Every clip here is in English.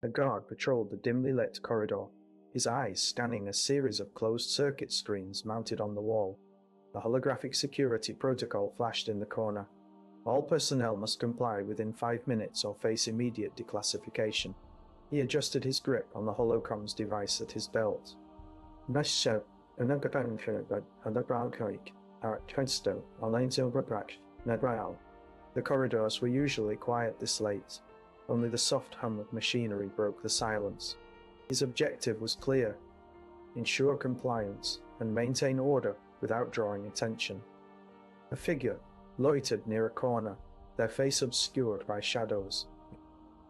A guard patrolled the dimly lit corridor, his eyes scanning a series of closed-circuit screens mounted on the wall. The holographic security protocol flashed in the corner. All personnel must comply within 5 minutes or face immediate declassification. He adjusted his grip on the holocomms device at his belt. The corridors were usually quiet this late. Only the soft hum of machinery broke the silence. His objective was clear: ensure compliance and maintain order without drawing attention. A figure loitered near a corner, their face obscured by shadows.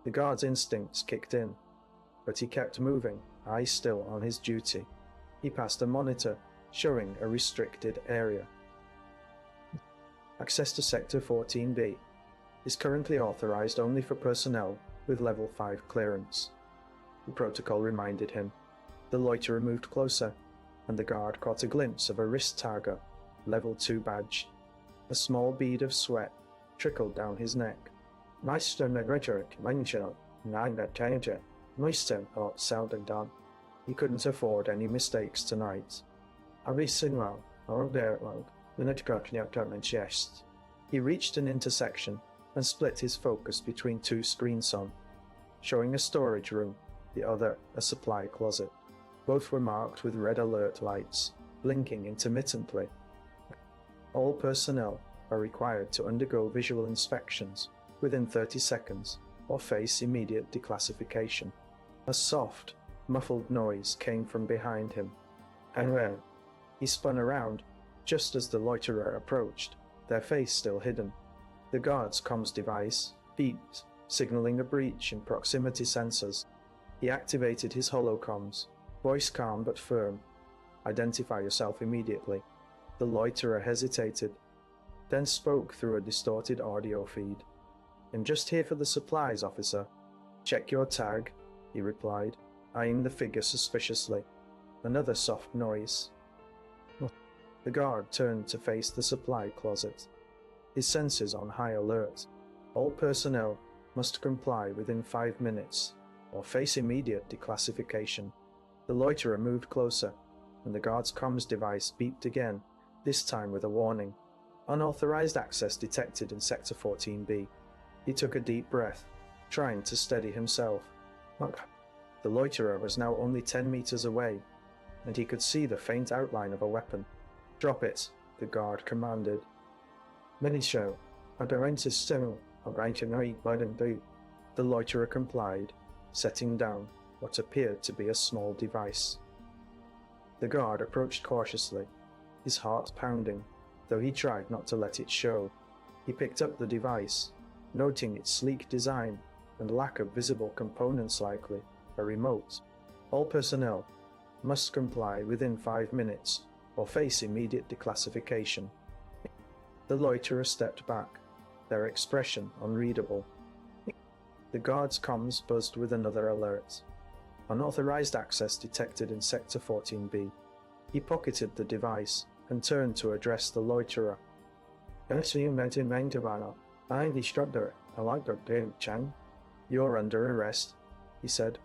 The guard's instincts kicked in, but he kept moving, eyes still on his duty. He passed a monitor showing a restricted area. Access to Sector 14B is currently authorized only for personnel with Level 5 clearance, the protocol reminded him. The loiterer moved closer, and the guard caught a glimpse of a wrist tagger, Level 2 badge. A small bead of sweat trickled down his neck. Meister Rhetoric Mention, Meister thought Selden done. He couldn't afford any mistakes tonight. He reached an intersection and split his focus between two screens on, showing a storage room, the other a supply closet. Both were marked with red alert lights, blinking intermittently. All personnel are required to undergo visual inspections within 30 seconds or face immediate declassification. A soft, muffled noise came from behind him. And when he spun around, just as the loiterer approached, their face still hidden. The guard's comms device beeped, signaling a breach in proximity sensors. He activated his holocomms, voice calm but firm. Identify yourself immediately. The loiterer hesitated, then spoke through a distorted audio feed. I'm just here for the supplies, officer. Check your tag, he replied, eyeing the figure suspiciously. Another soft noise. The guard turned to face the supply closet, his senses on high alert. All personnel must comply within 5 minutes or face immediate declassification. The loiterer moved closer, and the guard's comms device beeped again, this time with a warning. Unauthorized access detected in Sector 14B. He took a deep breath, trying to steady himself. The loiterer was now only 10 meters away, and he could see the faint outline of a weapon. Drop it, the guard commanded. Minishow, Aberrentis Cyril, the loiterer complied, setting down what appeared to be a small device. The guard approached cautiously, his heart pounding, though he tried not to let it show. He picked up the device, noting its sleek design and lack of visible components, likely a remote. All personnel must comply within 5 minutes or face immediate declassification. The loiterer stepped back, their expression unreadable. The guard's comms buzzed with another alert. Unauthorized access detected in Sector 14B. He pocketed the device and turned to address the loiterer. You're under arrest, he said,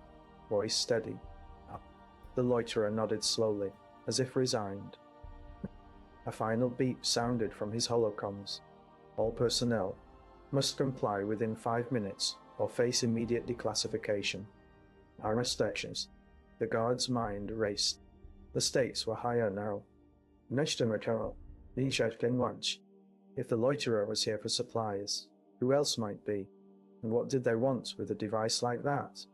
voice steady. The loiterer nodded slowly, as if resigned. A final beep sounded from his holocomms. All personnel must comply within 5 minutes or face immediate declassification. Arrestations. The guard's mind raced. The stakes were higher now. If the loiterer was here for supplies, who else might be? And what did they want with a device like that?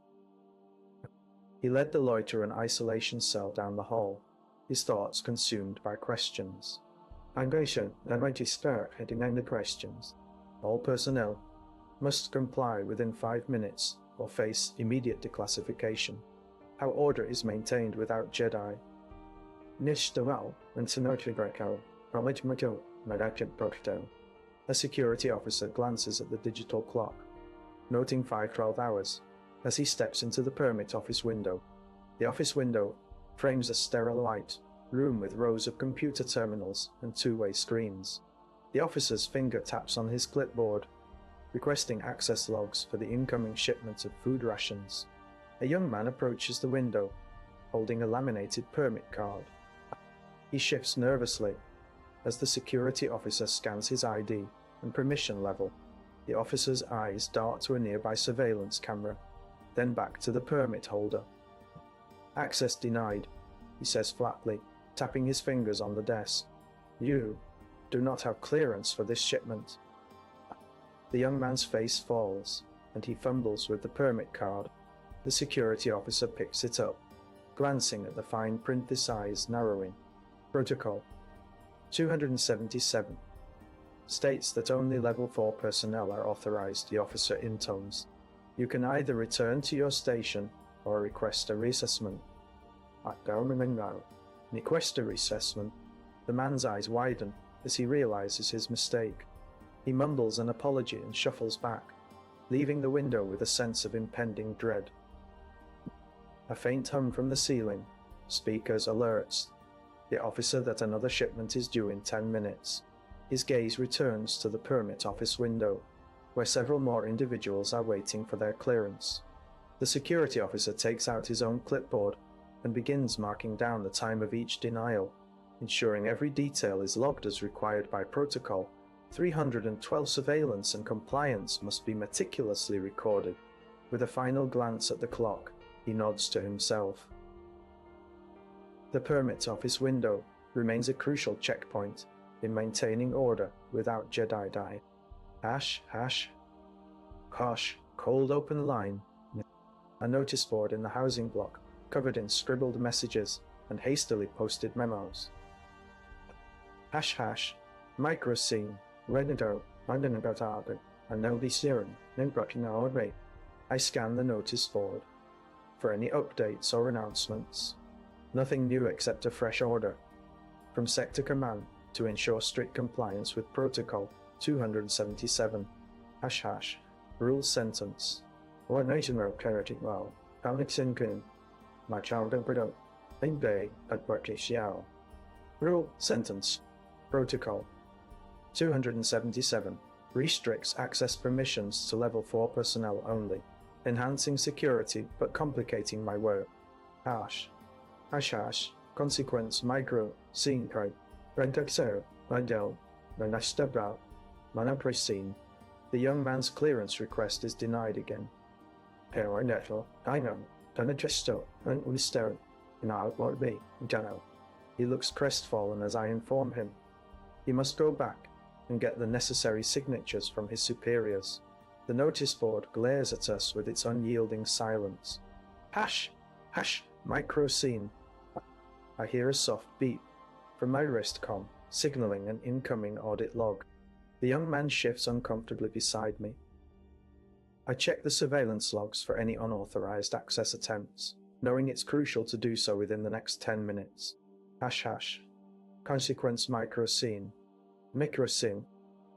He led the loiterer an isolation cell down the hall, his thoughts consumed by questions. I'm going to start heading down the questions. All personnel must comply within 5 minutes or face immediate declassification. How order is maintained without Jedi. A security officer glances at the digital clock, noting 5:12 hours, as he steps into the permit office window. The office window frames a sterile white room with rows of computer terminals and two-way screens. The officer's finger taps on his clipboard, requesting access logs for the incoming shipment of food rations. A young man approaches the window, holding a laminated permit card. He shifts nervously as the security officer scans his ID and permission level. The officer's eyes dart to a nearby surveillance camera, then back to the permit holder. "Access denied," he says flatly, tapping his fingers on the desk. "You do not have clearance for this shipment." The young man's face falls, and he fumbles with the permit card. The security officer picks it up, glancing at the fine print, his eyes narrowing. "Protocol 277 states that only Level 4 personnel are authorized," the officer intones. "You can either return to your station or request a reassessment." Request a reassessment. The man's eyes widen as he realizes his mistake. He mumbles an apology and shuffles back, leaving the window with a sense of impending dread. A faint hum from the ceiling. Speakers alerts the officer that another shipment is due in 10 minutes. His gaze returns to the permit office window, where several more individuals are waiting for their clearance. The security officer takes out his own clipboard and begins marking down the time of each denial, ensuring every detail is logged as required by protocol. 312 surveillance and compliance must be meticulously recorded. With a final glance at the clock, he nods to himself. The permit office window remains a crucial checkpoint in maintaining order without Jedi. Cold open line. A notice board in the housing block, covered in scribbled messages and hastily posted memos. Micro scene. Renato, London about Arden, and no be Siren, no blocking our way. I scan the notice board for any updates or announcements. Nothing new except a fresh order from Sector Command to ensure strict compliance with Protocol 277. Rule sentence. What nation of clarity well. Alex Inkin. My child and product. In Bay at Berkeley Xiao. Rule sentence. Protocol 277 restricts access permissions to Level 4 personnel only, enhancing security but complicating my work. Consequence micro scene code. Rendaxer, Randel, Renastabra, Manapresine. The young man's clearance request is denied again. Neto, I know, Donagesto, and Wister, now it won't be, Jano. He looks crestfallen as I inform him. He must go back and get the necessary signatures from his superiors. The notice board glares at us with its unyielding silence. Micro scene. I hear a soft beep from my wrist comm, signaling an incoming audit log. The young man shifts uncomfortably beside me. I check the surveillance logs for any unauthorized access attempts, knowing it's crucial to do so within the next 10 minutes. Consequence micro scene. Micro scene.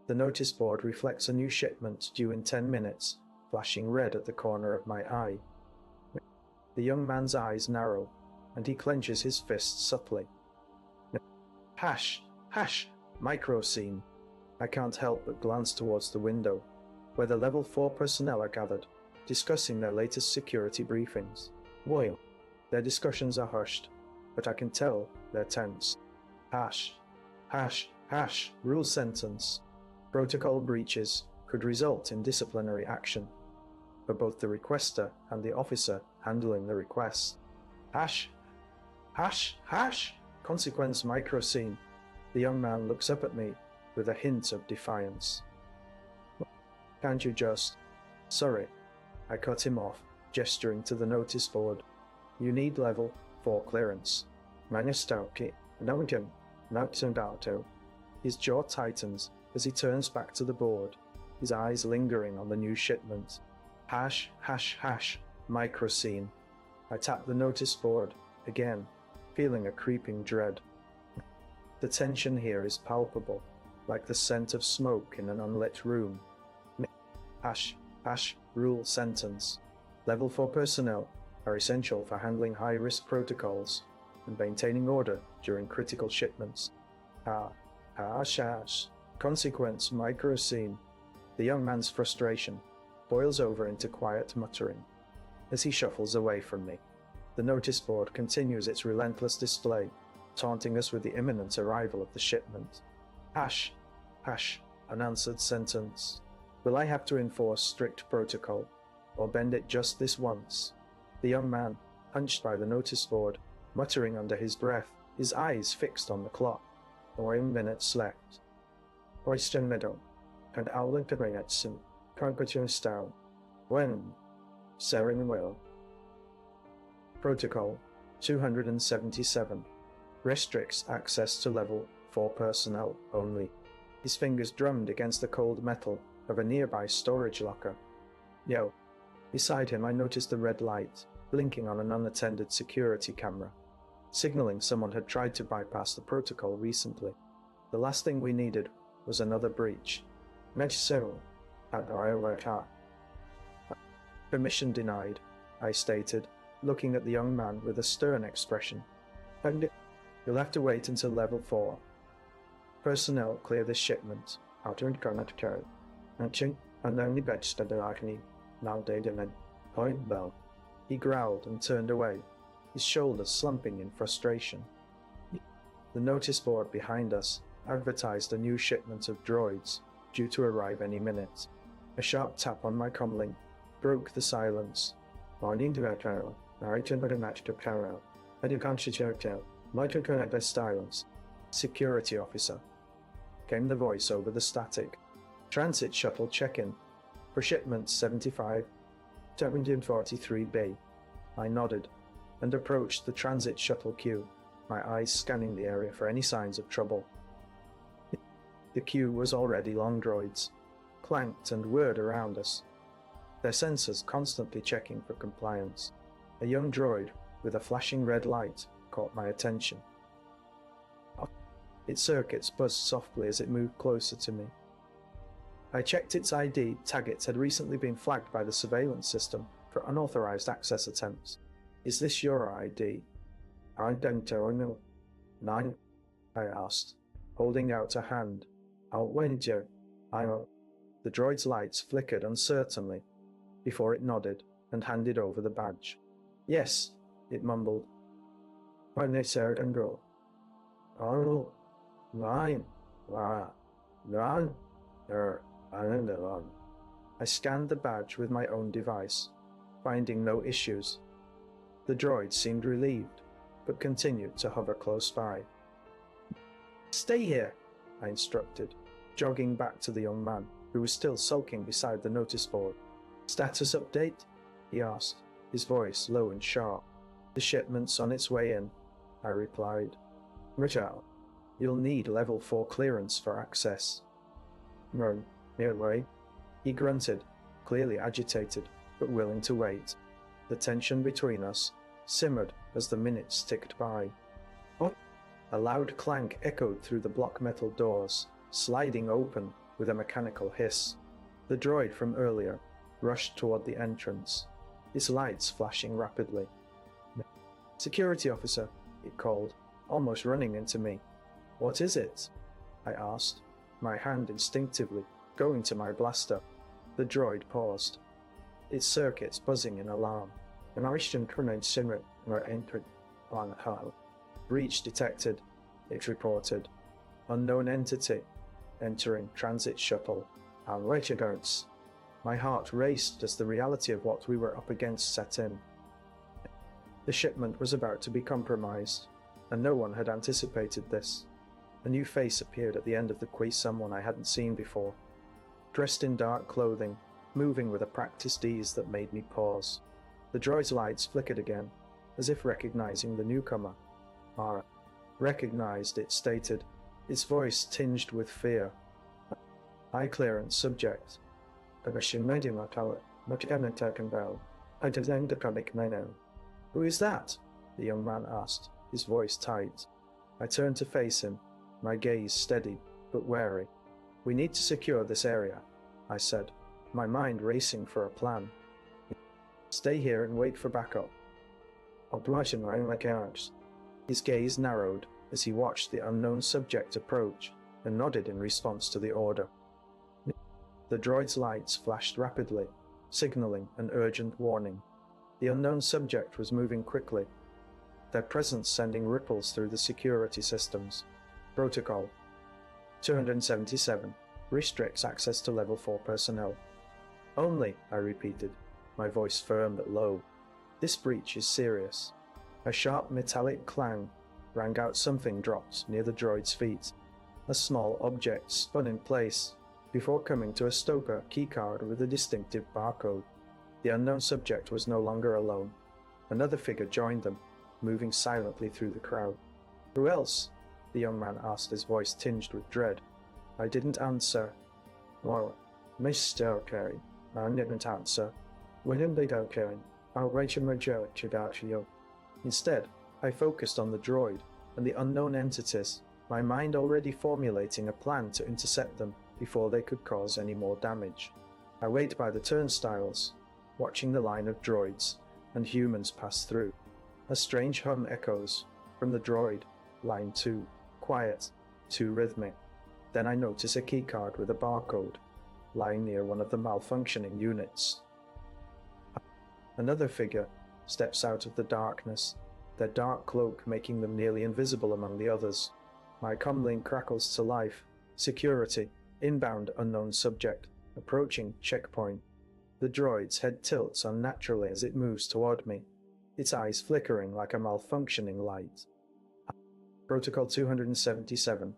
The notice board reflects a new shipment due in 10 minutes, flashing red at the corner of my eye. The young man's eyes narrow, and he clenches his fists subtly. Micro scene. I can't help but glance towards the window, where the Level 4 personnel are gathered, discussing their latest security briefings. Their discussions are hushed, but I can tell they're tense. Rule sentence. Protocol breaches could result in disciplinary action for both the requester and the officer handling the request. Consequence micro scene. The young man looks up at me with a hint of defiance. Can't you just... Sorry, I cut him off, gesturing to the notice board. You need Level 4 clearance. Manistauki, Nogam, Nautsundato. His jaw tightens as he turns back to the board, his eyes lingering on the new shipment. Micro scene. I tap the notice board again, feeling a creeping dread. The tension here is palpable, like the scent of smoke in an unlit room. Rule sentence. Level 4 personnel are essential for handling high-risk protocols and maintaining order during critical shipments. Consequence micro scene. The young man's frustration boils over into quiet muttering. as he shuffles away from me. The notice board continues its relentless display, taunting us with the imminent arrival of the shipment. Hash, hash, unanswered sentence. Will I have to enforce strict protocol, or bend it just this once? The young man, hunched by the notice board, muttering under his breath, his eyes fixed on the clock. 9 minutes left. Oyster Meadow, and Owlin Pagayatsun, Carpenter Stone. When? Seren Will. Protocol 277. Restricts access to level 4 personnel only. His fingers drummed against the cold metal of a nearby storage locker. Yo. Beside him I noticed the red light, blinking on an unattended security camera, signaling someone had tried to bypass the protocol recently. The last thing we needed was another breach. Permission denied, I stated, looking at the young man with a stern expression. You'll have to wait until level 4. Personnel clear this shipment. Outer Garnet Code. And only registered the Agni. Now Daydaman. Point bell. He growled and turned away, his shoulders slumping in frustration. The notice board behind us advertised a new shipment of droids, due to arrive any minute. A sharp tap on my comlink broke the silence. Morning Director, narrated by the Master Carol. I do constitute Michael Connect by silence. Security officer. Came the voice over the static. Transit shuttle check-in. For shipment 75, 743B. I nodded and approached the transit shuttle queue, my eyes scanning the area for any signs of trouble. The queue was already long droids, clanked and whirred around us, their sensors constantly checking for compliance. A young droid with a flashing red light caught my attention. Its circuits buzzed softly as it moved closer to me. I checked its ID. Taggets had recently been flagged by the surveillance system for unauthorized access attempts. Is this your ID? I don't know. Nine? I asked, holding out a hand. I'll wait you. I know. The droid's lights flickered uncertainly before it nodded and handed over the badge. Yes, it mumbled. When they said and go. Oh, nine. Nine. I scanned the badge with my own device, finding no issues. The droid seemed relieved, but continued to hover close by. Stay here, I instructed, jogging back to the young man, who was still sulking beside the notice board. Status update? He asked, his voice low and sharp. The shipment's on its way in, I replied. Richard, you'll need level 4 clearance for access. No, nearly. He grunted, clearly agitated, but willing to wait. The tension between us simmered as the minutes ticked by. Oh! A loud clank echoed through the block metal doors, sliding open with a mechanical hiss. The droid from earlier rushed toward the entrance, its lights flashing rapidly. Security officer, it called, almost running into me. What is it? I asked, my hand instinctively going to my blaster. The droid paused, its circuits buzzing in alarm. An Arishtan Kurnaid Sinrit were entered on Hull. Breach detected, it reported. Unknown entity entering transit shuttle. Alrighty. My heart raced as the reality of what we were up against set in. The shipment was about to be compromised, and no one had anticipated this. A new face appeared at the end of the quay, someone I hadn't seen before. Dressed in dark clothing, moving with a practiced ease that made me pause. The droid's lights flickered again, as if recognizing the newcomer. Mara. Recognized, it stated, its voice tinged with fear. High clearance subject. Who is that? The young man asked, his voice tight. I turned to face him, my gaze steady but wary. We need to secure this area, I said, my mind racing for a plan. Stay here and wait for backup. His gaze narrowed as he watched the unknown subject approach and nodded in response to the order. The droid's lights flashed rapidly, signaling an urgent warning. The unknown subject was moving quickly, their presence sending ripples through the security systems. Protocol 277 restricts access to Level 4 personnel. Only, I repeated, my voice firm but low. This breach is serious. A sharp metallic clang rang out. Something dropped near the droid's feet. A small object spun in place before coming to a Stoker keycard with a distinctive barcode. The unknown subject was no longer alone. Another figure joined them, moving silently through the crowd. Who else? The young man asked, his voice tinged with dread. I didn't answer. Well, Mr. Carey, I didn't answer. When they don't care, I'll write a majority about you. Instead, I focused on the droid and the unknown entities, my mind already formulating a plan to intercept them before they could cause any more damage. I wait by the turnstiles, watching the line of droids and humans pass through. A strange hum echoes from the droid, line 2, quiet, too rhythmic. Then I notice a keycard with a barcode, lying near one of the malfunctioning units. Another figure steps out of the darkness, their dark cloak making them nearly invisible among the others. My comlink crackles to life. Security, inbound unknown subject, approaching checkpoint. The droid's head tilts unnaturally as it moves toward me, its eyes flickering like a malfunctioning light. Protocol 277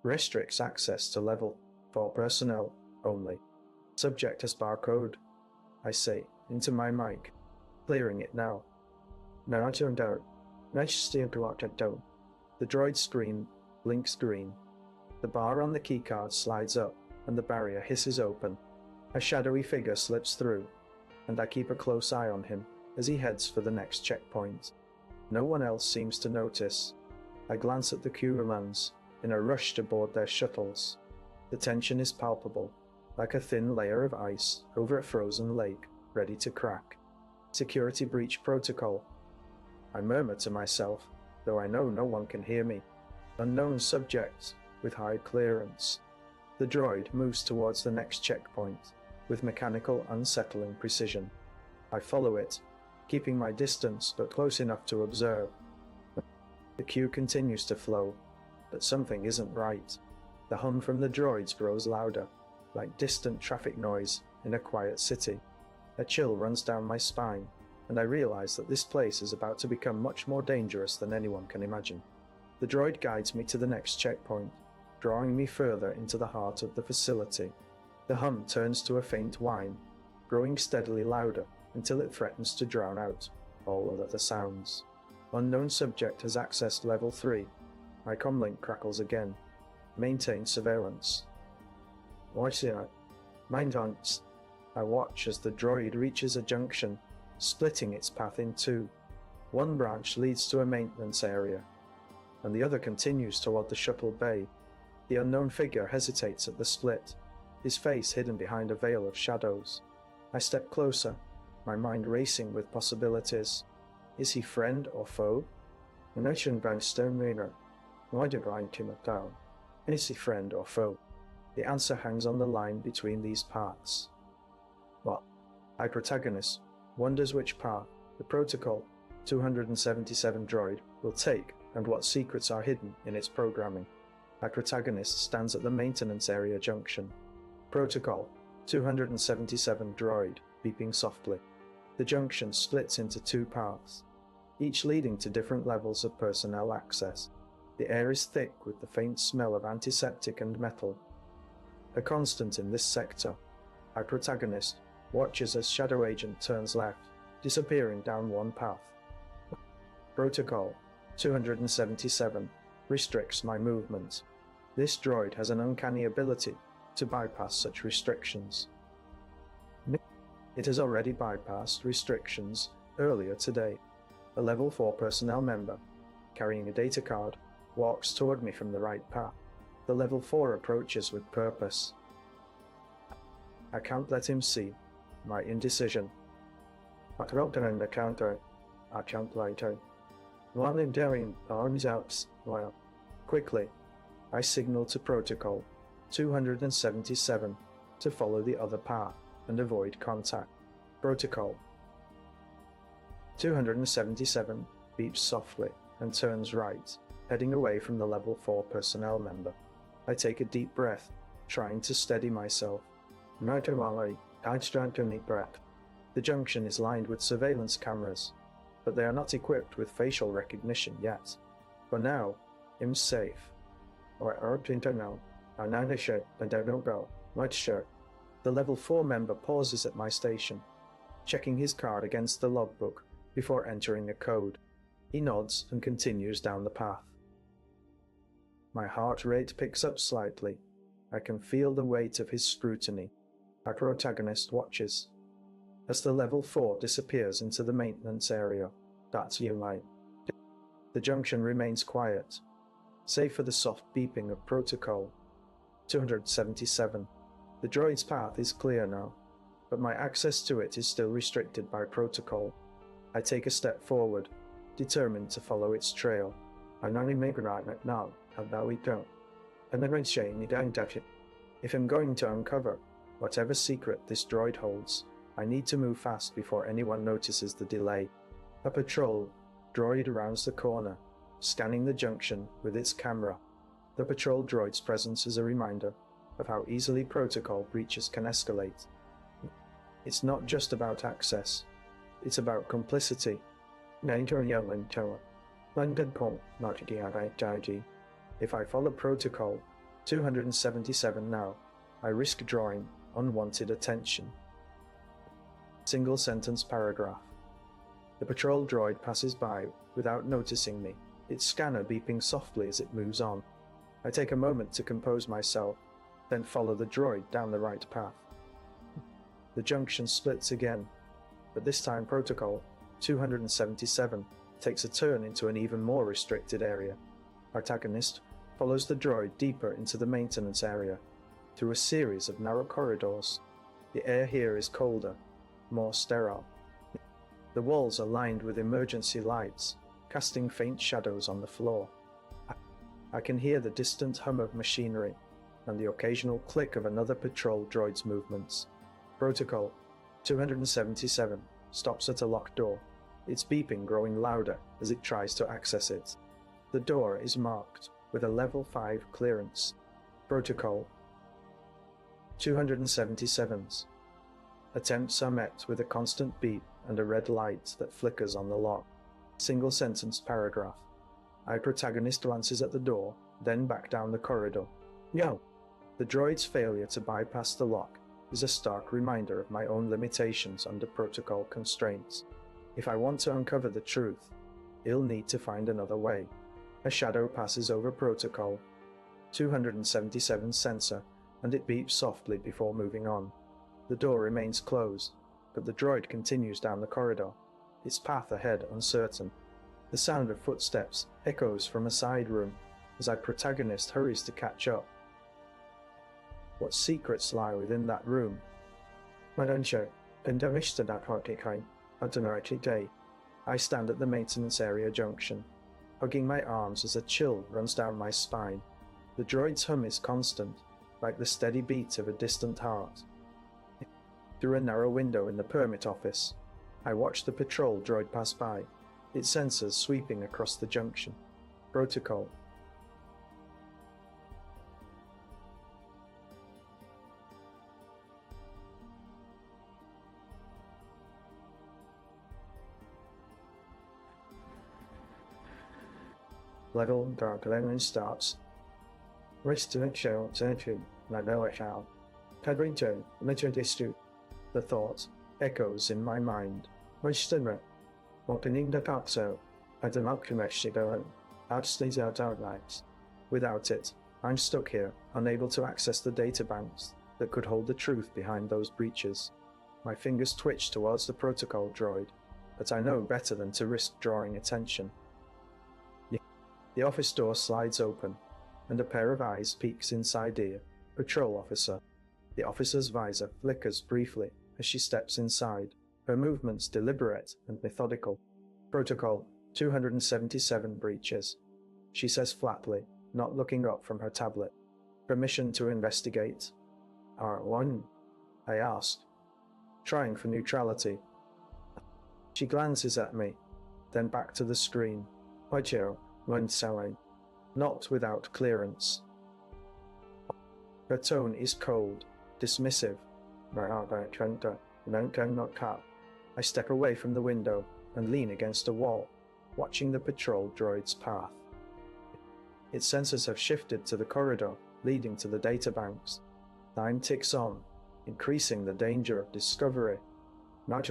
restricts access to Level 4 personnel only. Subject has barcode, I say, into my mic, clearing it now. Now I turned out. Nice steer to lock it down. The droid screen blinks green. The bar on the keycard slides up, and the barrier hisses open. A shadowy figure slips through, and I keep a close eye on him as he heads for the next checkpoint. No one else seems to notice. I glance at the Curulans in a rush to board their shuttles. The tension is palpable, like a thin layer of ice over a frozen lake, ready to crack. Security breach protocol. I murmur to myself, though I know no one can hear me. Unknown subject with high clearance. The droid moves towards the next checkpoint with mechanical, unsettling precision. I follow it, keeping my distance but close enough to observe. The queue continues to flow, but something isn't right. The hum from the droids grows louder, like distant traffic noise in a quiet city. A chill runs down my spine, and I realize that this place is about to become much more dangerous than anyone can imagine. The droid guides me to the next checkpoint, drawing me further into the heart of the facility. The hum turns to a faint whine, growing steadily louder until it threatens to drown out all other sounds. Unknown subject has accessed Level 3. My comlink crackles again. Maintain surveillance. What's it? Mind hunts. I watch as the droid reaches a junction, splitting its path in two. One branch leads to a maintenance area, and the other continues toward the shuttle bay. The unknown figure hesitates at the split, his face hidden behind a veil of shadows. I step closer, my mind racing with possibilities. Is he friend or foe? The nation bound stone rainer. Why did I him down? Is he friend or foe? The answer hangs on the line between these paths. Well, our protagonist wonders which path the Protocol 277 droid will take and what secrets are hidden in its programming. Our protagonist stands at the maintenance area junction. Protocol 277 droid beeping softly. The junction splits into two paths, each leading to different levels of personnel access. The air is thick with the faint smell of antiseptic and metal. A constant in this sector, our protagonist watches as Shadow Agent turns left, disappearing down one path. Protocol 277 restricts my movement. This droid has an uncanny ability to bypass such restrictions. It has already bypassed restrictions earlier today. A Level 4 personnel member, carrying a data card, walks toward me from the right path. The Level 4 approaches with purpose. I can't let him see my indecision. I dropped around the counter. I can't light out. While I'm doing arms out, well, quickly, I signal to Protocol 277 to follow the other path and avoid contact. Protocol 277 beeps softly and turns right, heading away from the level 4 personnel member. I take a deep breath, trying to steady myself. The junction is lined with surveillance cameras, but they are not equipped with facial recognition yet. For now, I'm safe. The level 4 member pauses at my station, checking his card against the logbook before entering a code. He nods and continues down the path. My heart rate picks up slightly. I can feel the weight of his scrutiny. Our protagonist watches. As the level 4 disappears into the maintenance area, that's you, mate. The junction remains quiet, save for the soft beeping of protocol. 277. The droid's path is clear now, but my access to it is still restricted by protocol. I take a step forward, determined to follow its trail. I'm only making right now, and now we don't. And then saying you don't have it. If I'm going to uncover whatever secret this droid holds, I need to move fast before anyone notices the delay. A patrol droid rounds the corner, scanning the junction with its camera. The patrol droid's presence is a reminder of how easily protocol breaches can escalate. It's not just about access, it's about complicity. If I follow protocol 277 now, I risk drawing unwanted attention. Single sentence paragraph. The patrol droid passes by without noticing me, its scanner beeping softly as it moves on. I take a moment to compose myself, then follow the droid down the right path. The junction splits again, but this time protocol 277 takes a turn into an even more restricted area. Our protagonist follows the droid deeper into the maintenance area, through a series of narrow corridors. The air here is colder, more sterile. The walls are lined with emergency lights, casting faint shadows on the floor. I can hear the distant hum of machinery and the occasional click of another patrol droid's movements. Protocol 277 stops at a locked door, its beeping growing louder as it tries to access it. The door is marked with a level 5 clearance. Protocol 277's attempts are met with a constant beep and a red light that flickers on the lock. Single sentence paragraph. Our protagonist glances at the door, then back down the corridor. Yo! The droid's failure to bypass the lock is a stark reminder of my own limitations under protocol constraints. If I want to uncover the truth, I'll need to find another way. A shadow passes over protocol 277 sensor, and it beeps softly before moving on. The door remains closed, but the droid continues down the corridor, its path ahead uncertain. The sound of footsteps echoes from a side room as our protagonist hurries to catch up. What secrets lie within that room? I stand at the maintenance area junction, hugging my arms as a chill runs down my spine. The droid's hum is constant, like the steady beat of a distant heart. Through a narrow window in the permit office, I watch the patrol droid pass by, its sensors sweeping across the junction. Protocol. Level dark lemon starts. Restaurant show tension, I know I shall. Cadrington, Metro District. The thought echoes in my mind. Restaurant, opening the palazzo, at the Malcolmeshidon, outstays out outlines. Without it, I'm stuck here, unable to access the databanks that could hold the truth behind those breaches. My fingers twitch towards the protocol droid, but I know better than to risk drawing attention. The office door slides open, and a pair of eyes peeks inside ear. Patrol officer. The officer's visor flickers briefly as she steps inside, her movements deliberate and methodical. Protocol 277 breaches. She says flatly, not looking up from her tablet. Permission to investigate. R1? I ask, trying for neutrality. She glances at me, then back to the screen. Wajiro, when selling. Not without clearance. Her tone is cold, dismissive. I step away from the window and lean against a wall, watching the patrol droid's path. Its sensors have shifted to the corridor leading to the databanks. Time ticks on, increasing the danger of discovery. Not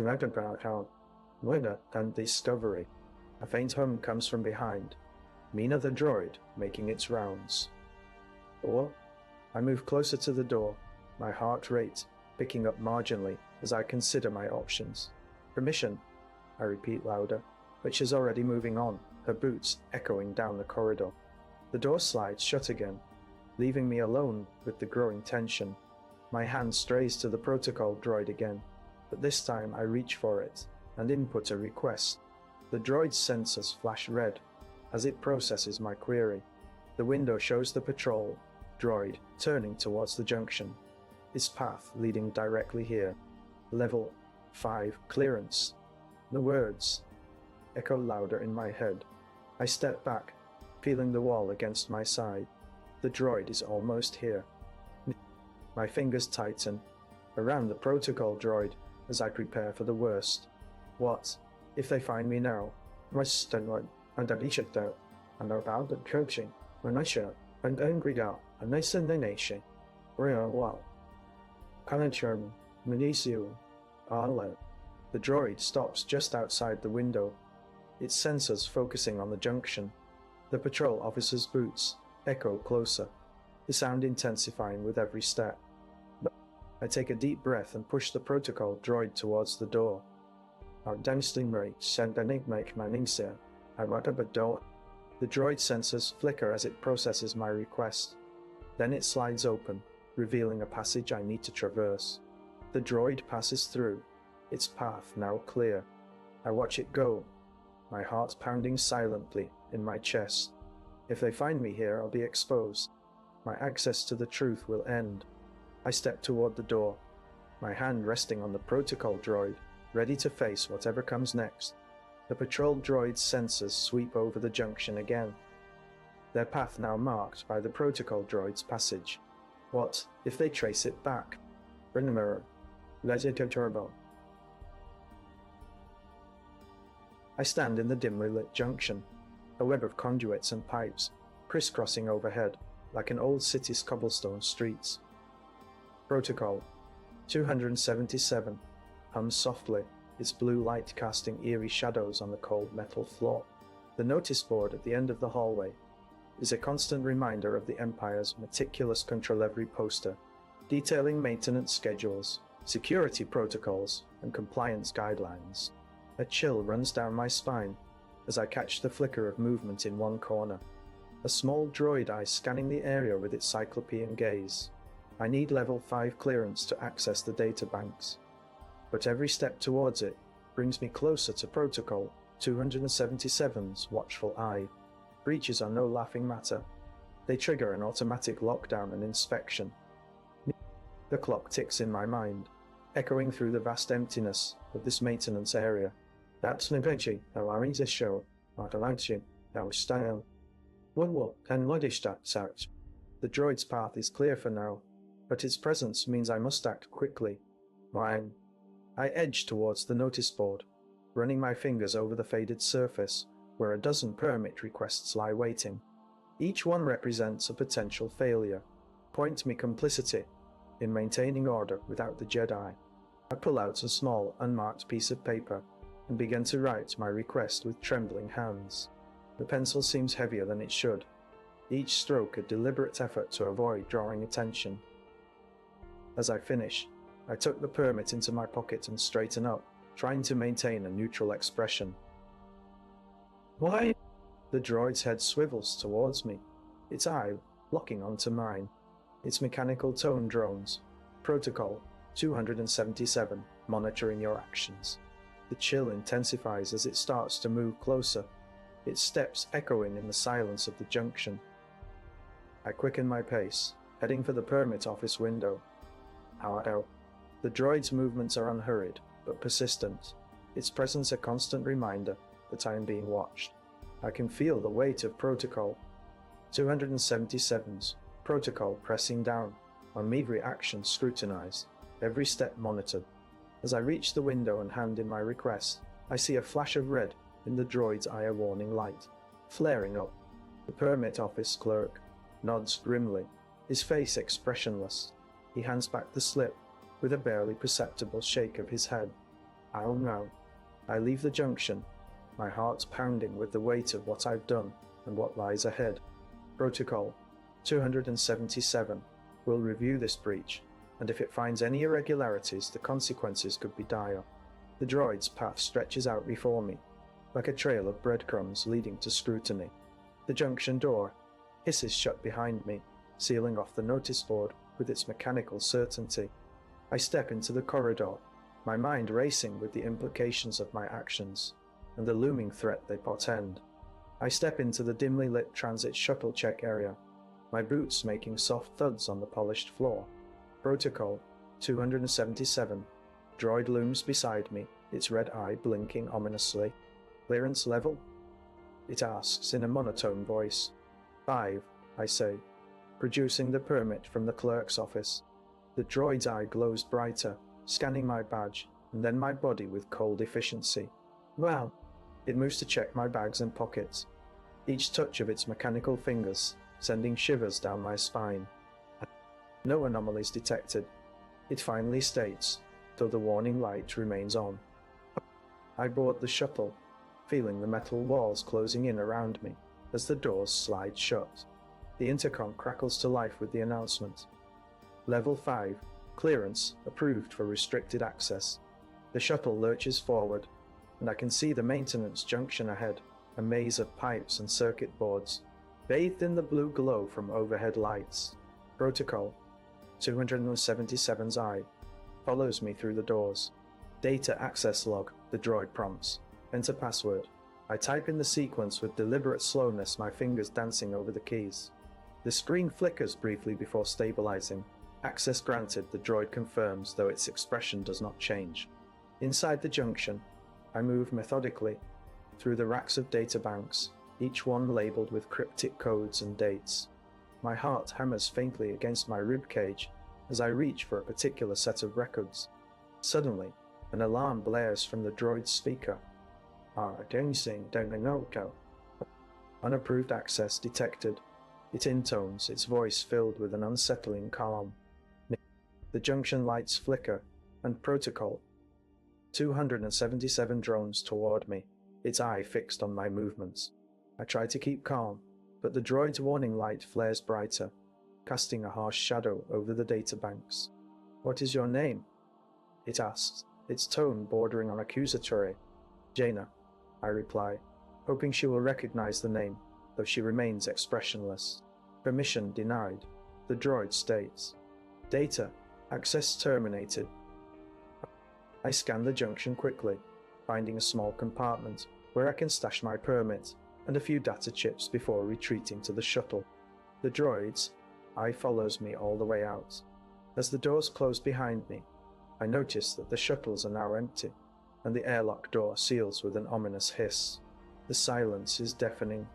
Winner and discovery. A faint hum comes from behind. Mina the droid making its rounds. Or I move closer to the door, my heart rate picking up marginally as I consider my options. Permission, I repeat louder, but she's already moving on, her boots echoing down the corridor. The door slides shut again, leaving me alone with the growing tension. My hand strays to the protocol droid again, but this time I reach for it and input a request. The droid's sensors flash red as it processes my query. The window shows the patrol droid turning towards the junction, its path leading directly here. Level 5 clearance. The words echo louder in my head. I step back, feeling the wall against my side. The droid is almost here. My fingers tighten around the protocol droid as I prepare for the worst. What if they find me now? And about the coaching, when I show, and angry out, and I send the nation. Real well. Kalancherm, Medisiu, Arlo. The droid stops just outside the window, its sensors focusing on the junction. The patrol officer's boots echo closer, the sound intensifying with every step. I take a deep breath and push the protocol droid towards the door. Our dancing rate send an make my ninja. I want a door. The droid sensors flicker as it processes my request. Then it slides open, revealing a passage I need to traverse. The droid passes through, its path now clear. I watch it go, my heart pounding silently in my chest. If they find me here, I'll be exposed. My access to the truth will end. I step toward the door, my hand resting on the protocol droid, ready to face whatever comes next. The patrol droid's sensors sweep over the junction again, their path now marked by the protocol droid's passage. What if they trace it back? Bring the mirror. Let it go turbo. I stand in the dimly lit junction, a web of conduits and pipes, crisscrossing overhead like an old city's cobblestone streets. Protocol 277 hums softly, its blue light casting eerie shadows on the cold metal floor. The notice board at the end of the hallway is a constant reminder of the Empire's meticulous control-every poster, detailing maintenance schedules, security protocols, and compliance guidelines. A chill runs down my spine as I catch the flicker of movement in one corner. A small droid eye scanning the area with its cyclopean gaze. I need level 5 clearance to access the databanks, but every step towards it brings me closer to Protocol 277's watchful eye. Breaches are no laughing matter. They trigger an automatic lockdown and inspection. The clock ticks in my mind, echoing through the vast emptiness of this maintenance area. That's Nibeji, allowing this show, Martalanchi, our style. One walk and Lodishtat search. The droid's path is clear for now, but its presence means I must act quickly. Mine. I edge towards the notice board, running my fingers over the faded surface where a dozen permit requests lie waiting. Each one represents a potential failure, point me complicity in maintaining order without the Jedi. I pull out a small, unmarked piece of paper and begin to write my request with trembling hands. The pencil seems heavier than it should, each stroke a deliberate effort to avoid drawing attention. As I finish, I tuck the permit into my pocket and straighten up, trying to maintain a neutral expression. Why? The droid's head swivels towards me, its eye locking onto mine. Its mechanical tone drones. Protocol 277, monitoring your actions. The chill intensifies as it starts to move closer, its steps echoing in the silence of the junction. I quicken my pace, heading for the permit office window. However, the droid's movements are unhurried, but persistent. its presence a constant reminder that I am being watched. I can feel the weight of protocol. 277's protocol pressing down on me, every action scrutinized, every step monitored. As I reach the window and hand in my request, I see a flash of red in the droid's eye, a warning light, flaring up. The permit office clerk nods grimly, his face expressionless. He hands back the slip with a barely perceptible shake of his head. Oh no. I leave the junction, my heart pounding with the weight of what I've done and what lies ahead. Protocol 277 will review this breach, and if it finds any irregularities, the consequences could be dire. The droid's path stretches out before me, like a trail of breadcrumbs leading to scrutiny. The junction door hisses shut behind me, sealing off the notice board with its mechanical certainty. I step into the corridor, my mind racing with the implications of my actions and the looming threat they portend. I step into the dimly lit transit shuttle check area, my boots making soft thuds on the polished floor. Protocol 277. Droid looms beside me, its red eye blinking ominously. Clearance level? It asks in a monotone voice. 5, I say, producing the permit from the clerk's office. The droid's eye glows brighter, scanning my badge and then my body with cold efficiency. Well, it moves to check my bags and pockets, each touch of its mechanical fingers sending shivers down my spine. No anomalies detected, it finally states, though the warning light remains on. I board the shuttle, feeling the metal walls closing in around me as the doors slide shut. The intercom crackles to life with the announcement. Level 5, clearance approved for restricted access. The shuttle lurches forward, and I can see the maintenance junction ahead, a maze of pipes and circuit boards, bathed in the blue glow from overhead lights. Protocol 277's eye follows me through the doors. Data access log, the droid prompts. Enter password. I type in the sequence with deliberate slowness, my fingers dancing over the keys. The screen flickers briefly before stabilizing. Access granted, the droid confirms, though its expression does not change. Inside the junction, I move methodically through the racks of databanks, each one labeled with cryptic codes and dates. My heart hammers faintly against my ribcage as I reach for a particular set of records. Suddenly, an alarm blares from the droid's speaker. Unapproved access detected. It intones, its voice filled with an unsettling calm. The junction lights flicker, and protocol 277 drones toward me, its eye fixed on my movements. I try to keep calm, but the droid's warning light flares brighter, casting a harsh shadow over the databanks. What is your name? It asks, its tone bordering on accusatory. Jaina, I reply, hoping she will recognize the name, though she remains expressionless. Permission denied, the droid states. Data, access terminated. I scan the junction quickly, finding a small compartment where I can stash my permit and a few data chips before retreating to the shuttle. The droid's eye follows me all the way out. As the doors close behind me, I notice that the shuttles are now empty, and the airlock door seals with an ominous hiss. The silence is deafening.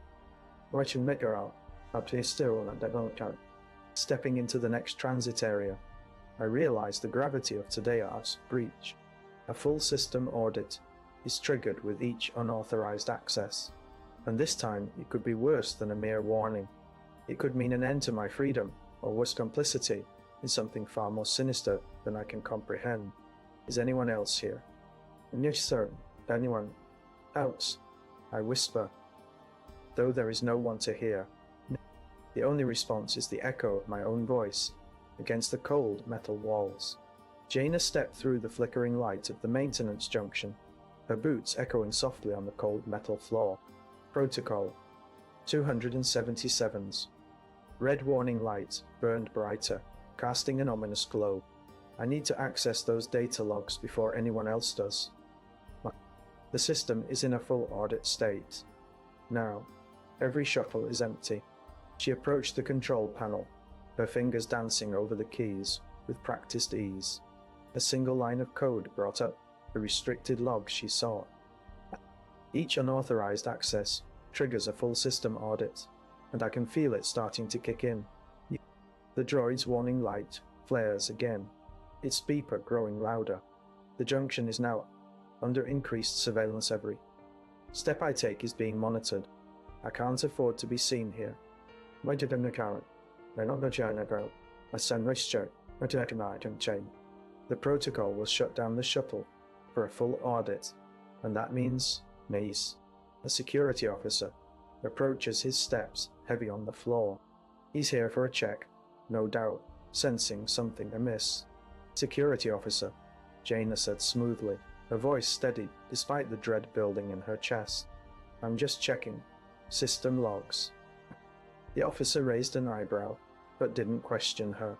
Stepping into the next transit area, I realize the gravity of today's breach. A full system audit is triggered with each unauthorized access, and this time it could be worse than a mere warning. It could mean an end to my freedom, or worse, complicity in something far more sinister than I can comprehend. Is anyone else here? Yes, sir. Anyone else? I whisper, though there is no one to hear. The only response is the echo of my own voice against the cold metal walls. Jaina stepped through the flickering light of the maintenance junction, her boots echoing softly on the cold metal floor. Protocol 277's red warning light burned brighter, casting an ominous glow. I need to access those data logs before anyone else does. The system is in a full audit state. Now, every shuttle is empty. She approached the control panel, her fingers dancing over the keys with practiced ease. A single line of code brought up, the restricted logs she sought. Each unauthorized access triggers a full system audit, and I can feel it starting to kick in. The droid's warning light flares again, its beeper growing louder. The junction is now under increased surveillance. Every step I take is being monitored. I can't afford to be seen here. Why did I current? I not know China girl. I send my shirt. I take my chain. The protocol will shut down the shuttle for a full audit, and that means Mace, a security officer, approaches his steps, heavy on the floor. He's here for a check, no doubt, sensing something amiss. Security officer, Jaina said smoothly, her voice steady despite the dread building in her chest. I'm just checking. System logs. The officer raised an eyebrow, but didn't question her.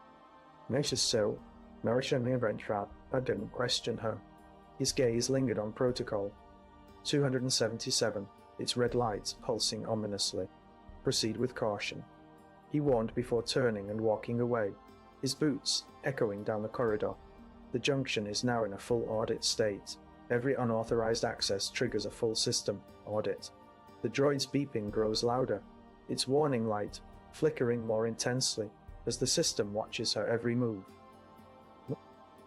Nature's so. Nourishing the event trap, I didn't question her. His gaze lingered on protocol. 277, its red lights pulsing ominously. Proceed with caution. He warned before turning and walking away, his boots echoing down the corridor. The junction is now in a full audit state. Every unauthorized access triggers a full system audit. The droid's beeping grows louder, its warning light flickering more intensely as the system watches her every move.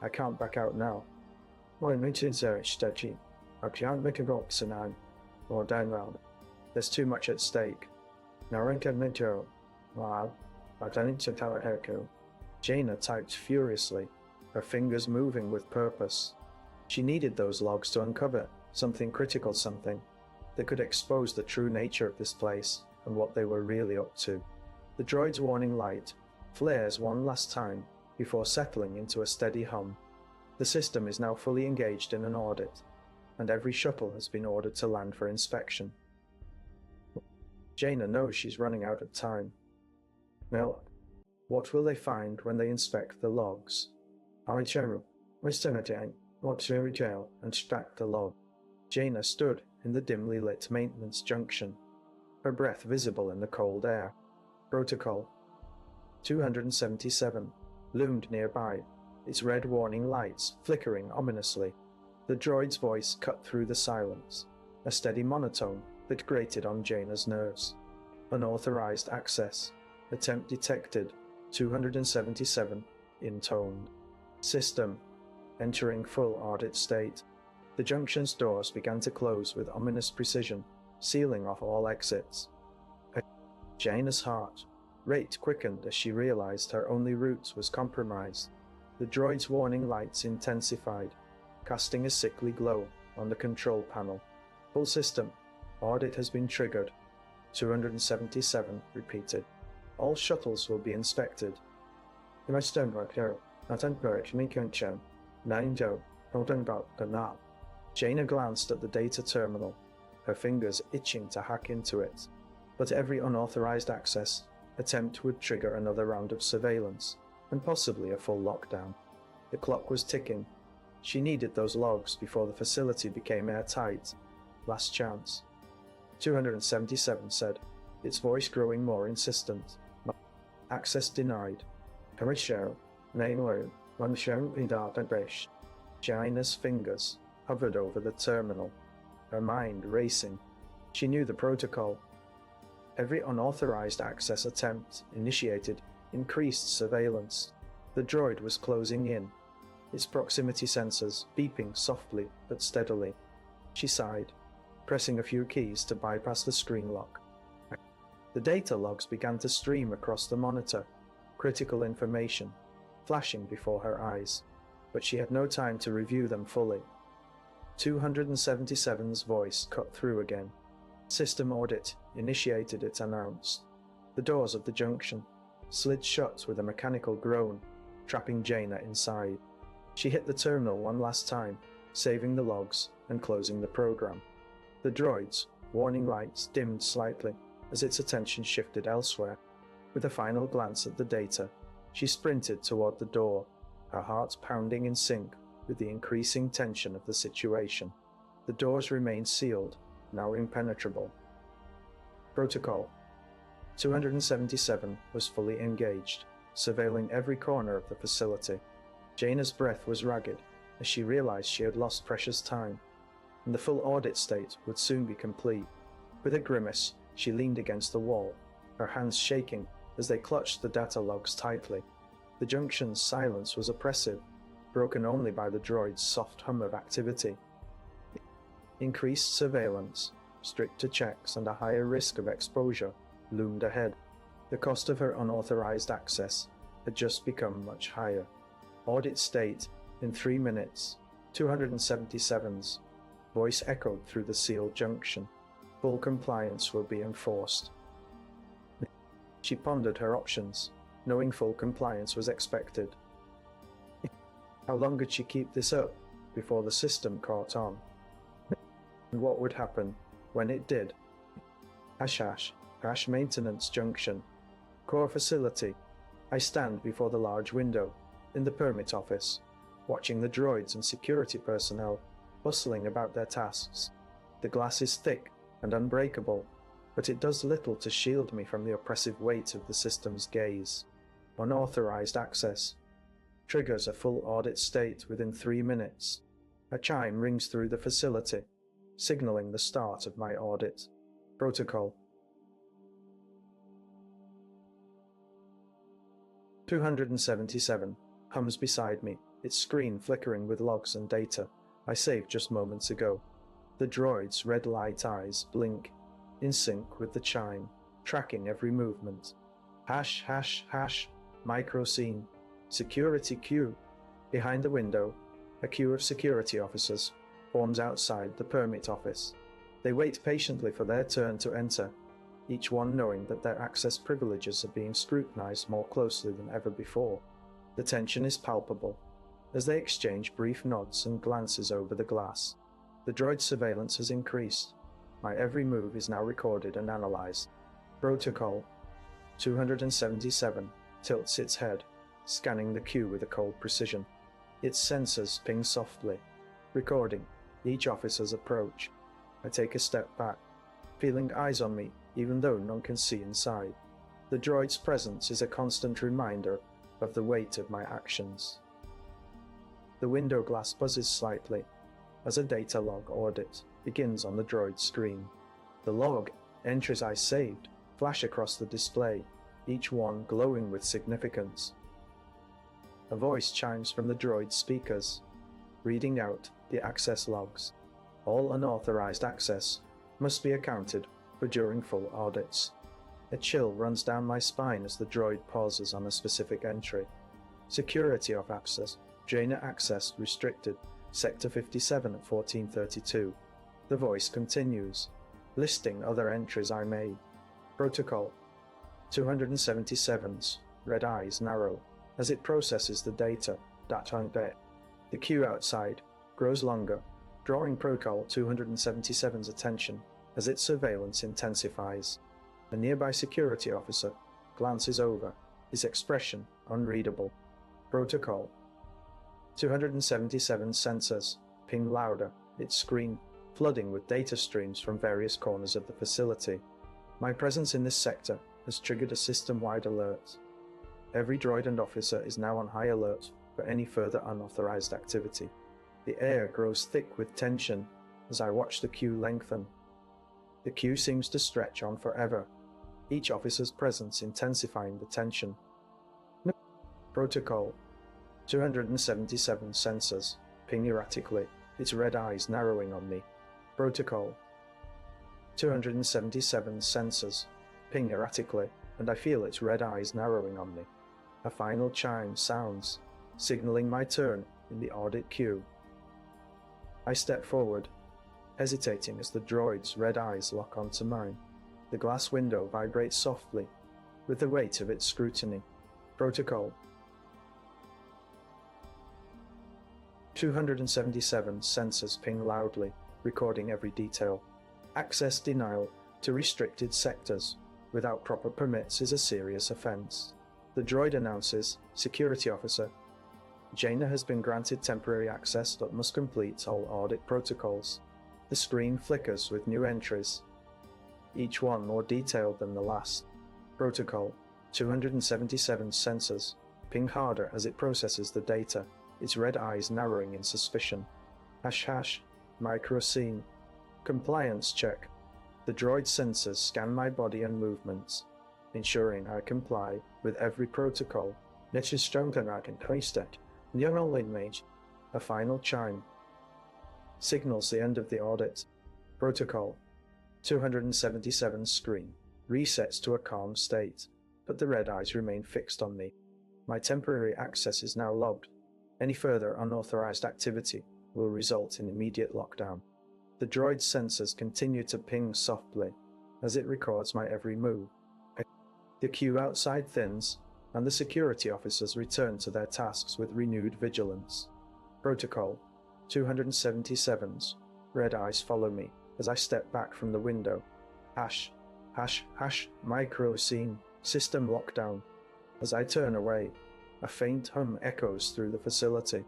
I can't back out now. I can't make a go or down round. There's too much at stake. Now I can make you. Well, I don't need to tell her. Jaina typed furiously, her fingers moving with purpose. She needed those logs to uncover something critical, something that could expose the true nature of this place and what they were really up to. The droid's warning light flares one last time before settling into a steady hum. The system is now fully engaged in an audit, and every shuttle has been ordered to land for inspection. Jaina knows she's running out of time. Now, what will they find when they inspect the logs? What's very jail and stack the log. Jaina stood in the dimly lit maintenance junction, her breath visible in the cold air. Protocol 277 loomed nearby, its red warning lights flickering ominously. The droid's voice cut through the silence, a steady monotone that grated on Jaina's nerves. Unauthorized access. Attempt detected. 277 intoned. System entering full audit state. The junction's doors began to close with ominous precision, sealing off all exits. Jaina's heart rate quickened as she realized her only route was compromised. The droid's warning lights intensified, casting a sickly glow on the control panel. Full system. Audit has been triggered. 277 repeated. All shuttles will be inspected. Jaina glanced at the data terminal, her fingers itching to hack into it. But every unauthorized access attempt would trigger another round of surveillance, and possibly a full lockdown. The clock was ticking. She needed those logs before the facility became airtight. Last chance. 277 said, its voice growing more insistent. Access denied. Jaina's fingers hovered over the terminal, her mind racing. She knew the protocol. Every unauthorized access attempt initiated increased surveillance. The droid was closing in, its proximity sensors beeping softly but steadily. She sighed, pressing a few keys to bypass the screen lock. The data logs began to stream across the monitor, critical information flashing before her eyes, but she had no time to review them fully. 277's voice cut through again. System audit initiated, it announced. The doors of the junction slid shut with a mechanical groan, trapping Jaina inside. She hit the terminal one last time, saving the logs and closing the program. The droid's warning lights dimmed slightly as its attention shifted elsewhere. With a final glance at the data, she sprinted toward the door, her heart pounding in sync with the increasing tension of the situation. The doors remained sealed, now impenetrable. Protocol 277 was fully engaged, surveilling every corner of the facility. Jaina's breath was ragged, as she realized she had lost precious time, and the full audit state would soon be complete. With a grimace, she leaned against the wall, her hands shaking as they clutched the data logs tightly. The junction's silence was oppressive, broken only by the droid's soft hum of activity. Increased surveillance, stricter checks, and a higher risk of exposure loomed ahead. The cost of her unauthorized access had just become much higher. Audit state in 3 minutes, 277's. Voice echoed through the sealed junction. Full compliance will be enforced. She pondered her options, knowing full compliance was expected. How long could she keep this up before the system caught on? And what would happen when it did? Crash maintenance junction. Core facility. I stand before the large window in the permit office, watching the droids and security personnel bustling about their tasks. The glass is thick and unbreakable, but it does little to shield me from the oppressive weight of the system's gaze. Unauthorized access. Triggers a full audit state within 3 minutes. A chime rings through the facility, signaling the start of my audit. Protocol. 277 hums beside me, its screen flickering with logs and data I saved just moments ago. The droid's red light eyes blink, in sync with the chime, tracking every movement. Micro scene. Security queue. Behind the window, a queue of security officers forms outside the permit office. They wait patiently for their turn to enter, each one knowing that their access privileges are being scrutinized more closely than ever before. The tension is palpable, as they exchange brief nods and glances over the glass. The droid's surveillance has increased. My every move is now recorded and analyzed. Protocol. 277 tilts its head, scanning the queue with a cold precision. Its sensors ping softly, recording each officer's approach. I take a step back, feeling eyes on me even though none can see inside. The droid's presence is a constant reminder of the weight of my actions. The window glass buzzes slightly as a data log audit begins on the droid's screen. The log entries I saved flash across the display, each one glowing with significance. A voice chimes from the droid's speakers, reading out the access logs. All unauthorized access must be accounted for during full audits. A chill runs down my spine as the droid pauses on a specific entry. Security of access. Jaina access restricted. Sector 57 at 1432. The voice continues, listing other entries I made. Protocol. 277's red eyes narrow as it processes the data. The queue outside grows longer, drawing Protocol 277's attention as its surveillance intensifies. A nearby security officer glances over, his expression unreadable. Protocol. 277 sensors ping louder, its screen flooding with data streams from various corners of the facility. My presence in this sector has triggered a system-wide alert. Every droid and officer is now on high alert for any further unauthorized activity. The air grows thick with tension as I watch the queue lengthen. The queue seems to stretch on forever, each officer's presence intensifying the tension. Protocol. 277 sensors ping erratically, its red eyes narrowing on me. Protocol. 277 sensors ping erratically, and I feel its red eyes narrowing on me. A final chime sounds, signaling my turn in the audit queue. I step forward, hesitating as the droid's red eyes lock onto mine. The glass window vibrates softly with the weight of its scrutiny. Protocol. 277 sensors ping loudly, recording every detail. Access denial to restricted sectors without proper permits is a serious offense. The droid announces, Security Officer. Jaina has been granted temporary access but must complete all audit protocols. The screen flickers with new entries, each one more detailed than the last. Protocol. 277 sensors ping harder as it processes the data. its red eyes narrowing in suspicion. Hash hash, micro scene. Compliance check. The droid sensors scan my body and movements, ensuring I comply with every protocol. A final chime signals the end of the audit. Protocol 277 screen resets to a calm state, but the red eyes remain fixed on me. My temporary access is now logged. Any further unauthorized activity will result in immediate lockdown. The droid's sensors continue to ping softly as it records my every move. The queue outside thins, and the security officers return to their tasks with renewed vigilance. Protocol 277's red eyes follow me as I step back from the window. Hash, hash, hash, micro scene, system lockdown. As I turn away, a faint hum echoes through the facility.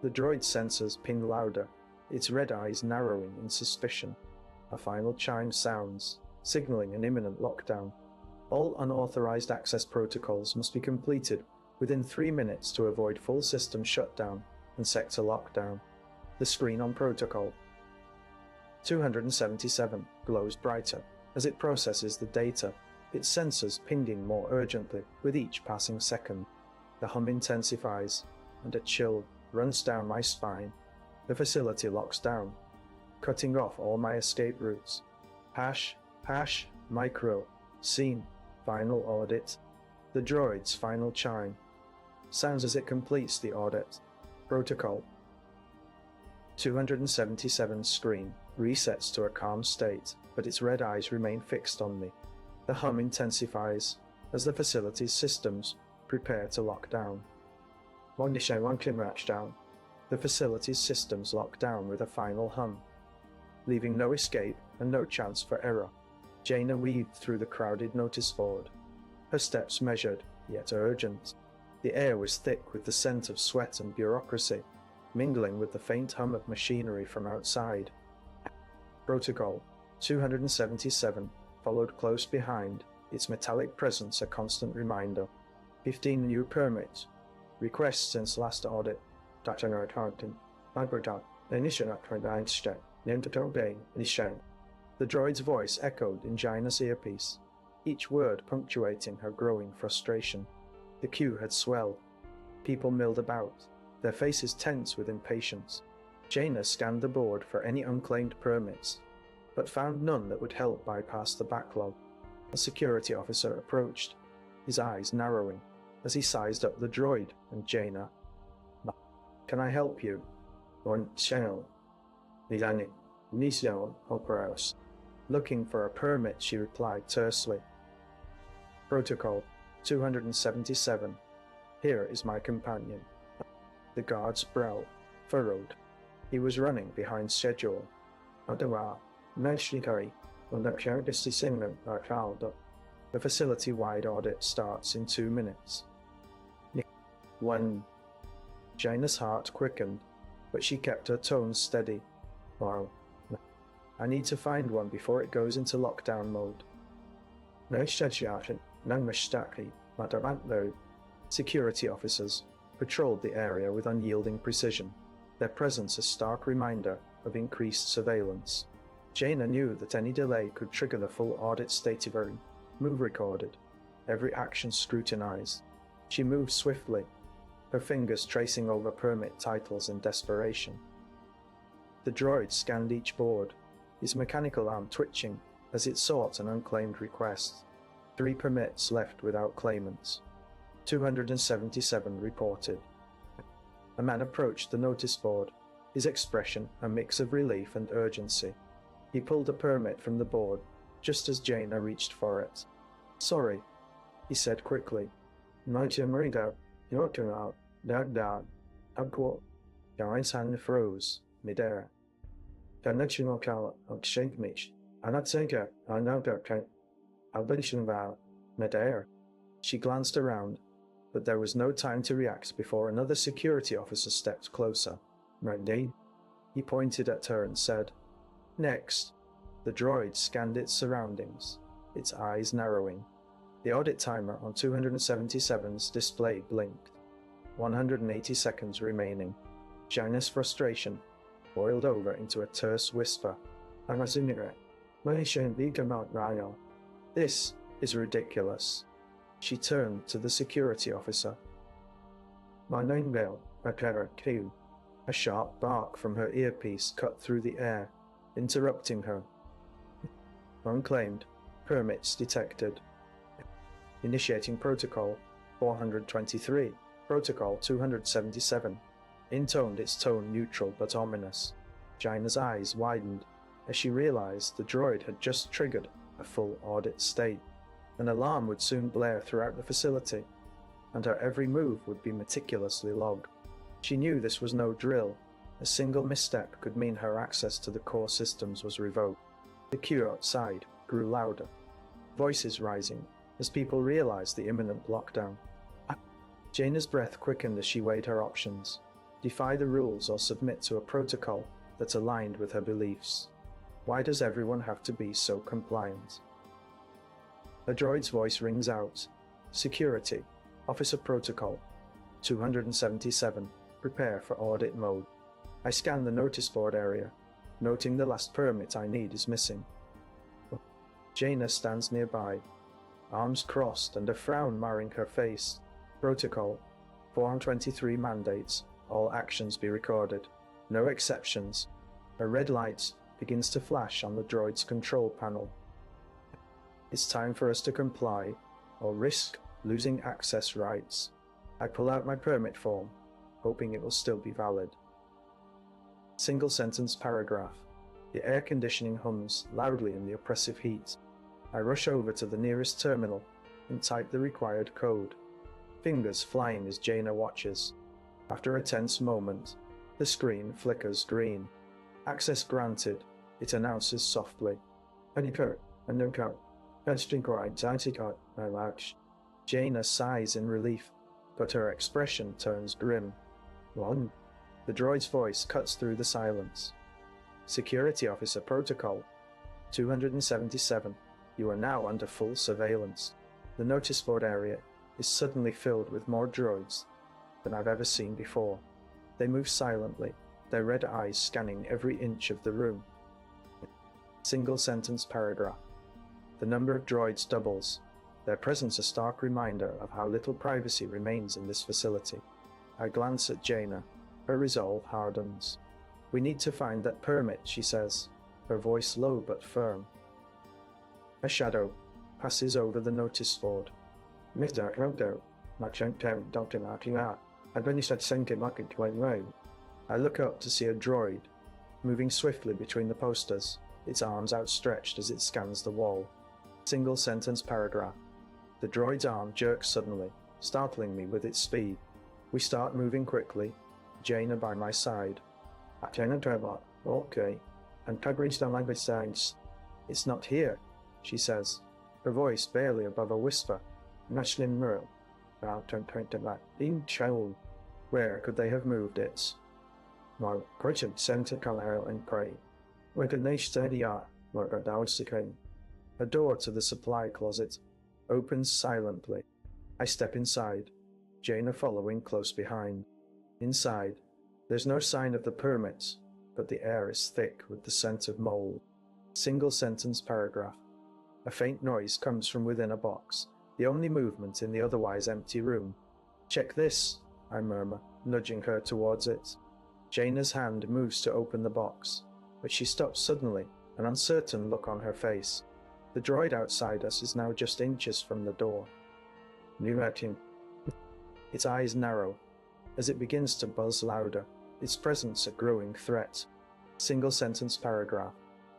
The droid sensors ping louder, its red eyes narrowing in suspicion. A final chime sounds, signaling an imminent lockdown. All unauthorized access protocols must be completed within 3 minutes to avoid full system shutdown and sector lockdown. The screen on protocol 277 glows brighter as it processes the data, its sensors pinging more urgently with each passing second. The hum intensifies, and a chill runs down my spine. The facility locks down, cutting off all my escape routes. Hash, hash, micro, scene, final audit. The droid's final chime sounds as it completes the audit. Protocol 277 screen resets to a calm state, but its red eyes remain fixed on me. The hum intensifies as the facility's systems prepare to lock down. The facility's systems lock down with a final hum, leaving no escape and no chance for error. Jaina weaved through the crowded notice board, her steps measured, yet urgent. The air was thick with the scent of sweat and bureaucracy, mingling with the faint hum of machinery from outside. Protocol 277 followed close behind, its metallic presence a constant reminder. 15 new permits. Requests since last audit. The droid's voice echoed in Jaina's earpiece, each word punctuating her growing frustration. The queue had swelled. People milled about, their faces tense with impatience. Jaina scanned the board for any unclaimed permits, but found none that would help bypass the backlog. A security officer approached, his eyes narrowing as he sized up the droid and Jaina. "Can I help you?" Looking for a permit, she replied tersely. Protocol 277. Here is my companion. The guard's brow furrowed. He was running behind schedule. The facility-wide audit starts in 2 minutes. When Jaina's heart quickened, but she kept her tone steady. "Wow, I need to find one before it goes into lockdown mode." Security officers patrolled the area with unyielding precision, their presence a stark reminder of increased surveillance. Jaina knew that any delay could trigger the full audit stativary, move recorded, every action scrutinized. She moved swiftly, her fingers tracing over permit titles in desperation. The droid scanned each board, his mechanical arm twitching as it sought an unclaimed request. 3 permits left without claimants. 277 reported. A man approached the notice board, his expression a mix of relief and urgency. He pulled a permit from the board just as Jaina reached for it. "Sorry," he said quickly. Jaina's hand froze midair. She glanced around, but there was no time to react before another security officer stepped closer. He pointed at her and said, "Next." The droid scanned its surroundings, its eyes narrowing. The audit timer on 277's display blinked. 180 seconds remaining. Jaina's frustration boiled over into a terse whisper. This is ridiculous. She turned to the security officer. A sharp bark from her earpiece cut through the air, interrupting her. Unclaimed. Permits detected. Initiating Protocol 423. Protocol 277. Intoned its tone neutral but ominous. Jaina's eyes widened as she realized the droid had just triggered a full audit state. An alarm would soon blare throughout the facility, and her every move would be meticulously logged. She knew this was no drill. A single misstep could mean her access to the core systems was revoked. The queue outside grew louder, voices rising as people realized the imminent lockdown. Jaina's breath quickened as she weighed her options: defy the rules or submit to a protocol that aligned with her beliefs. Why does everyone have to be so compliant? A droid's voice rings out. Security, Officer Protocol 277, prepare for audit mode. I scan the notice board area, noting the last permit I need is missing. Jaina stands nearby, arms crossed and a frown marring her face. Protocol 423 mandates all actions be recorded, no exceptions. A red light begins to flash on the droid's control panel. It's time for us to comply, or risk losing access rights. I pull out my permit form, hoping it will still be valid. Single sentence paragraph. The air conditioning hums loudly in the oppressive heat. I rush over to the nearest terminal and type the required code. Fingers flying as Jaina watches. After a tense moment, the screen flickers green. Access granted, it announces softly. Jaina sighs in relief, but her expression turns grim. One. The droid's voice cuts through the silence. Security Officer Protocol 277. You are now under full surveillance. The notice board area is suddenly filled with more droids than I've ever seen before. They move silently, their red eyes scanning every inch of the room. Single sentence paragraph. The number of droids doubles, their presence a stark reminder of how little privacy remains in this facility. I glance at Jaina. Her resolve hardens. We need to find that permit, she says, her voice low but firm. A shadow passes over the notice board. Mr. Rodo, I look up to see a droid, moving swiftly between the posters, its arms outstretched as it scans the wall. Single sentence paragraph. The droid's arm jerks suddenly, startling me with its speed. We start moving quickly, Jaina by my side. Okay. And it's not here, she says, her voice barely above a whisper. Where could they have moved it? A door to the supply closet opens silently. I step inside, Jaina following close behind. Inside, there's no sign of the permits, but the air is thick with the scent of mold. Single sentence paragraph. A faint noise comes from within a box, the only movement in the otherwise empty room. Check this, I murmur, nudging her towards it. Jaina's hand moves to open the box, but she stops suddenly, an uncertain look on her face. The droid outside us is now just inches from the door. Its eyes narrow as it begins to buzz louder, its presence a growing threat. Single sentence paragraph.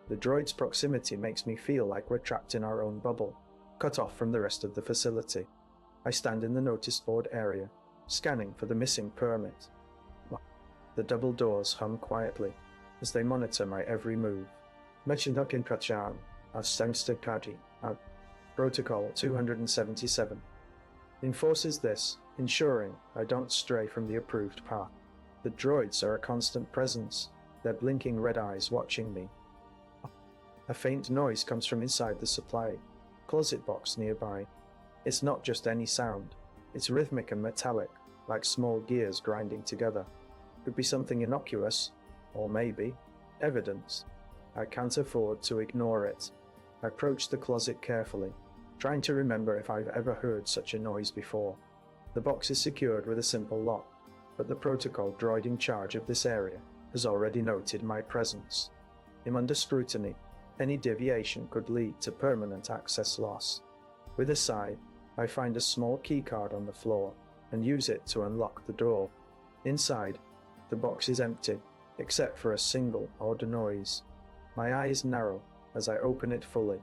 The droid's proximity makes me feel like we're trapped in our own bubble, cut off from the rest of the facility. I stand in the notice board area, scanning for the missing permit. The double doors hum quietly as they monitor my every move. Protocol 277 enforces this, ensuring I don't stray from the approved path. The droids are a constant presence, their blinking red eyes watching me. A faint noise comes from inside the supply closet box nearby. It's not just any sound, it's rhythmic and metallic, like small gears grinding together. Could be something innocuous, or maybe evidence. I can't afford to ignore it. I approach the closet carefully, trying to remember if I've ever heard such a noise before. The box is secured with a simple lock, but the protocol droid in charge of this area has already noted my presence. I'm under scrutiny. Any deviation could lead to permanent access loss. With a sigh, I find a small keycard on the floor and use it to unlock the door. Inside, the box is empty, except for a single odd noise. My eyes narrow as I open it fully,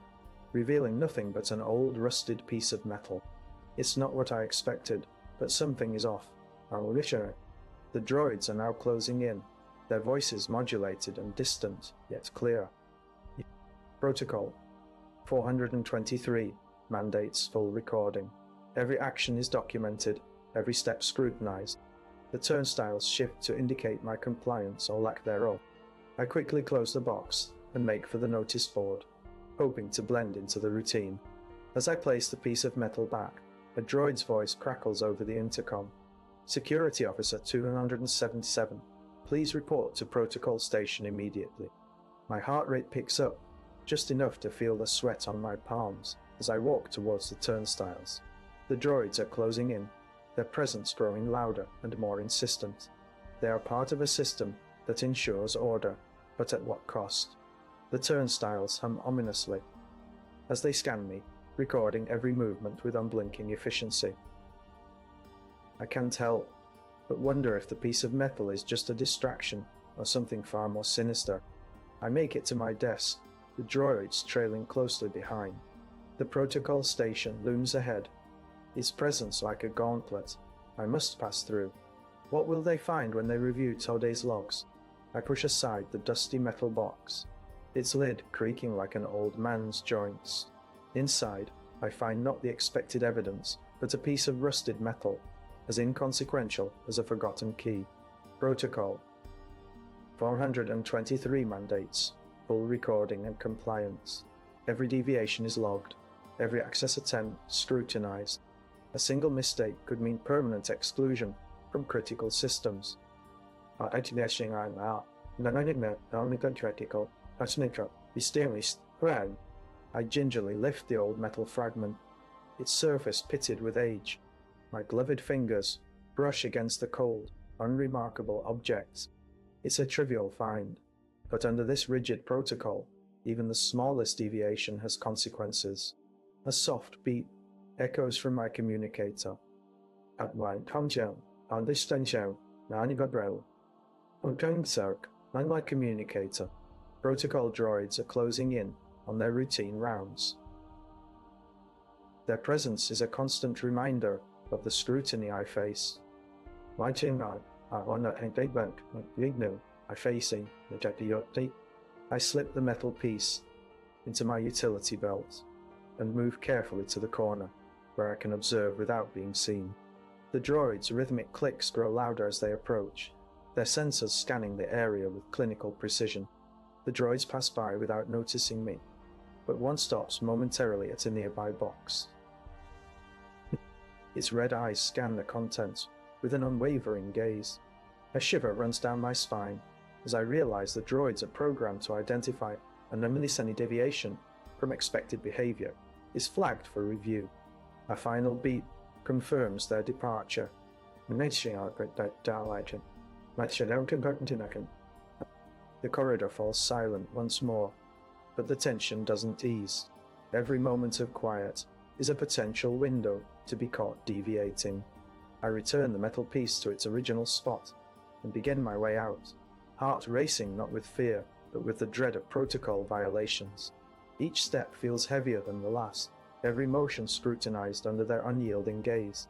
revealing nothing but an old rusted piece of metal. It's not what I expected, but something is off. The droids are now closing in, their voices modulated and distant, yet clear. Protocol 423 mandates full recording. Every action is documented, every step scrutinized. The turnstiles shift to indicate my compliance or lack thereof. I quickly close the box and make for the notice board, hoping to blend into the routine. As I place the piece of metal back, a droid's voice crackles over the intercom. Security Officer 277, please report to Protocol Station immediately. My heart rate picks up, just enough to feel the sweat on my palms as I walk towards the turnstiles. The droids are closing in, their presence growing louder and more insistent. They are part of a system that ensures order, but at what cost? The turnstiles hum ominously as they scan me, recording every movement with unblinking efficiency. I can't help but wonder if the piece of metal is just a distraction or something far more sinister. I make it to my desk, the droids trailing closely behind. The protocol station looms ahead, its presence like a gauntlet I must pass through. What will they find when they review Today's logs? I push aside the dusty metal box, its lid creaking like an old man's joints. Inside, I find not the expected evidence, but a piece of rusted metal, as inconsequential as a forgotten key. Protocol 423 mandates full recording and compliance. Every deviation is logged, every access attempt scrutinized. A single mistake could mean permanent exclusion from critical systems. I gingerly lift the old metal fragment, its surface pitted with age. My gloved fingers brush against the cold, unremarkable objects. It's a trivial find, but under this rigid protocol, even the smallest deviation has consequences. A soft beep echoes from my communicator. At my conjunct, on this station, Nanigadrel. On my communicator, protocol droids are closing in on their routine rounds. Their presence is a constant reminder of the scrutiny I face. I slip the metal piece into my utility belt and move carefully to the corner, where I can observe without being seen. The droids' rhythmic clicks grow louder as they approach, their sensors scanning the area with clinical precision. The droids pass by without noticing me, but one stops momentarily at a nearby box. Its red eyes scan the contents with an unwavering gaze. A shiver runs down my spine as I realize the droids are programmed to identify anomalous any deviation from expected behavior is flagged for review. A final beep confirms their departure. The corridor falls silent once more, but the tension doesn't ease. Every moment of quiet is a potential window to be caught deviating. I return the metal piece to its original spot and begin my way out, heart racing not with fear, but with the dread of protocol violations. Each step feels heavier than the last, every motion scrutinized under their unyielding gaze.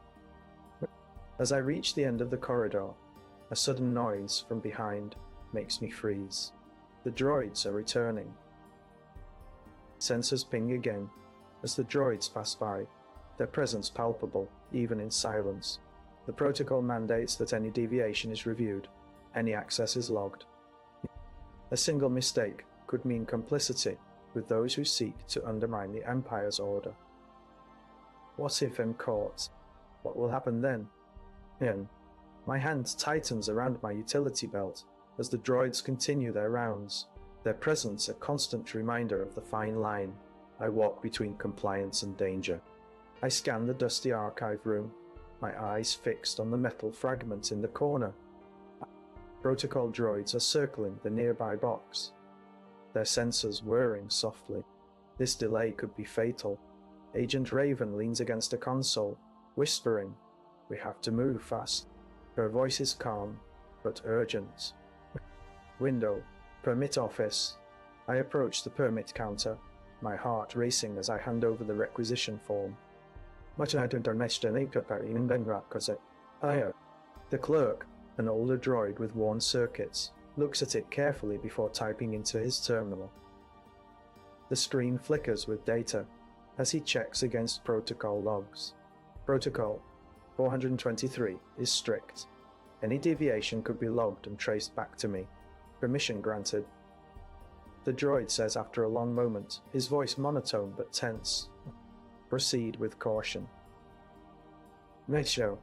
As I reach the end of the corridor, a sudden noise from behind makes me freeze. The droids are returning. Sensors ping again as the droids pass by, their presence palpable even in silence. The protocol mandates that any deviation is reviewed, any access is logged. A single mistake could mean complicity with those who seek to undermine the Empire's order. What if I'm caught? What will happen then? My hand tightens around my utility belt as the droids continue their rounds, their presence a constant reminder of the fine line I walk between compliance and danger. I scan the dusty archive room, my eyes fixed on the metal fragment in the corner. Protocol droids are circling the nearby box, their sensors whirring softly. This delay could be fatal. Agent Raven leans against a console, whispering, "We have to move fast." Her voice is calm, but urgent. Window, permit office. I approach the permit counter, my heart racing as I hand over the requisition form. The clerk, an older droid with worn circuits, looks at it carefully before typing into his terminal. The screen flickers with data as he checks against protocol logs. Protocol 423 is strict. Any deviation could be logged and traced back to me. Permission granted. The droid says after a long moment, his voice monotone but tense. Proceed with caution. Mecho.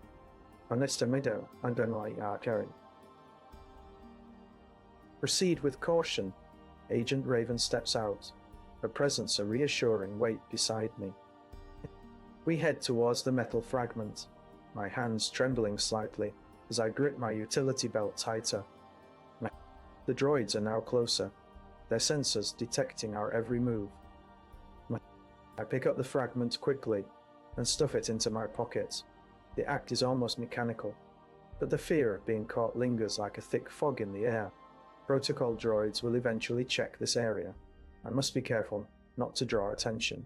Proceed with caution. Agent Raven steps out, her presence a reassuring weight beside me. We head towards the metal fragment, my hands trembling slightly as I grip my utility belt tighter. The droids are now closer, their sensors detecting our every move. I pick up the fragment quickly and stuff it into my pocket. The act is almost mechanical, but the fear of being caught lingers like a thick fog in the air. Protocol droids will eventually check this area. I must be careful not to draw attention.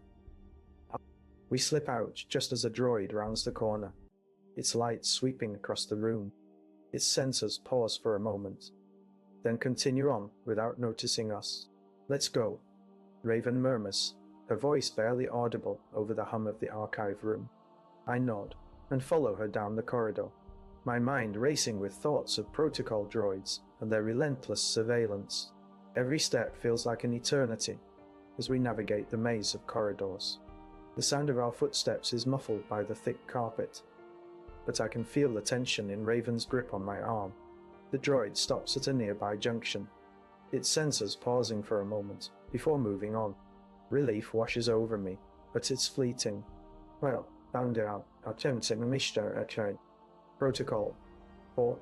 We slip out just as a droid rounds the corner, its light sweeping across the room. Its sensors pause for a moment, then continue on without noticing us. Let's go, Raven murmurs, her voice barely audible over the hum of the archive room. I nod and follow her down the corridor, my mind racing with thoughts of protocol droids and their relentless surveillance. Every step feels like an eternity as we navigate the maze of corridors. The sound of our footsteps is muffled by the thick carpet, but I can feel the tension in Raven's grip on my arm. The droid stops at a nearby junction, its sensors pausing for a moment before moving on. Relief washes over me, but it's fleeting. Well, found out. Attempting Mr. Attorney. Protocol 4.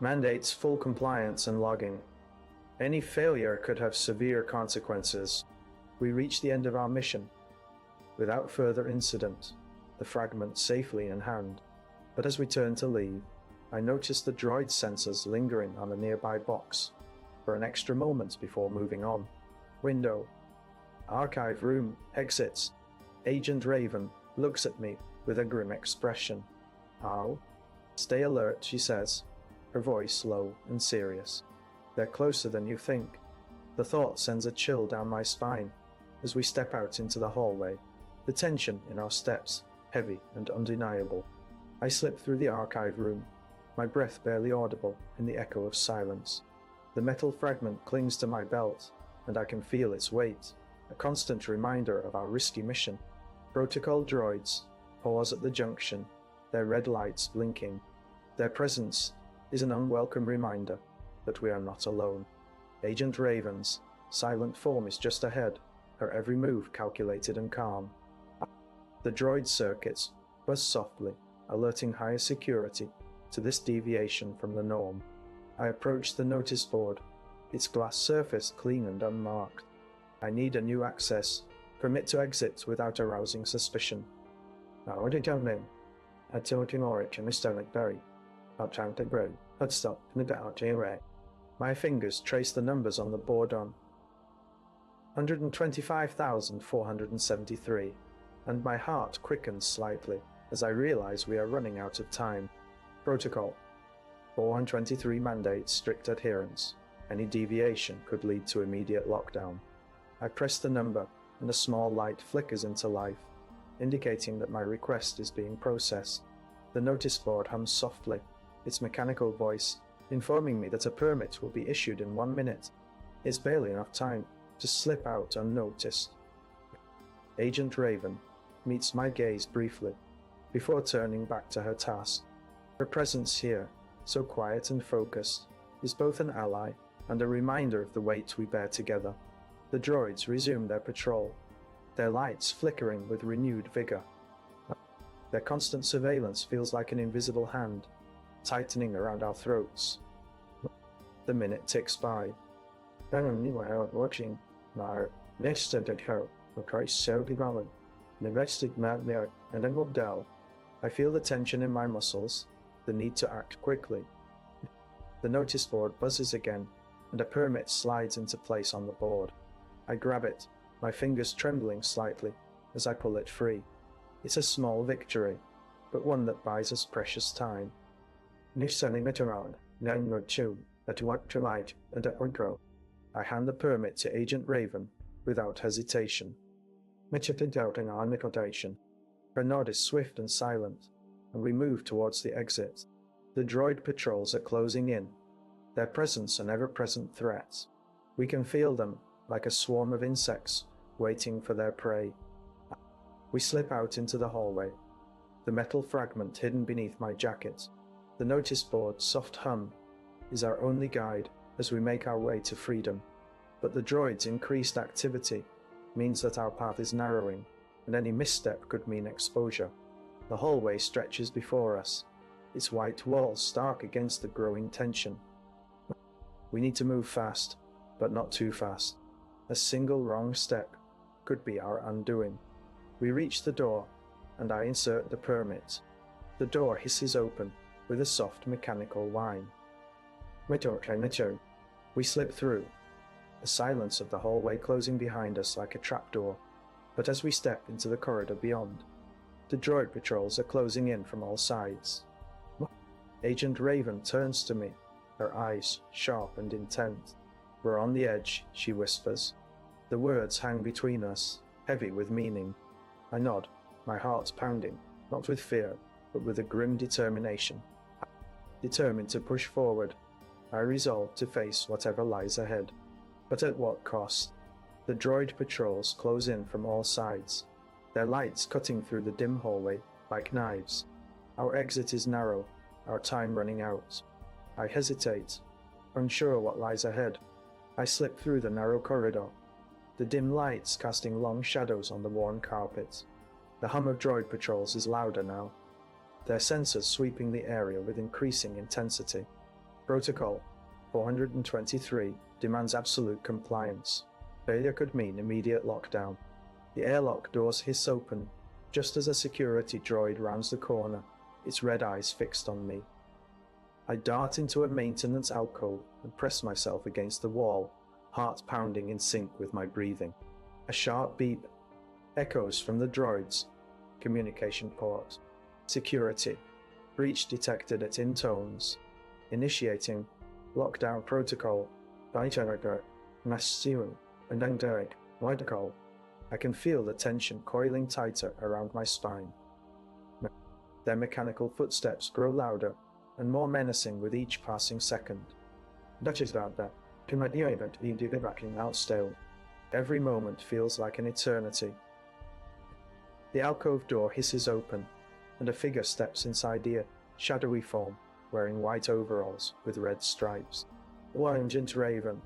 Mandates full compliance and logging. Any failure could have severe consequences. We reach the end of our mission, without further incident, the fragment safely in hand. But as we turn to leave, I notice the droid sensors lingering on a nearby box for an extra moment before moving on. Window. Archive room. Exits. Agent Raven looks at me with a grim expression. How? Stay alert, she says, her voice low and serious. They're closer than you think. The thought sends a chill down my spine as we step out into the hallway, the tension in our steps heavy and undeniable. I slip through the archive room, my breath barely audible in the echo of silence. The metal fragment clings to my belt, and I can feel its weight, a constant reminder of our risky mission. Protocol droids pause at the junction, their red lights blinking. Their presence is an unwelcome reminder that we are not alone. Agent Raven's silent form is just ahead, her every move calculated and calm. The droid circuits buzz softly, alerting higher security to this deviation from the norm. I approach the notice board, its glass surface clean and unmarked. I need a new access, permit to exit without arousing suspicion. Now, what did you mean? I told him Orich and Mr. Berry. I'll try to grow. I'd stop in the doubt away. My fingers trace the numbers on the board on 125,473, and my heart quickens slightly as I realize we are running out of time. Protocol 423 mandates strict adherence. Any deviation could lead to immediate lockdown. I press the number, and a small light flickers into life, indicating that my request is being processed. The notice board hums softly, its mechanical voice informing me that a permit will be issued in 1 minute. It's barely enough time to slip out unnoticed. Agent Raven meets my gaze briefly, before turning back to her task. Her presence here, so quiet and focused, is both an ally and a reminder of the weight we bear together. The droids resume their patrol, their lights flickering with renewed vigor. Their constant surveillance feels like an invisible hand, tightening around our throats. The minute ticks by. Watching my next her, so developed. The rest of there, and then will down. I feel the tension in my muscles, the need to act quickly. The notice board buzzes again, and a permit slides into place on the board. I grab it, my fingers trembling slightly as I pull it free. It's a small victory, but one that buys us precious time. Sending it around, nine or two, that what to light, and that would grow. I hand the permit to Agent Raven without hesitation. Much of the doubt in our negotiation. Her nod is swift and silent, and we move towards the exit. The droid patrols are closing in, their presence an ever-present threat. We can feel them like a swarm of insects waiting for their prey. We slip out into the hallway, the metal fragment hidden beneath my jacket. The notice board's soft hum is our only guide as we make our way to freedom. But the droid's increased activity means that our path is narrowing, and any misstep could mean exposure. The hallway stretches before us, its white walls stark against the growing tension. We need to move fast, but not too fast. A single wrong step could be our undoing. We reach the door, and I insert the permit. The door hisses open with a soft mechanical whine. We slip through, the silence of the hallway closing behind us like a trapdoor. But as we step into the corridor beyond, the droid patrols are closing in from all sides. Agent Raven turns to me, her eyes sharp and intent. We're on the edge, she whispers. The words hang between us, heavy with meaning. I nod, my heart pounding, not with fear, but with a grim determination. Determined to push forward, I resolve to face whatever lies ahead. But at what cost? The droid patrols close in from all sides, their lights cutting through the dim hallway like knives. Our exit is narrow, our time running out. I hesitate, unsure what lies ahead. I slip through the narrow corridor, the dim lights casting long shadows on the worn carpet. The hum of droid patrols is louder now, their sensors sweeping the area with increasing intensity. Protocol 423 demands absolute compliance. Failure could mean immediate lockdown. The airlock doors hiss open, just as a security droid rounds the corner, its red eyes fixed on me. I dart into a maintenance alcove and press myself against the wall, heart pounding in sync with my breathing. A sharp beep echoes from the droid's communication port. Security. Breach detected at intones. Initiating lockdown protocol. And then Derek, Whitecall. I can feel the tension coiling tighter around my spine. Their mechanical footsteps grow louder and more menacing with each passing second. That is about that. To my dear event, you do the backing out still. Every moment feels like an eternity. The alcove door hisses open, and a figure steps inside the shadowy form, wearing white overalls with red stripes. Agent Raven.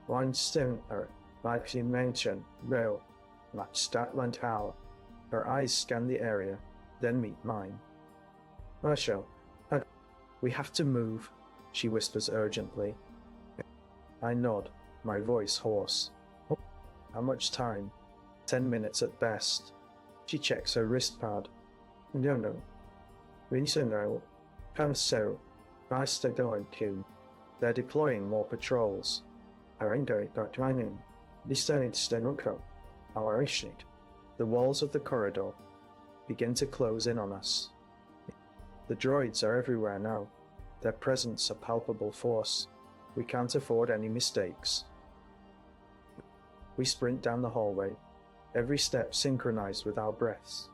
One stone, like she mentioned, real, like Statland Tower. Her eyes scan the area, then meet mine. Marshall, we have to move, she whispers urgently. I nod, my voice hoarse. How much time? 10 minutes at best. She checks her wrist pad. No. Vincent, come so. Nice to go into. They're deploying more patrols. The walls of the corridor begin to close in on us. The droids are everywhere now, their presence a palpable force. We can't afford any mistakes. We sprint down the hallway, every step synchronized with our breaths.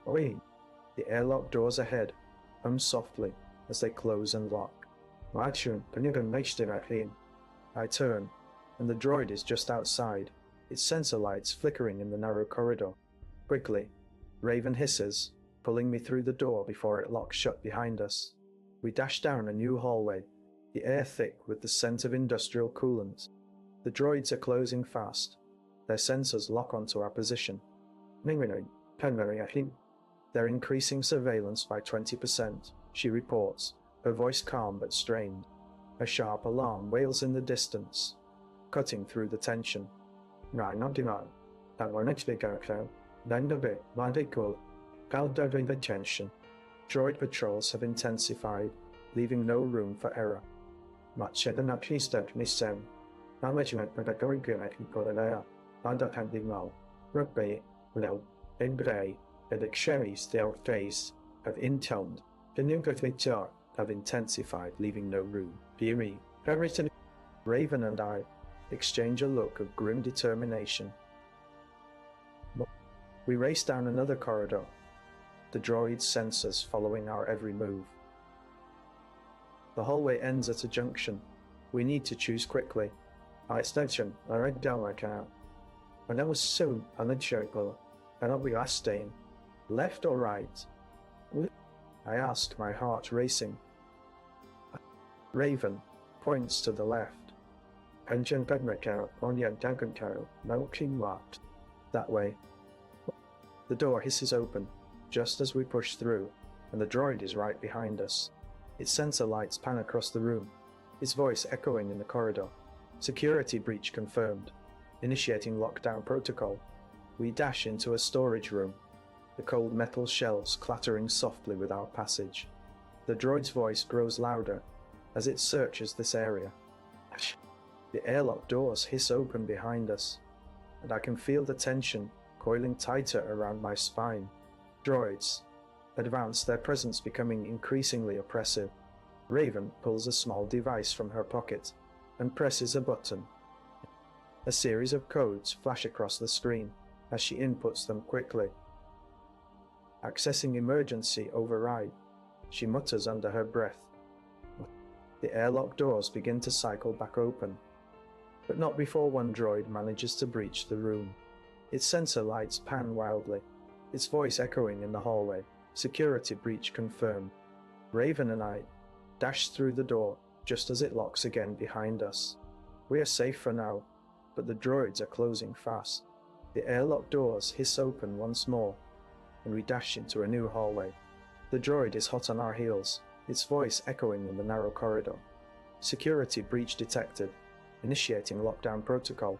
The airlock doors ahead hum softly as they close and lock. Action, Panigan makes directly. I turn, and the droid is just outside, its sensor lights flickering in the narrow corridor. Quickly, Raven hisses, pulling me through the door before it locks shut behind us. We dash down a new hallway, the air thick with the scent of industrial coolant. The droids are closing fast. Their sensors lock onto our position. They're increasing surveillance by 20%, she reports, her voice calm but strained. A sharp alarm wails in the distance, cutting through the tension. Right, not demand. That were next big character. Then the bit, one cool. Called the tension. Droid patrols have intensified, leaving no room for error. Much said and actually stepped me sem. Now much went but a going good I can put it there. On that handing now. Rugby, no, in grey, and the cherries their face have intoned. The new jar have intensified, leaving no room. Beery, everything. Raven and I exchange a look of grim determination. We race down another corridor, the droid's sensors following our every move. The hallway ends at a junction. We need to choose quickly. Our extension, I read down my account. And that was soon on the circle, and I'll be last staying. Left or right? I ask, my heart racing. Raven points to the left. Engine Bedmacaro, Onion Dagoncaro, Melking Watt. That way. The door hisses open, just as we push through, and the droid is right behind us. Its sensor lights pan across the room, its voice echoing in the corridor. Security breach confirmed. Initiating lockdown protocol. We dash into a storage room, the cold metal shelves clattering softly with our passage. The droid's voice grows louder as it searches this area. The airlock doors hiss open behind us, and I can feel the tension coiling tighter around my spine. Droids advance, their presence becoming increasingly oppressive. Raven pulls a small device from her pocket and presses a button. A series of codes flash across the screen as she inputs them quickly. Accessing emergency override, she mutters under her breath. The airlock doors begin to cycle back open, but not before one droid manages to breach the room. Its sensor lights pan wildly, its voice echoing in the hallway. Security breach confirmed. Raven and I dash through the door just as it locks again behind us. We are safe for now, but the droids are closing fast. The airlock doors hiss open once more, and we dash into a new hallway. The droid is hot on our heels, its voice echoing in the narrow corridor. Security breach detected, initiating lockdown protocol.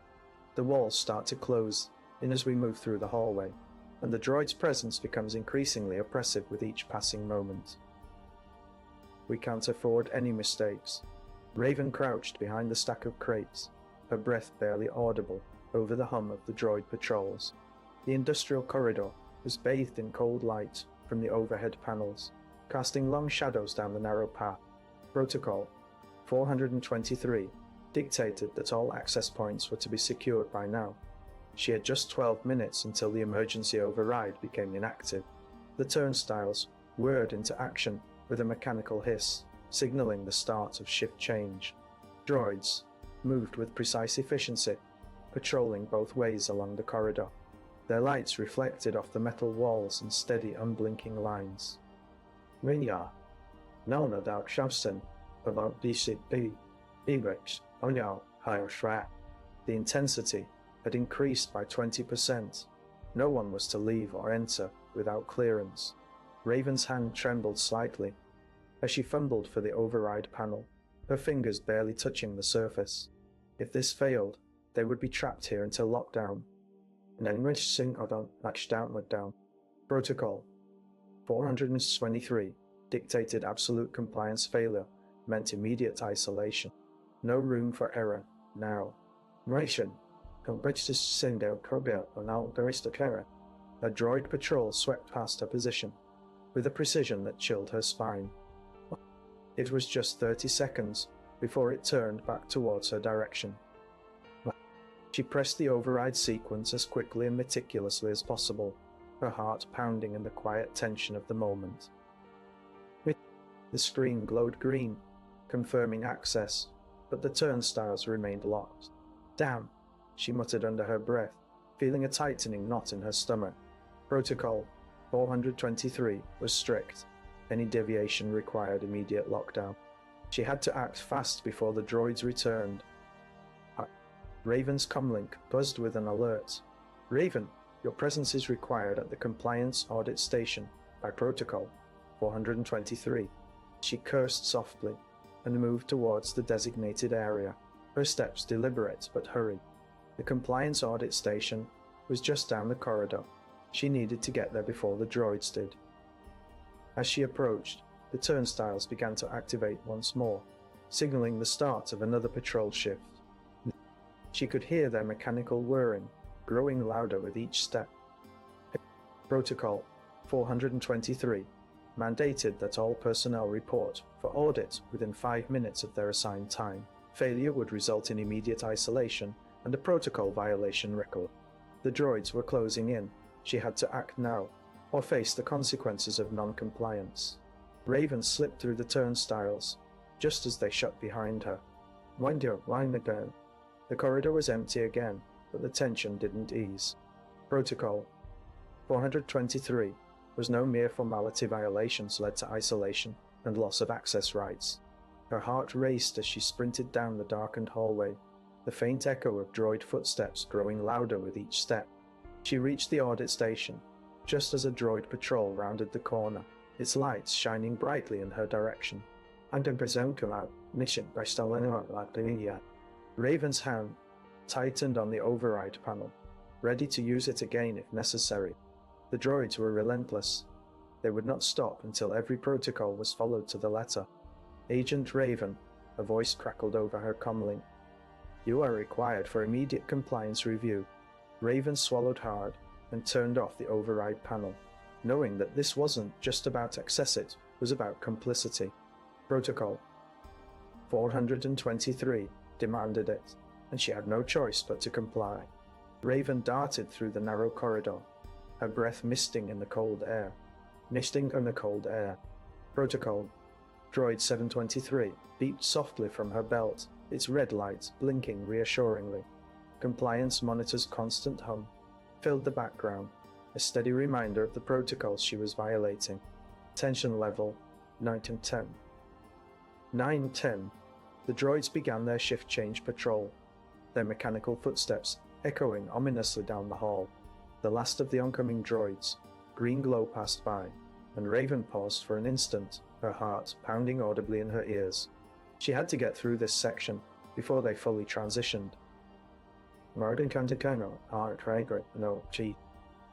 The walls start to close in as we move through the hallway, and the droid's presence becomes increasingly oppressive with each passing moment. We can't afford any mistakes. Raven crouched behind the stack of crates, her breath barely audible over the hum of the droid patrols. The industrial corridor was bathed in cold light from the overhead panels, casting long shadows down the narrow path. Protocol 423 dictated that all access points were to be secured by now. She had just 12 minutes until the emergency override became inactive. The turnstiles whirred into action with a mechanical hiss, signaling the start of shift change. Droids moved with precise efficiency, patrolling both ways along the corridor. Their lights reflected off the metal walls in steady, unblinking lines. Rinya, no doubt Shavson, about DCP, Ebrex, Onyao, higher Shrak. The intensity had increased by 20%. No one was to leave or enter without clearance. Raven's hand trembled slightly as she fumbled for the override panel, her fingers barely touching the surface. If this failed, they would be trapped here until lockdown. And then sing odon latched down. Protocol 423 dictated absolute compliance failure meant immediate isolation. No room for error now. Ration, complex to send out Kobia on out the rest of Kara. A droid patrol swept past her position with a precision that chilled her spine. It was just 30 seconds before it turned back towards her direction. She pressed the override sequence as quickly and meticulously as possible, her heart pounding in the quiet tension of the moment. The screen glowed green, confirming access, but the turnstiles remained locked. Damn, she muttered under her breath, feeling a tightening knot in her stomach. Protocol 423 was strict. Any deviation required immediate lockdown. She had to act fast before the droids returned. Raven's comlink buzzed with an alert. Raven, your presence is required at the Compliance Audit Station by Protocol 423. She cursed softly and moved towards the designated area, her steps deliberate but hurried. The Compliance Audit Station was just down the corridor. She needed to get there before the droids did. As she approached, the turnstiles began to activate once more, signaling the start of another patrol shift. She could hear their mechanical whirring, growing louder with each step. Protocol 423 mandated that all personnel report for audit within 5 minutes of their assigned time. Failure would result in immediate isolation and a protocol violation record. The droids were closing in. She had to act now, or face the consequences of non-compliance. Raven slipped through the turnstiles, just as they shut behind her. Wind your line again. The corridor was empty again, but the tension didn't ease. Protocol 423 was no mere formality. Violations led to isolation and loss of access rights. Her heart raced as she sprinted down the darkened hallway, the faint echo of droid footsteps growing louder with each step. She reached the audit station, just as a droid patrol rounded the corner, its lights shining brightly in her direction. Mission by Raven's hand tightened on the override panel, ready to use it again if necessary. The droids were relentless. They would not stop until every protocol was followed to the letter. Agent Raven, a voice crackled over her comlink. You are required for immediate compliance review. Raven swallowed hard and turned off the override panel, knowing that this wasn't just about access, it was about complicity. Protocol 423 demanded it, and she had no choice but to comply. Raven darted through the narrow corridor, her breath misting in the cold air. Protocol Droid 723 beeped softly from her belt, its red lights blinking reassuringly. Compliance monitor's constant hum filled the background, a steady reminder of the protocols she was violating. Tension level 910. 910. The droids began their shift change patrol, their mechanical footsteps echoing ominously down the hall. The last of the oncoming droids, green glow passed by, and Raven paused for an instant, her heart pounding audibly in her ears. She had to get through this section before they fully transitioned.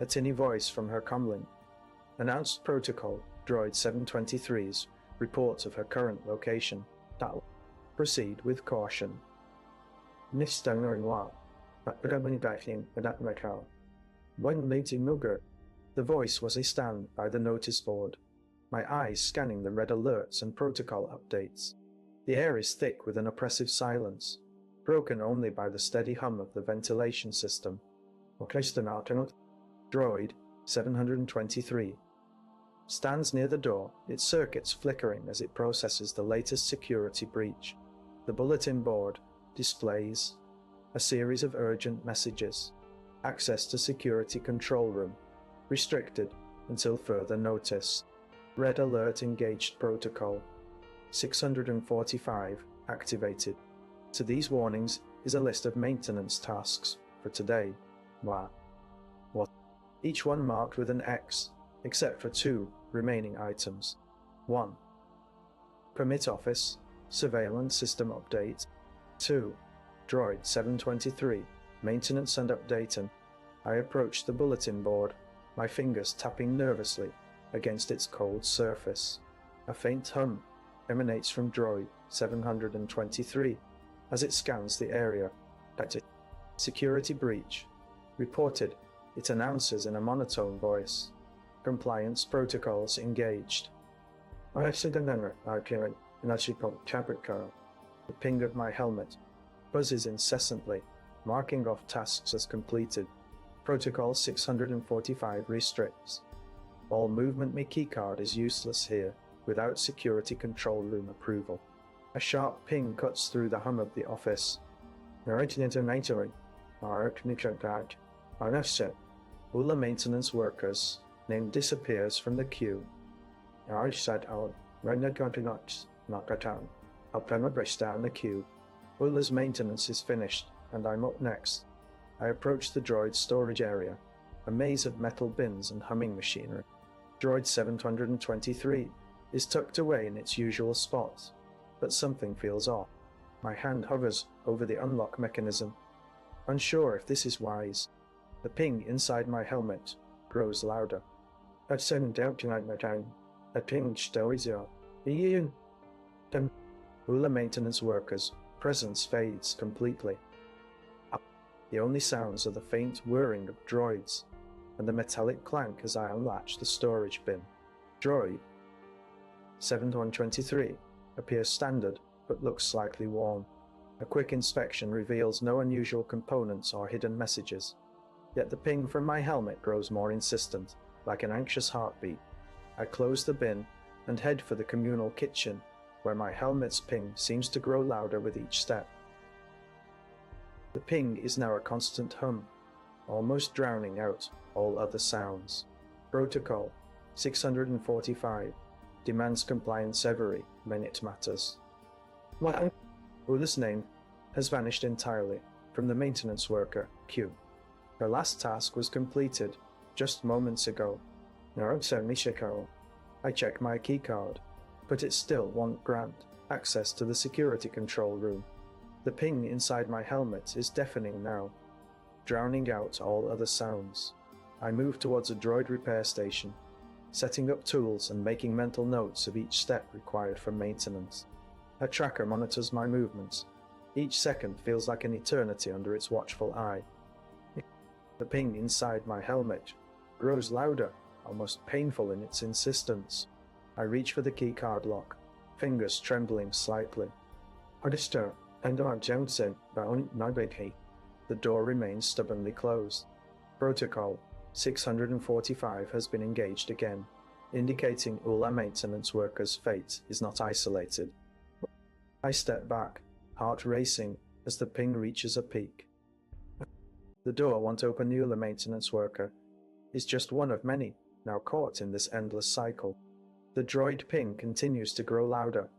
A tinny voice from her comlink announced Protocol Droid 723's report of her current location. Proceed with caution. When Lady Muger, the voice was a stand by the notice board, my eyes scanning the red alerts and protocol updates. The air is thick with an oppressive silence, broken only by the steady hum of the ventilation system. Droid 723 stands near the door, its circuits flickering as it processes the latest security breach. The bulletin board displays a series of urgent messages. Access to security control room restricted until further notice. Red alert engaged protocol 645 activated. To these warnings is a list of maintenance tasks for today. What? Each one marked with an X, except for 2 remaining items. 1. Permit Office, Surveillance System Update. 2. Droid 723, Maintenance and Updating. I approached the bulletin board, my fingers tapping nervously against its cold surface. A faint hum emanates from Droid 723 as it scans the area. Security breach. Reported, it announces in a monotone voice. Compliance protocols engaged. The ping of my helmet buzzes incessantly, marking off tasks as completed. Protocol 645 restricts. All movement me keycard is useless here without security control room approval. A sharp ping cuts through the hum of the office. All the maintenance workers' name disappears from the queue. I sat out, rendered continuous, not a town. I'll plan a brush down the queue. Ulla's maintenance is finished, and I'm up next. I approach the droid's storage area, a maze of metal bins and humming machinery. Droid 723 is tucked away in its usual spot, but something feels off. My hand hovers over the unlock mechanism, unsure if this is wise. The ping inside my helmet grows louder. I've sent out tonight, my town. A ping stories you. Ian. Ulla maintenance workers' presence fades completely. The only sounds are the faint whirring of droids and the metallic clank as I unlatch the storage bin. Droid 7123 appears standard but looks slightly worn. A quick inspection reveals no unusual components or hidden messages. Yet the ping from my helmet grows more insistent, like an anxious heartbeat. I close the bin and head for the communal kitchen, where my helmet's ping seems to grow louder with each step. The ping is now a constant hum, almost drowning out all other sounds. Protocol 645 demands compliance every minute matters. Ulla's name has vanished entirely from the maintenance worker queue. Her last task was completed just moments ago. I check my keycard, but it still won't grant access to the security control room. The ping inside my helmet is deafening now, drowning out all other sounds. I move towards a droid repair station, setting up tools and making mental notes of each step required for maintenance. A tracker monitors my movements. Each second feels like an eternity under its watchful eye. The ping inside my helmet grows louder, almost painful in its insistence. I reach for the keycard lock, fingers trembling slightly. The door remains stubbornly closed. Protocol 645 has been engaged again, indicating Ulla maintenance workers' fate is not isolated. I step back, heart racing as the ping reaches a peak. The door won't open Ulla maintenance worker is just one of many now caught in this endless cycle. The droid ping continues to grow louder,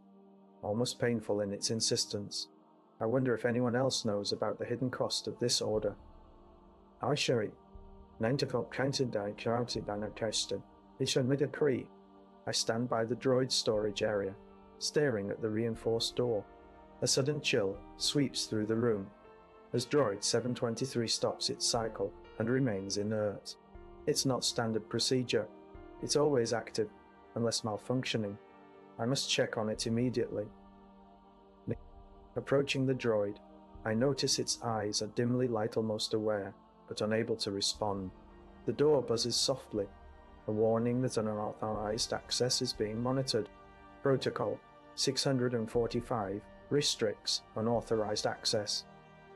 almost painful in its insistence. I wonder if anyone else knows about the hidden cost of this order. I stand by the droid storage area, staring at the reinforced door. A sudden chill sweeps through the room as Droid 723 stops its cycle and remains inert. It's not standard procedure. It's always active, unless malfunctioning. I must check on it immediately. Approaching the droid, I notice its eyes are dimly light almost aware, but unable to respond. The door buzzes softly, a warning that an unauthorized access is being monitored. Protocol 645 restricts unauthorized access.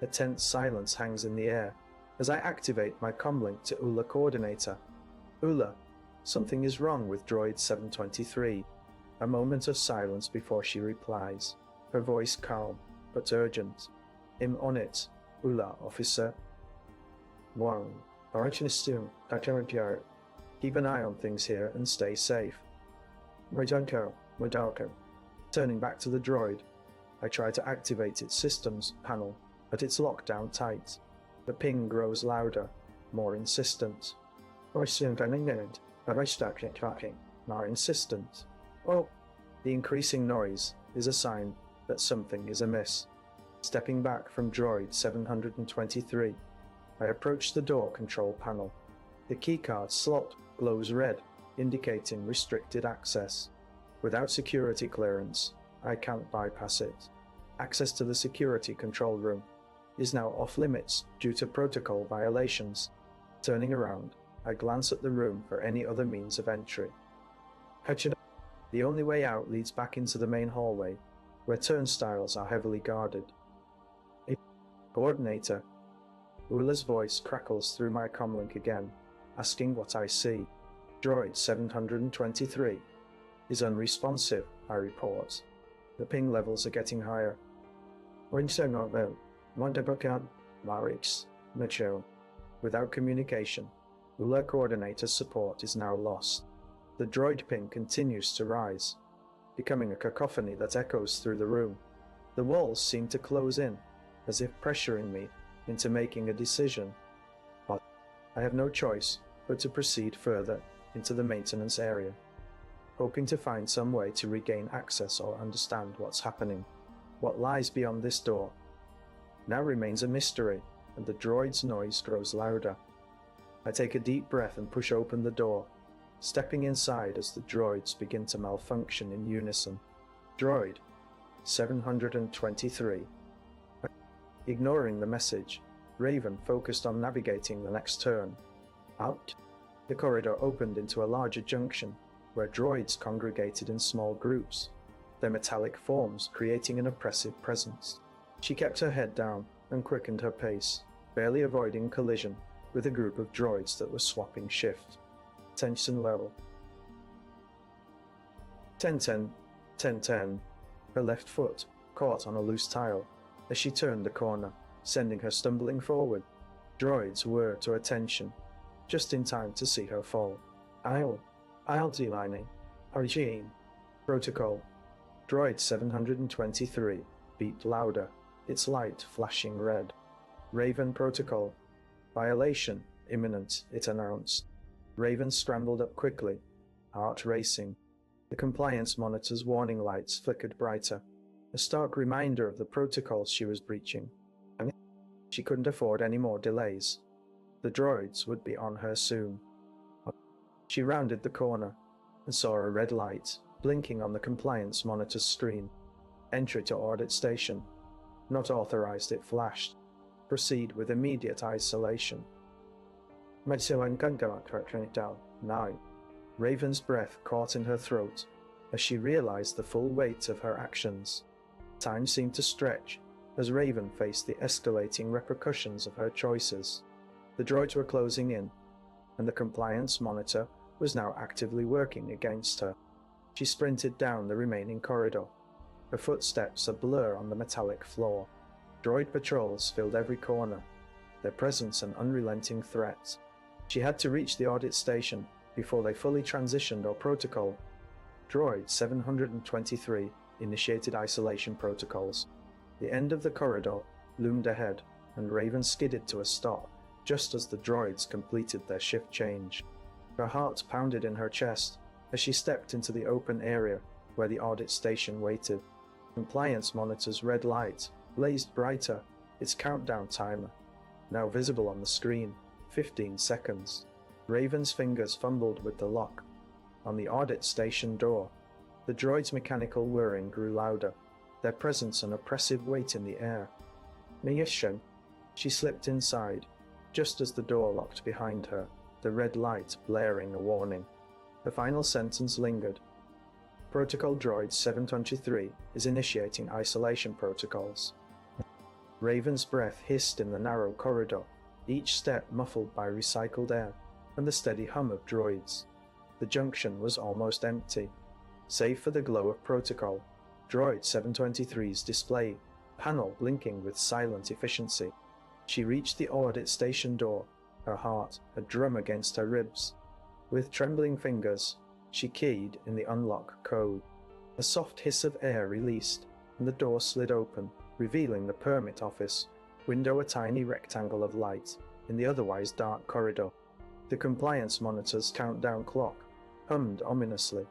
A tense silence hangs in the air as I activate my comlink to Ulla Coordinator. Ulla, something is wrong with Droid 723. A moment of silence before she replies, her voice calm but urgent. I'm on it, Ulla, officer. 1. Keep an eye on things here and stay safe. Turning back to the droid, I try to activate its systems panel, but it's locked down tight. The ping grows louder, more insistent. More insistent. Oh, the increasing noise is a sign that something is amiss. Stepping back from Droid 723, I approach the door control panel. The keycard slot glows red, indicating restricted access. Without security clearance, I can't bypass it. Access to the security control room is now off-limits due to protocol violations. Turning around, I glance at the room for any other means of entry. The only way out leads back into the main hallway, where turnstiles are heavily guarded. Coordinator. Ulla's voice crackles through my comlink again, asking what I see. Droid 723 is unresponsive, I report. The ping levels are getting higher. Without communication, ULA coordinator support is now lost. The droid ping continues to rise, becoming a cacophony that echoes through the room. The walls seem to close in, as if pressuring me into making a decision. But I have no choice but to proceed further into the maintenance area, hoping to find some way to regain access or understand what's happening. What lies beyond this door now remains a mystery, and the droid's noise grows louder. I take a deep breath and push open the door, stepping inside as the droids begin to malfunction in unison. Droid 723. Ignoring the message, Raven focused on navigating the next turn. Out. The corridor opened into a larger junction, where droids congregated in small groups, their metallic forms creating an oppressive presence. She kept her head down and quickened her pace, barely avoiding collision with a group of droids that were swapping shift. Tension level 10-10, 10-10. Her left foot caught on a loose tile as she turned the corner, sending her stumbling forward. Droids whirr to attention, just in time to see her fall. I'll D-lining. Origine. Protocol. Droid 723 beeped louder, its light flashing red. Raven Protocol. Violation imminent, it announced. Raven scrambled up quickly, heart racing. The compliance monitor's warning lights flickered brighter, a stark reminder of the protocols she was breaching. And she couldn't afford any more delays. The droids would be on her soon. She rounded the corner and saw a red light blinking on the compliance monitor's screen. Entry to audit station. Not authorized, it flashed. Proceed with immediate isolation. 9. Raven's breath caught in her throat as she realized the full weight of her actions. Time seemed to stretch as Raven faced the escalating repercussions of her choices. The droids were closing in, and the compliance monitor was now actively working against her. She sprinted down the remaining corridor, her footsteps a blur on the metallic floor. Droid patrols filled every corner, their presence an unrelenting threat. She had to reach the audit station before they fully transitioned or protocol. Droid 723 initiated isolation protocols. The end of the corridor loomed ahead, and Raven skidded to a stop just as the droids completed their shift change. Her heart pounded in her chest as she stepped into the open area where the audit station waited. Compliance monitor's red light blazed brighter, its countdown timer now visible on the screen. 15 seconds. Raven's fingers fumbled with the lock on the audit station door. The droid's mechanical whirring grew louder, their presence an oppressive weight in the air. Mission. She slipped inside, just as the door locked behind her, the red light blaring a warning. The final sentence lingered. Protocol Droid 723 is initiating isolation protocols. Raven's breath hissed in the narrow corridor, each step muffled by recycled air and the steady hum of droids. The junction was almost empty, save for the glow of protocol. Droid 723's display panel blinking with silent efficiency. She reached the audit station door, her heart a drum against her ribs. With trembling fingers, she keyed in the unlock code. A soft hiss of air released, and the door slid open, revealing the permit office, window a tiny rectangle of light in the otherwise dark corridor. The compliance monitor's countdown clock hummed ominously,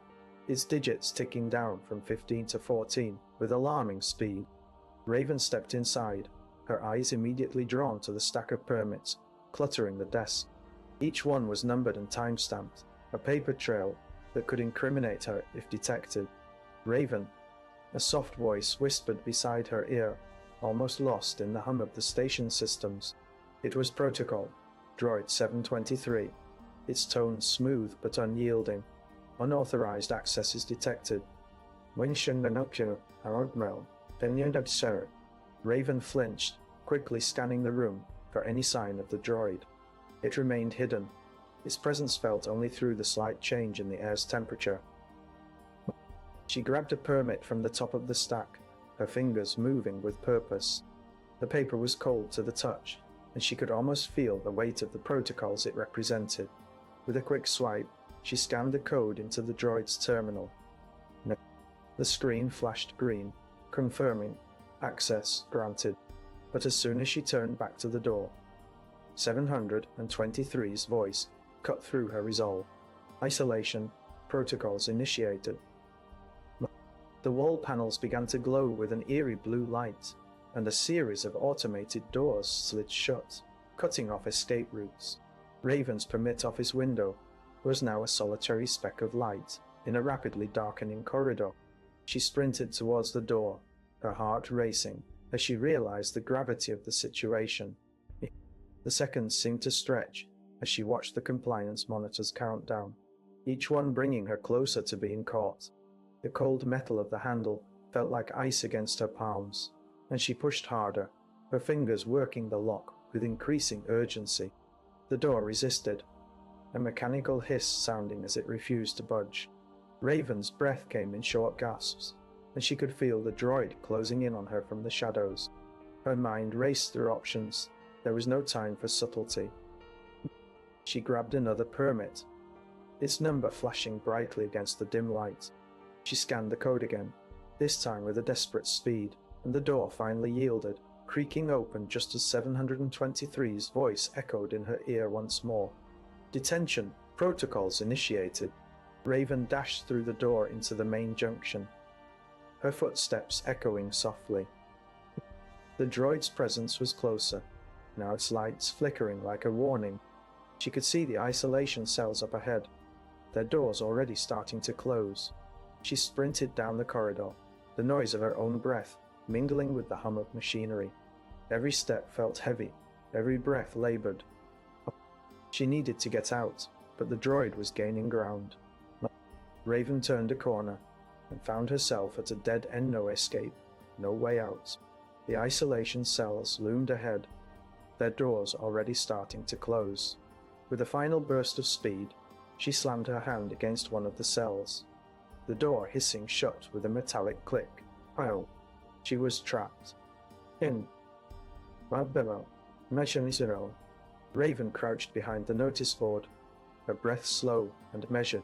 its digits ticking down from 15 to 14 with alarming speed. Raven stepped inside, her eyes immediately drawn to the stack of permits cluttering the desk. Each one was numbered and time-stamped, a paper trail that could incriminate her if detected. Raven, a soft voice whispered beside her ear, almost lost in the hum of the station systems. It was Protocol, Droid 723, its tone smooth but unyielding. Unauthorized access is detected. Raven flinched, quickly scanning the room for any sign of the droid. It remained hidden, its presence felt only through the slight change in the air's temperature. She grabbed a permit from the top of the stack, her fingers moving with purpose. The paper was cold to the touch, and she could almost feel the weight of the protocols it represented. With a quick swipe, she scanned the code into the droid's terminal. The screen flashed green, confirming access granted, but as soon as she turned back to the door, 723's voice cut through her resolve. Isolation protocols initiated. The wall panels began to glow with an eerie blue light, and a series of automated doors slid shut, cutting off escape routes. Raven's permit office window was now a solitary speck of light in a rapidly darkening corridor. She sprinted towards the door, her heart racing as she realized the gravity of the situation. The seconds seemed to stretch as she watched the compliance monitors count down, each one bringing her closer to being caught. The cold metal of the handle felt like ice against her palms, and she pushed harder, her fingers working the lock with increasing urgency. The door resisted, a mechanical hiss sounding as it refused to budge. Raven's breath came in short gasps, and she could feel the droid closing in on her from the shadows. Her mind raced through options. There was no time for subtlety. She grabbed another permit, its number flashing brightly against the dim light. She scanned the code again, this time with a desperate speed, and the door finally yielded, creaking open just as 723's voice echoed in her ear once more. Detention protocols initiated. Raven dashed through the door into the main junction, her footsteps echoing softly. The droid's presence was closer, now its lights flickering like a warning. She could see the isolation cells up ahead, their doors already starting to close. She sprinted down the corridor, the noise of her own breath mingling with the hum of machinery. Every step felt heavy, every breath labored. She needed to get out, but the droid was gaining ground. Raven turned a corner and found herself at a dead-end, no escape, no way out. The isolation cells loomed ahead, their doors already starting to close. With a final burst of speed, she slammed her hand against one of the cells, the door hissing shut with a metallic click. Oh, she was trapped. Raven crouched behind the notice board, her breath slow and measured.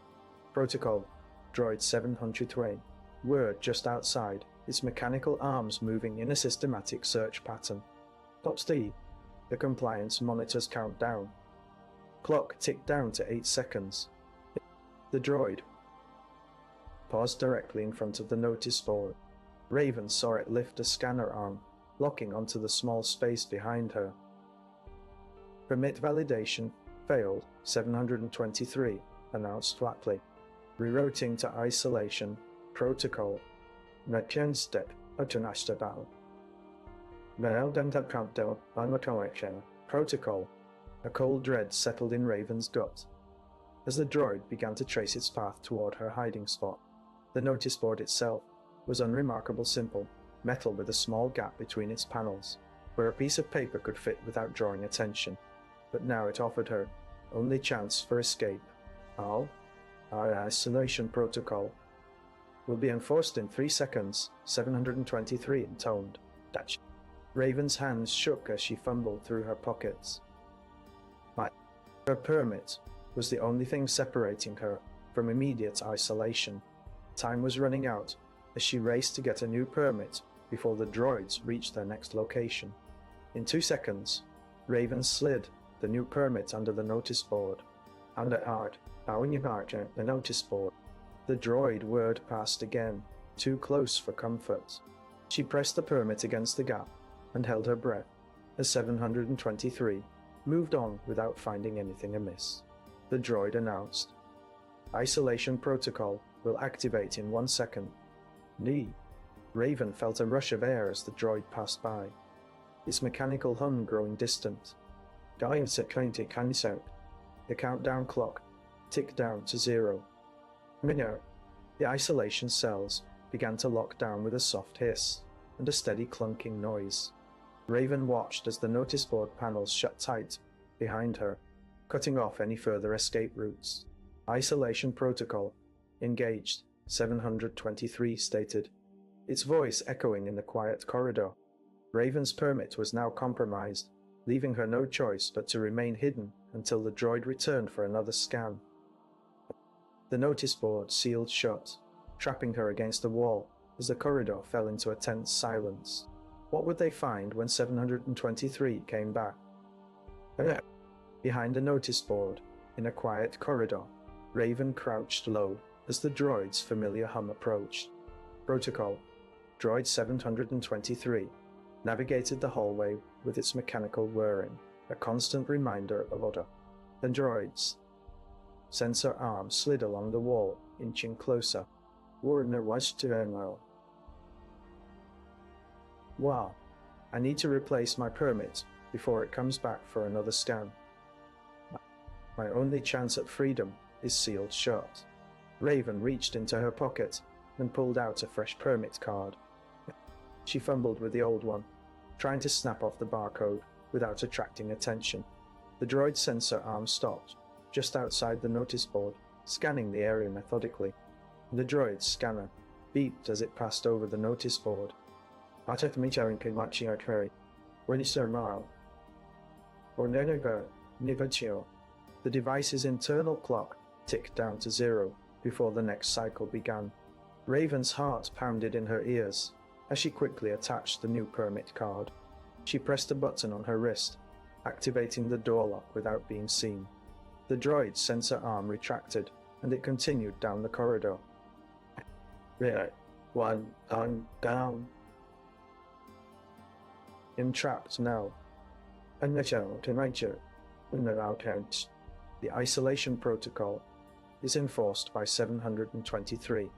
Protocol, Droid 723. Word just outside, its mechanical arms moving in a systematic search pattern. Top speed. The compliance monitors count down. Clock ticked down to 8 seconds. The droid paused directly in front of the notice board. Raven saw it lift a scanner arm, locking onto the small space behind her. Permit validation failed, 723, announced flatly. Rerouting to isolation protocol. Step protocol. A cold dread settled in Raven's gut as the droid began to trace its path toward her hiding spot. The notice board itself was unremarkable simple, metal with a small gap between its panels, where a piece of paper could fit without drawing attention. But now it offered her only chance for escape. Our isolation protocol will be enforced in 3 seconds, 723 intoned. Dutch. Raven's hands shook as she fumbled through her pockets. Her permit was the only thing separating her from immediate isolation. Time was running out as she raced to get a new permit before the droids reached their next location. In 2 seconds, Raven slid the new permit under the notice board. Under art, the notice board. The droid word passed again, too close for comfort. She pressed the permit against the gap and held her breath as 723 moved on without finding anything amiss. The droid announced, "Isolation protocol will activate in 1 second. Knee." Raven felt a rush of air as the droid passed by, its mechanical hum growing distant. The countdown clock ticked down to 0. The isolation cells began to lock down with a soft hiss and a steady clunking noise. Raven watched as the notice board panels shut tight behind her, cutting off any further escape routes. Isolation protocol engaged 723 stated, its voice echoing in the quiet corridor. Raven's permit was now compromised, leaving her no choice but to remain hidden until the droid returned for another scan. The notice board sealed shut, trapping her against the wall as the corridor fell into a tense silence. What would they find when 723 came back? Behind the notice board, in a quiet corridor, Raven crouched low as the droid's familiar hum approached. Protocol. Droid 723 navigated the hallway with its mechanical whirring, a constant reminder of order. The droid's sensor arm slid along the wall, inching closer. Warner was to Wow, I need to replace my permit before it comes back for another scan. My only chance at freedom is sealed shut. Raven reached into her pocket and pulled out a fresh permit card. She fumbled with the old one, trying to snap off the barcode without attracting attention. The droid's sensor arm stopped, just outside the notice board, scanning the area methodically. The droid's scanner beeped as it passed over the notice board. The device's internal clock ticked down to 0 before the next cycle began. Raven's heart pounded in her ears as she quickly attached the new permit card. She pressed a button on her wrist, activating the door lock without being seen. The droid's sensor arm retracted, and it continued down the corridor. One on down. Entrapped now. The isolation protocol is enforced by 723.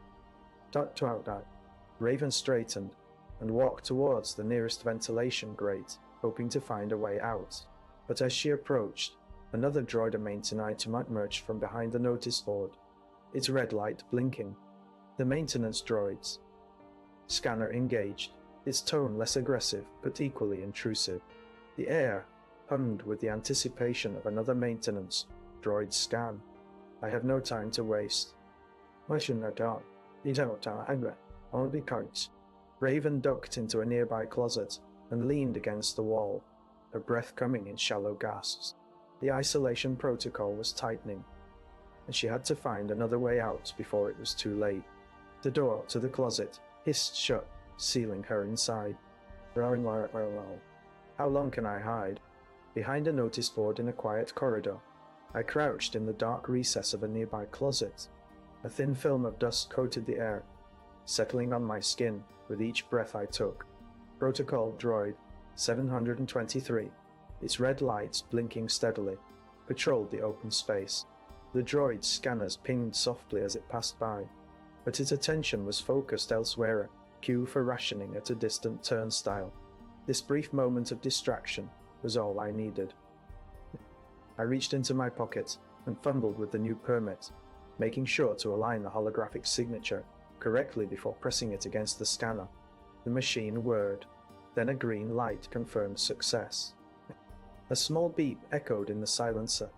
Raven straightened and walked towards the nearest ventilation grate, hoping to find a way out. But as she approached, another droid maintenance item emerged from behind the notice board, its red light blinking. The maintenance droid's scanner engaged, its tone less aggressive but equally intrusive. The air hummed with the anticipation of another maintenance droid scan. I have no time to waste. Raven ducked into a nearby closet and leaned against the wall, her breath coming in shallow gasps. The isolation protocol was tightening, and she had to find another way out before it was too late. The door to the closet hissed shut, sealing her inside. How long can I hide? Behind a notice board in a quiet corridor, I crouched in the dark recess of a nearby closet. A thin film of dust coated the air, settling on my skin with each breath I took. Protocol Droid 723, its red lights blinking steadily, patrolled the open space. The droid's scanners pinged softly as it passed by, but its attention was focused elsewhere, cue for rationing at a distant turnstile. This brief moment of distraction was all I needed. I reached into my pocket and fumbled with the new permit, making sure to align the holographic signature correctly before pressing it against the scanner. The machine whirred, then a green light confirmed success. A small beep echoed in the silencer,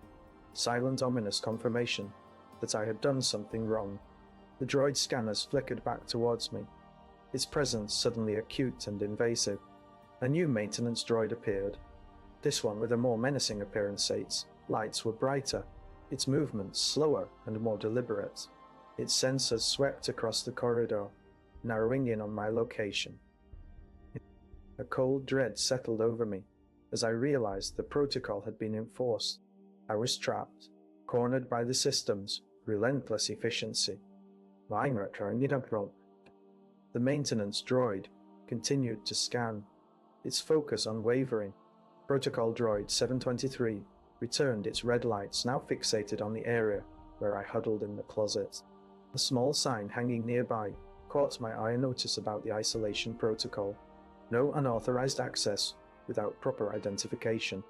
silent ominous confirmation that I had done something wrong. The droid scanners flickered back towards me, its presence suddenly acute and invasive. A new maintenance droid appeared, this one with a more menacing appearance. Its lights were brighter, its movements slower and more deliberate. Its sensors swept across the corridor, narrowing in on my location. A cold dread settled over me as I realized the protocol had been enforced. I was trapped, cornered by the system's relentless efficiency. The maintenance droid continued to scan, its focus unwavering. Protocol Droid 723 returned its red lights, now fixated on the area where I huddled in the closet. A small sign hanging nearby caught my eye, a notice about the isolation protocol. No unauthorized access without proper identification.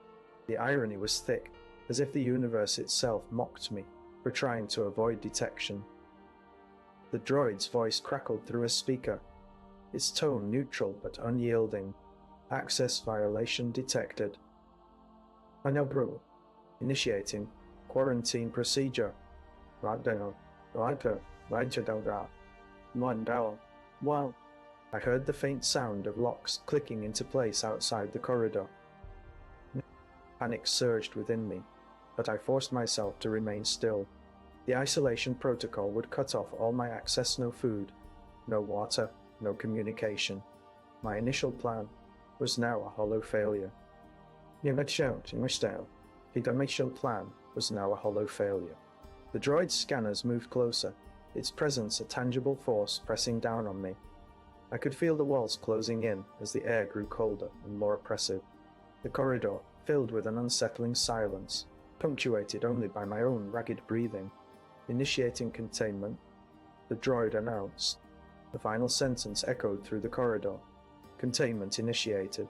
The irony was thick, as if the universe itself mocked me for trying to avoid detection. The droid's voice crackled through a speaker, its tone neutral but unyielding. Access violation detected. Initiating quarantine procedure. One bell. Wow. I heard the faint sound of locks clicking into place outside the corridor. Panic surged within me, but I forced myself to remain still. The isolation protocol would cut off all my access, no food, no water, no communication. My initial plan was now a hollow failure. The initial plan was now a hollow failure. The droid's scanners moved closer, its presence a tangible force pressing down on me. I could feel the walls closing in as the air grew colder and more oppressive. The corridor filled with an unsettling silence, punctuated only by my own ragged breathing. Initiating containment, the droid announced. The final sentence echoed through the corridor. Containment initiated.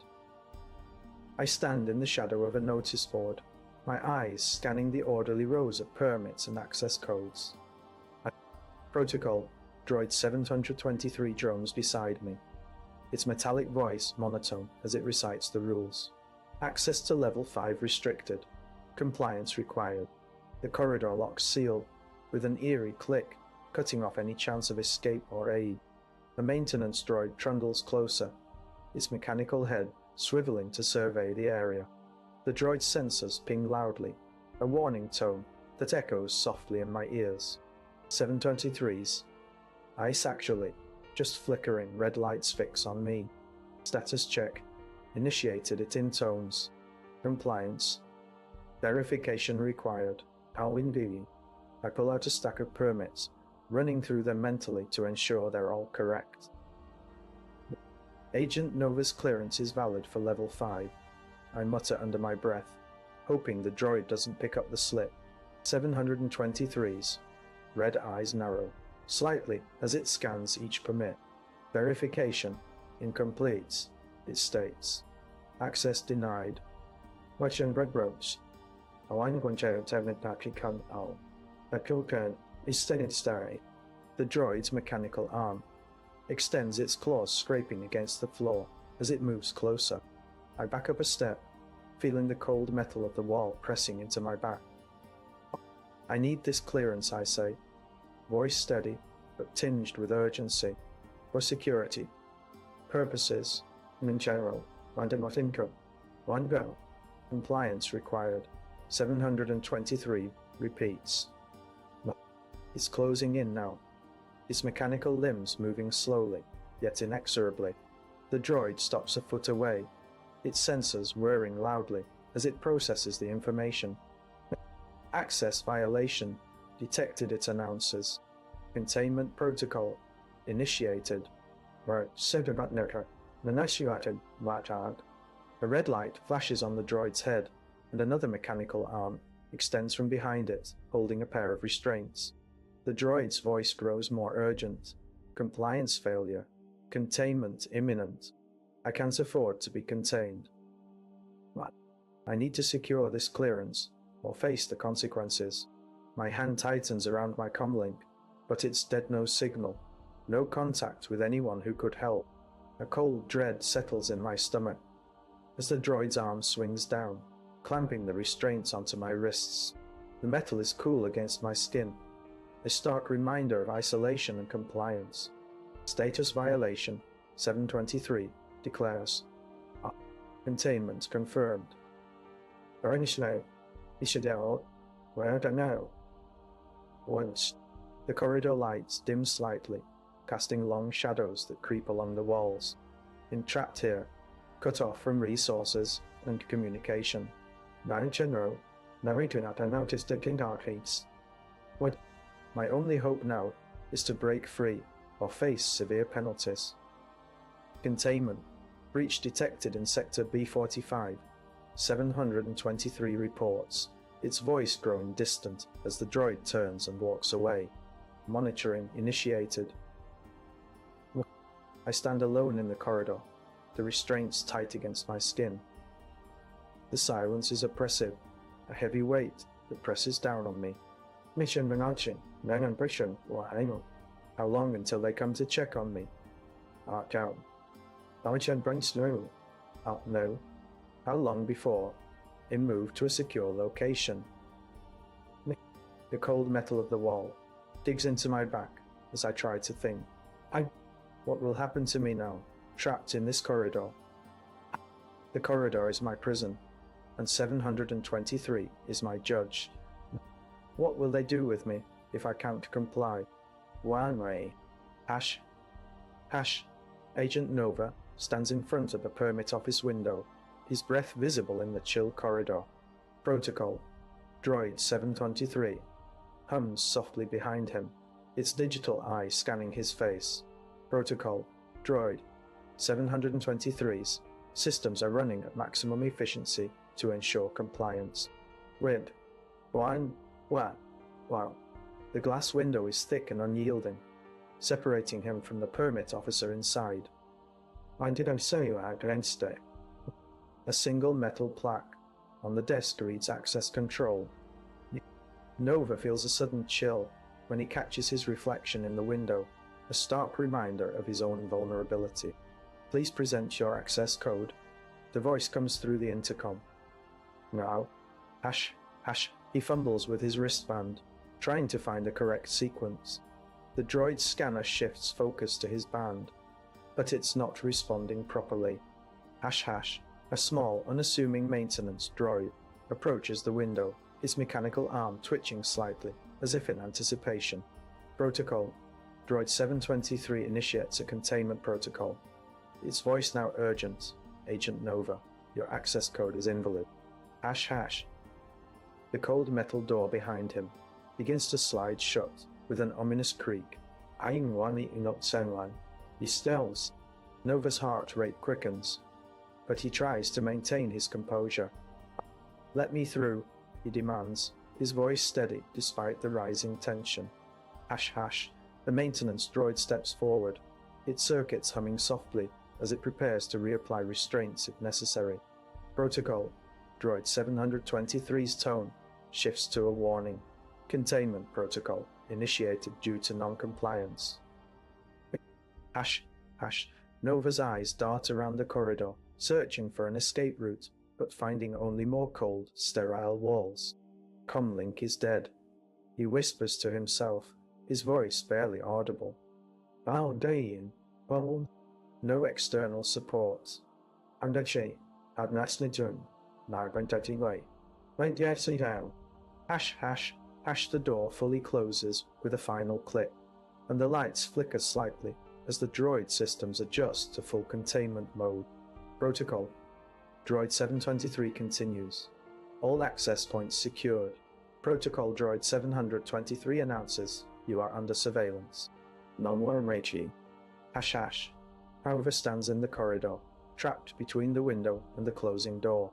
I stand in the shadow of a notice board, my eyes scanning the orderly rows of permits and access codes. Protocol, Droid 723 drones beside me. Its metallic voice monotone as it recites the rules. Access to level 5 restricted. Compliance required. The corridor locks sealed, with an eerie click, cutting off any chance of escape or aid. The maintenance droid trundles closer, its mechanical head swiveling to survey the area. The droid's sensors ping loudly, a warning tone that echoes softly in my ears. 723's. Ice actually, just flickering red lights fix on me. Status check. Initiated it in tones. Compliance. Verification required. Alwindigi. I pull out a stack of permits, running through them mentally to ensure they're all correct. Agent Nova's clearance is valid for level 5. I mutter under my breath, hoping the droid doesn't pick up the slip. 723's. Red eyes narrow, slightly as it scans each permit. Verification. Incomplete. It states. Access denied. Watching red ropes. I'm going to come out. The token is steady. The droid's mechanical arm extends its claws scraping against the floor as it moves closer. I back up a step, feeling the cold metal of the wall pressing into my back. I need this clearance, I say, voice steady but tinged with urgency. For security purposes, in general, one go. Compliance required. 723 repeats. It's closing in now, its mechanical limbs moving slowly, yet inexorably. The droid stops a foot away, its sensors whirring loudly as it processes the information. Access violation detected, it announces. Containment protocol initiated. A red light flashes on the droid's head, and another mechanical arm extends from behind it, holding a pair of restraints. The droid's voice grows more urgent. Compliance failure. Containment imminent. I can't afford to be contained. I need to secure this clearance, or face the consequences. My hand tightens around my comlink, but it's dead no signal. No contact with anyone who could help. A cold dread settles in my stomach as the droid's arm swings down, clamping the restraints onto my wrists. The metal is cool against my skin, a stark reminder of isolation and compliance. Status violation 723 declares. Containment confirmed. Once, the corridor lights dim slightly, casting long shadows that creep along the walls. Entrapped here, cut off from resources and communication. My only hope now is to break free or face severe penalties. Containment. Breach detected in Sector B45. 723 reports, its voice growing distant as the droid turns and walks away. Monitoring initiated. I stand alone in the corridor, the restraints tight against my skin. The silence is oppressive, a heavy weight that presses down on me. Mission Benachin, non-ambition, or hang. How long until they come to check on me? Down. Daichan brings no. No. How long before it moved to a secure location? The cold metal of the wall digs into my back as I try to think. I. What will happen to me now, trapped in this corridor? The corridor is my prison, and 723 is my judge. What will they do with me if I can't comply? One way. Hash. Hash. Agent Nova stands in front of the permit office window, his breath visible in the chill corridor. Protocol. Droid 723 hums softly behind him, its digital eye scanning his face. Protocol. Droid 723's systems are running at maximum efficiency to ensure compliance. Wait. One. What? Wow. The glass window is thick and unyielding, separating him from the permit officer inside. Why did I say you had against it? A single metal plaque on the desk reads Access Control. Nova feels a sudden chill when he catches his reflection in the window, a stark reminder of his own vulnerability. Please present your access code. The voice comes through the intercom. Now. Hash. Hash. He fumbles with his wristband, trying to find the correct sequence. The droid's scanner shifts focus to his band, but it's not responding properly. Hash hash. A small, unassuming maintenance droid approaches the window, his mechanical arm twitching slightly, as if in anticipation. Protocol. Droid 723 initiates a containment protocol. Its voice now urgent. Agent Nova, your access code is invalid. Hash hash. The cold metal door behind him begins to slide shut with an ominous creak. He stills. Nova's heart rate quickens, but he tries to maintain his composure. Let me through, he demands, his voice steady despite the rising tension. Hash hash. The maintenance droid steps forward, its circuits humming softly as it prepares to reapply restraints if necessary. Protocol. Droid 723's tone shifts to a warning. Containment protocol initiated due to non-compliance. Hash, hash. Nova's eyes dart around the corridor, searching for an escape route, but finding only more cold, sterile walls. Comlink is dead. He whispers to himself, his voice barely audible. How Dayin? Well, no external support. And actually, I'd nicely done. Now I'm touching way. Wait, yes, sit down. Hash, hash, hash. The door fully closes with a final click, and the lights flicker slightly as the droid systems adjust to full containment mode. Protocol. Droid 723 continues. All access points secured. Protocol Droid 723 announces you are under surveillance. Non-warm. Hash hash. However stands in the corridor, trapped between the window and the closing door.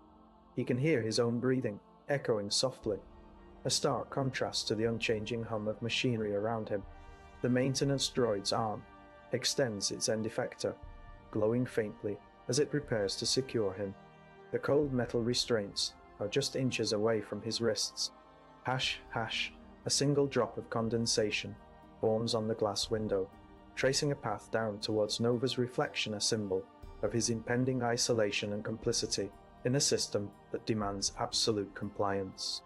He can hear his own breathing, echoing softly, a stark contrast to the unchanging hum of machinery around him. The maintenance droid's arm extends its end effector, glowing faintly as it prepares to secure him. The cold metal restraints are just inches away from his wrists. Hash, hash. A single drop of condensation forms on the glass window, tracing a path down towards Nova's reflection, a symbol of his impending isolation and complicity in a system that demands absolute compliance.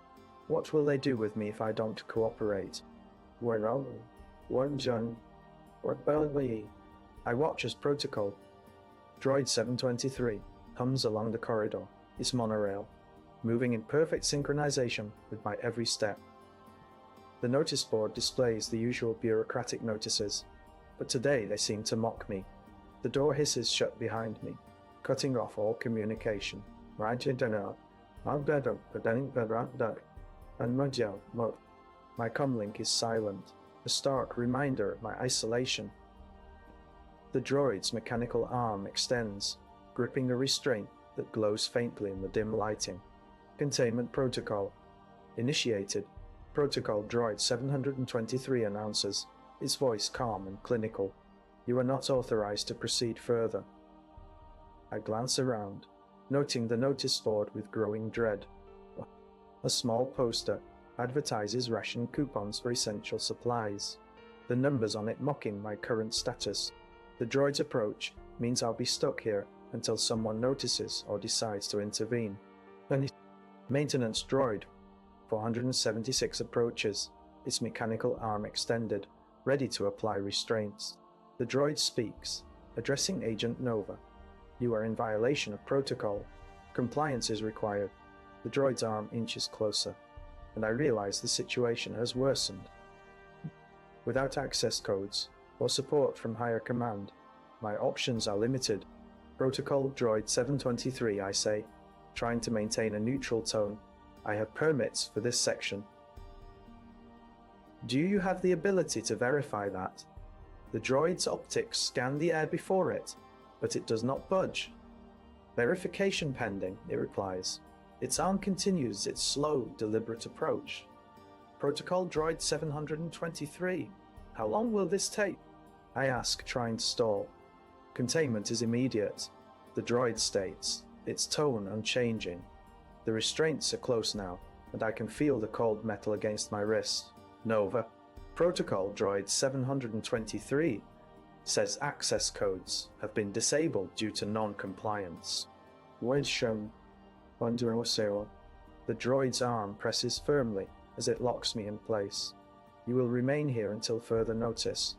What will they do with me if I don't cooperate? Where are we? One John. What about we? I watch as Protocol. Droid 723 hums along the corridor, its monorail, moving in perfect synchronization with my every step. The notice board displays the usual bureaucratic notices, but today they seem to mock me. The door hisses shut behind me, cutting off all communication. My comlink is silent, a stark reminder of my isolation. The droid's mechanical arm extends, gripping a restraint that glows faintly in the dim lighting. Containment protocol initiated. Protocol Droid 723 announces, its voice calm and clinical. You are not authorized to proceed further. I glance around, noting the notice board with growing dread. A small poster advertises ration coupons for essential supplies, the numbers on it mocking my current status. The droid's approach means I'll be stuck here until someone notices or decides to intervene. Maintenance droid 476 approaches, its mechanical arm extended, ready to apply restraints. The droid speaks, addressing Agent Nova. You are in violation of protocol. Compliance is required. The droid's arm inches closer, and I realize the situation has worsened. Without access codes or support from higher command, my options are limited. Protocol Droid 723, I say, trying to maintain a neutral tone. I have permits for this section. Do you have the ability to verify that? The droid's optics scan the air before it, but it does not budge. Verification pending, it replies. Its arm continues its slow, deliberate approach. Protocol Droid 723. How long will this take? I ask, trying to stall. Containment is immediate, the droid states, its tone unchanging. The restraints are close now, and I can feel the cold metal against my wrist. Nova. Protocol Droid 723 says access codes have been disabled due to non-compliance. The droid's arm presses firmly as it locks me in place. You will remain here until further notice.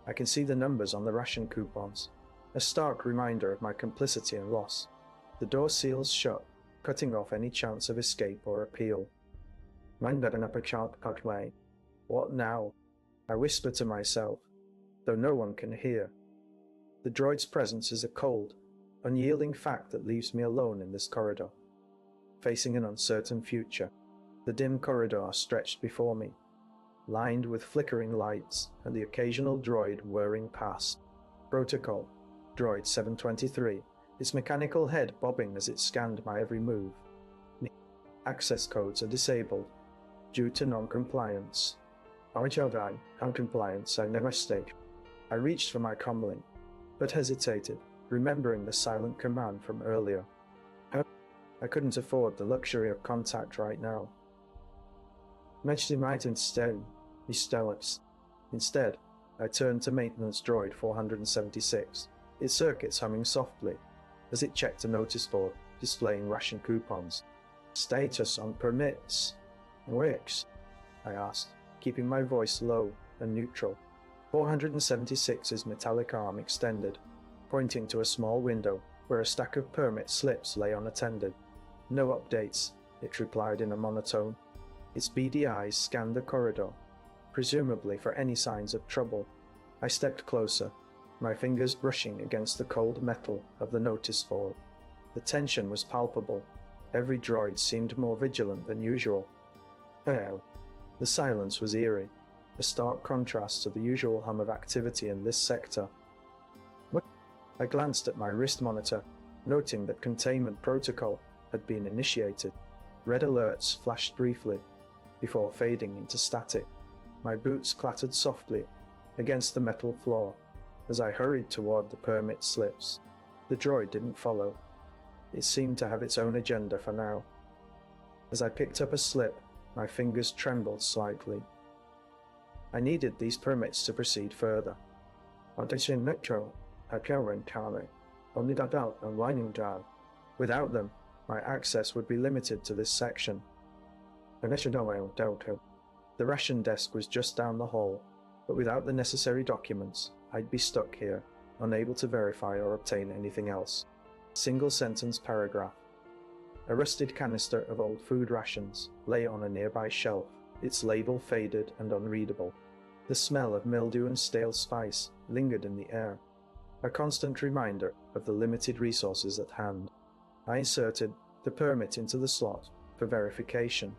I can see the numbers on the ration coupons, a stark reminder of my complicity and loss. The door seals shut, cutting off any chance of escape or appeal. What now? I whisper to myself, though no one can hear. The droid's presence is a cold, unyielding fact that leaves me alone in this corridor, facing an uncertain future. The dim corridor stretched before me, lined with flickering lights and the occasional droid whirring past. Protocol, Droid 723, its mechanical head bobbing as it scanned my every move. Access codes are disabled due to non-compliance. Non-compliance, I never mistake. I reached for my comlink, but hesitated, remembering the silent command from earlier. I couldn't afford the luxury of contact right now. Instead, I turned to maintenance droid 476, its circuits humming softly, as it checked a notice board displaying ration coupons. Status on permits. Works? I asked, keeping my voice low and neutral. 476's metallic arm extended, pointing to a small window where a stack of permit slips lay unattended. No updates, it replied in a monotone. Its beady eyes scanned the corridor, presumably for any signs of trouble. I stepped closer, my fingers brushing against the cold metal of the notice board. The tension was palpable. Every droid seemed more vigilant than usual. The silence was eerie, a stark contrast to the usual hum of activity in this sector. I glanced at my wrist monitor, noting that containment protocol had been initiated. Red alerts flashed briefly, before fading into static. My boots clattered softly against the metal floor as I hurried toward the permit slips. The droid didn't follow. It seemed to have its own agenda for now. As I picked up a slip, my fingers trembled slightly. I needed these permits to proceed further. Without them, my access would be limited to this section. The ration desk was just down the hall, but without the necessary documents, I'd be stuck here, unable to verify or obtain anything else. Single sentence paragraph. A rusted canister of old food rations lay on a nearby shelf, its label faded and unreadable. The smell of mildew and stale spice lingered in the air, a constant reminder of the limited resources at hand. I inserted the permit into the slot for verification,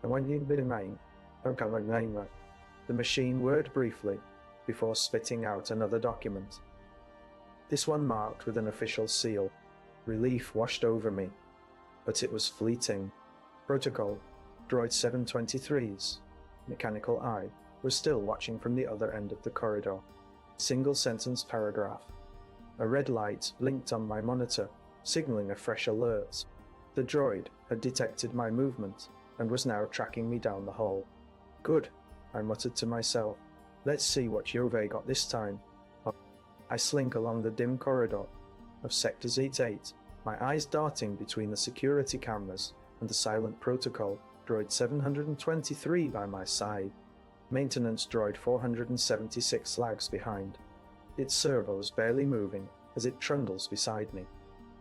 and when you'd been mine, the machine whirred briefly before spitting out another document. This one marked with an official seal. Relief washed over me, but it was fleeting. Protocol, Droid 723's mechanical eye was still watching from the other end of the corridor. Single sentence paragraph. A red light blinked on my monitor, signaling a fresh alert. The droid had detected my movement and was now tracking me down the hall. Good, I muttered to myself. Let's see what Jove got this time. I slink along the dim corridor of Sector Z8, my eyes darting between the security cameras and the silent protocol, Droid 723 by my side. Maintenance droid 476 lags behind, its servos barely moving as it trundles beside me.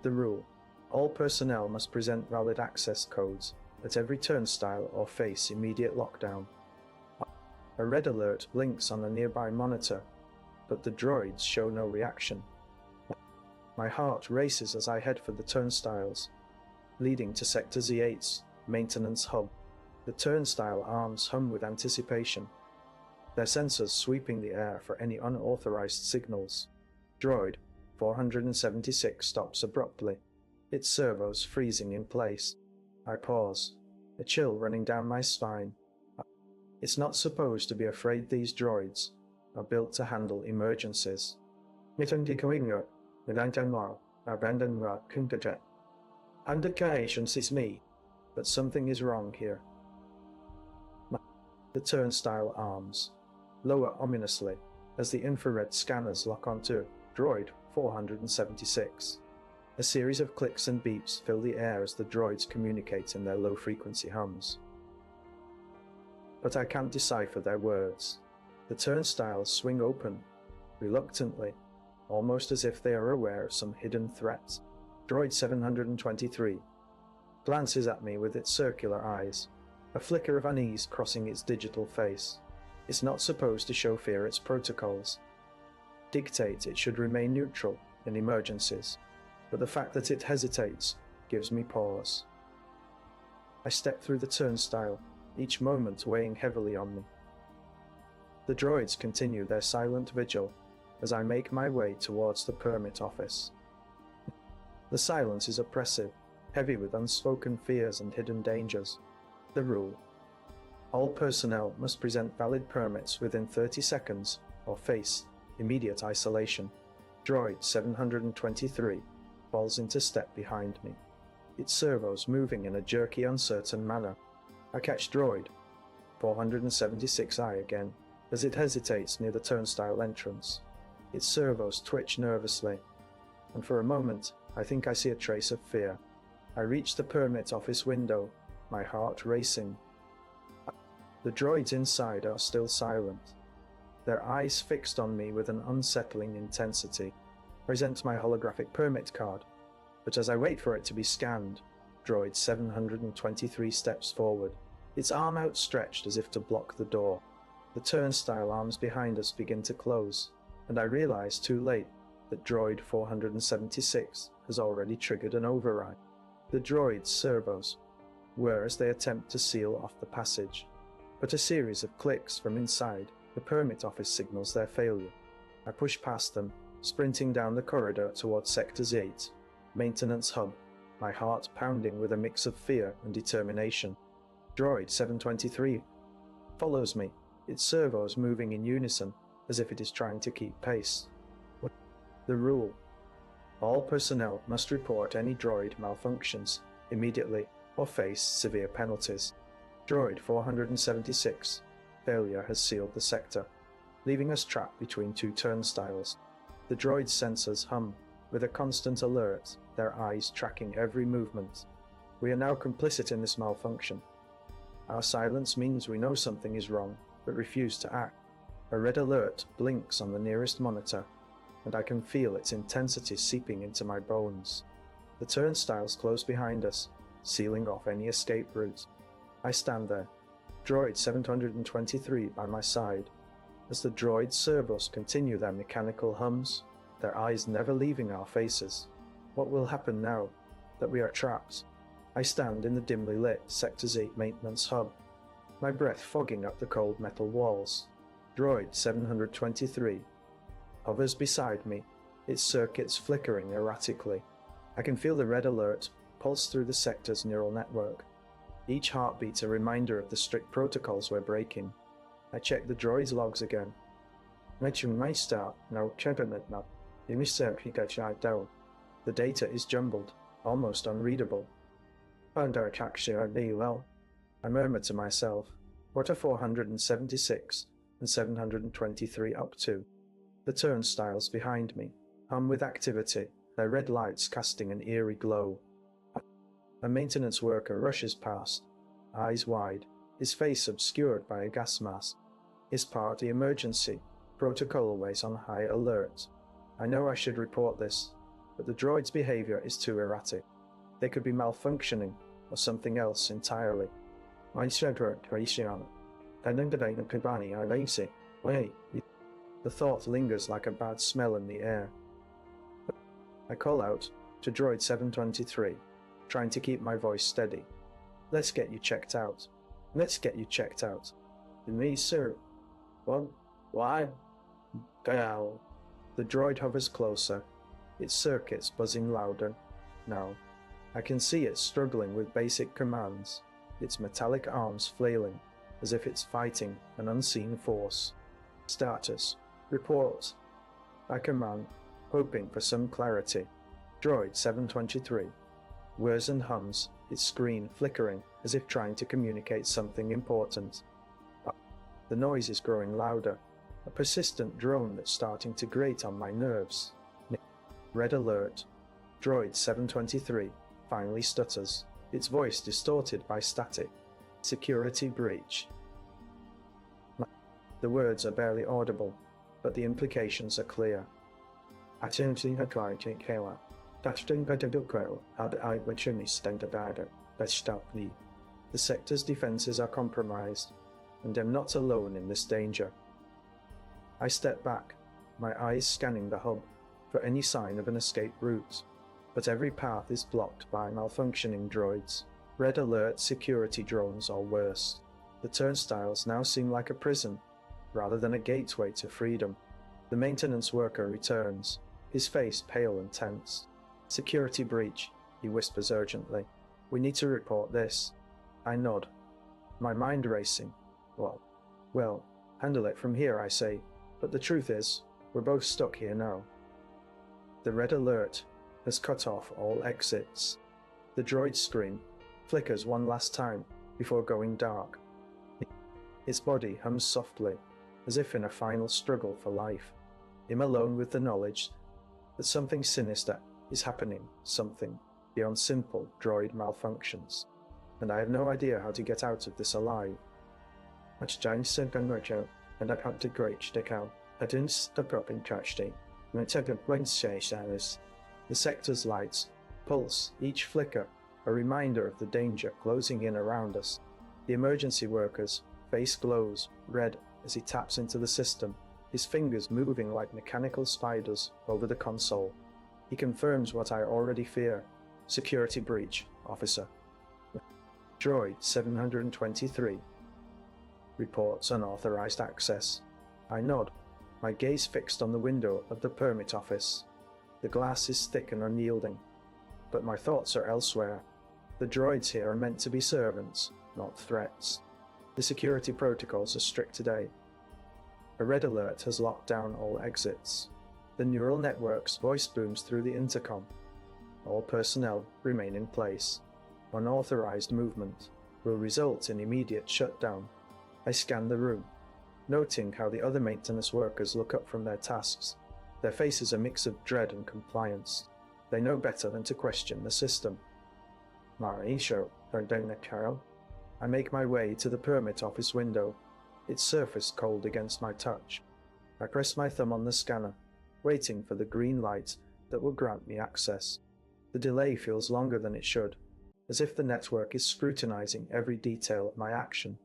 The rule: all personnel must present valid access codes at every turnstile or face immediate lockdown. A red alert blinks on a nearby monitor, but the droids show no reaction. My heart races as I head for the turnstiles, leading to Sector Z8's maintenance hub. The turnstile arms hum with anticipation, their sensors sweeping the air for any unauthorized signals. Droid 476 stops abruptly, its servos freezing in place. I pause, a chill running down my spine. It's not supposed to be afraid. These droids are built to handle emergencies. Undercations is me, but something is wrong here. The turnstile arms lower ominously as the infrared scanners lock onto Droid 476. A series of clicks and beeps fill the air as the droids communicate in their low-frequency hums. But I can't decipher their words. The turnstiles swing open, reluctantly, almost as if they are aware of some hidden threat. Droid 723 glances at me with its circular eyes, a flicker of unease crossing its digital face. It's not supposed to show fear. Its protocols dictate it should remain neutral in emergencies, but the fact that it hesitates gives me pause. I step through the turnstile, each moment weighing heavily on me. The droids continue their silent vigil as I make my way towards the permit office. The silence is oppressive, heavy with unspoken fears and hidden dangers. The rule: all personnel must present valid permits within 30 seconds or face immediate isolation. Droid 723 falls into step behind me, its servos moving in a jerky, uncertain manner. I catch Droid 476 eye again as it hesitates near the turnstile entrance. Its servos twitch nervously, and for a moment I think I see a trace of fear. I reach the permit office window, my heart racing. The droids inside are still silent, their eyes fixed on me with an unsettling intensity. I present my holographic permit card, but as I wait for it to be scanned, Droid 723 steps forward, its arm outstretched as if to block the door. The turnstile arms behind us begin to close, and I realize too late that Droid 476 has already triggered an override. The droid's servos whir as they attempt to seal off the passage, but a series of clicks from inside the permit office signals their failure. I push past them, sprinting down the corridor towards Sector Z8, maintenance hub, my heart pounding with a mix of fear and determination. Droid 723 follows me, its servos moving in unison as if it is trying to keep pace. The rule: all personnel must report any droid malfunctions immediately or face severe penalties. Droid 476 failure has sealed the sector, leaving us trapped between two turnstiles. The droid's sensors hum with a constant alert, their eyes tracking every movement. We are now complicit in this malfunction. Our silence means we know something is wrong, but refuse to act. A red alert blinks on the nearest monitor, and I can feel its intensity seeping into my bones. The turnstiles close behind us, sealing off any escape route. I stand there, Droid 723 by my side, as the droid's servos continue their mechanical hums, their eyes never leaving our faces. What will happen now that we are trapped? I stand in the dimly lit Sector 8 maintenance hub, my breath fogging up the cold metal walls. Droid 723 hovers beside me, its circuits flickering erratically. I can feel the red alert pulse through the sector's neural network, each heartbeat a reminder of the strict protocols we're breaking. I check the droid's logs again. The data is jumbled, almost unreadable. I murmur to myself, what are 476 and 723 up to? The turnstiles behind me hum with activity, their red lights casting an eerie glow. A maintenance worker rushes past, eyes wide, his face obscured by a gas mask. Is part of the emergency protocol always on high alert? I know I should report this, but the droid's behavior is too erratic. They could be malfunctioning or something else entirely. The thought lingers like a bad smell in the air. I call out to Droid 723, trying to keep my voice steady. Let's get you checked out. Let's get you checked out. Me, sir. What? Why? Go. The droid hovers closer, its circuits buzzing louder. Now, I can see it struggling with basic commands, its metallic arms flailing as if it's fighting an unseen force. Status. Report. I command, hoping for some clarity. Droid 723 whirs and hums, its screen flickering as if trying to communicate something important. The noise is growing louder, a persistent drone that's starting to grate on my nerves. Red alert. Droid 723 finally stutters, its voice distorted by static. Security breach. The words are barely audible, but the implications are clear. The sector's defenses are compromised, and am not alone in this danger. I step back, my eyes scanning the hub for any sign of an escape route, but every path is blocked by malfunctioning droids, red alert security drones or worse. The turnstiles now seem like a prison, rather than a gateway to freedom. The maintenance worker returns, his face pale and tense. Security breach, he whispers urgently. We need to report this. I nod, my mind racing. Well, handle it from here, I say, but the truth is, we're both stuck here now. The red alert has cut off all exits. The droid screen flickers one last time before going dark. Its body hums softly, as if in a final struggle for life. I'm alone with the knowledge that something sinister is happening, something beyond simple droid malfunctions, and I have no idea how to get out of this alive. And I had to great stick out. I didn't stop up in tragedy. And I took a Wednesday service. The sector's lights pulse, each flicker, a reminder of the danger closing in around us. The emergency worker's face glows red as he taps into the system, his fingers moving like mechanical spiders over the console. He confirms what I already fear. Security breach, officer. Droid 723. Reports unauthorized access. I nod, my gaze fixed on the window of the permit office. The glass is thick and unyielding, but my thoughts are elsewhere. The droids here are meant to be servants, not threats. The security protocols are strict today. A red alert has locked down all exits. The neural network's voice booms through the intercom. All personnel remain in place. Unauthorized movement will result in immediate shutdown. I scan the room, noting how the other maintenance workers look up from their tasks. Their faces a mix of dread and compliance. They know better than to question the system. I make my way to the permit office window, its surface cold against my touch. I press my thumb on the scanner, waiting for the green light that will grant me access. The delay feels longer than it should, as if the network is scrutinizing every detail of my action.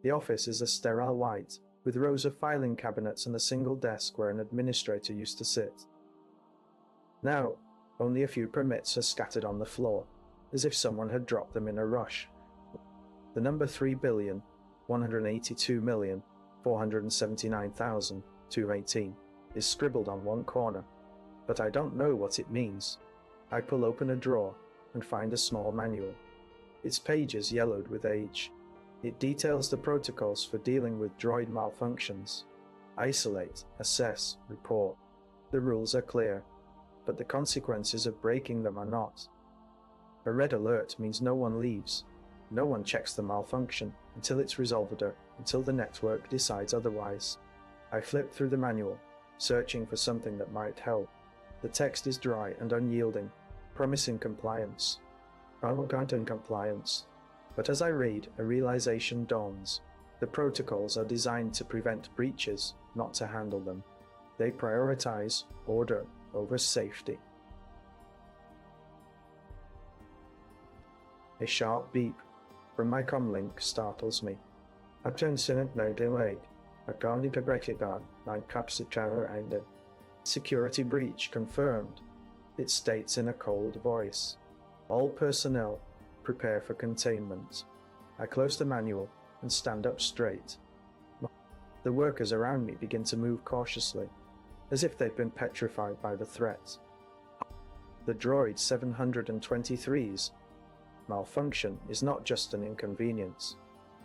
The office is a sterile white, with rows of filing cabinets and a single desk where an administrator used to sit. Now, only a few permits are scattered on the floor, as if someone had dropped them in a rush. The number 3,182,479,218 is scribbled on one corner, but I don't know what it means. I pull open a drawer and find a small manual. Its pages yellowed with age. It details the protocols for dealing with droid malfunctions. Isolate, assess, report. The rules are clear, but the consequences of breaking them are not. A red alert means no one leaves. No one checks the malfunction until it's resolved or until the network decides otherwise. I flip through the manual, searching for something that might help. The text is dry and unyielding, promising compliance. Compliance. But as I read, a realization dawns. The protocols are designed to prevent breaches, not to handle them. They prioritize order over safety. A sharp beep from my comlink startles me. Attention no delayed. According to Brechigan, my capture ended. Security breach confirmed. It states in a cold voice. All personnel, prepare for containment. I close the manual and stand up straight. The workers around me begin to move cautiously, as if they've been petrified by the threat. The Droid 723's malfunction is not just an inconvenience.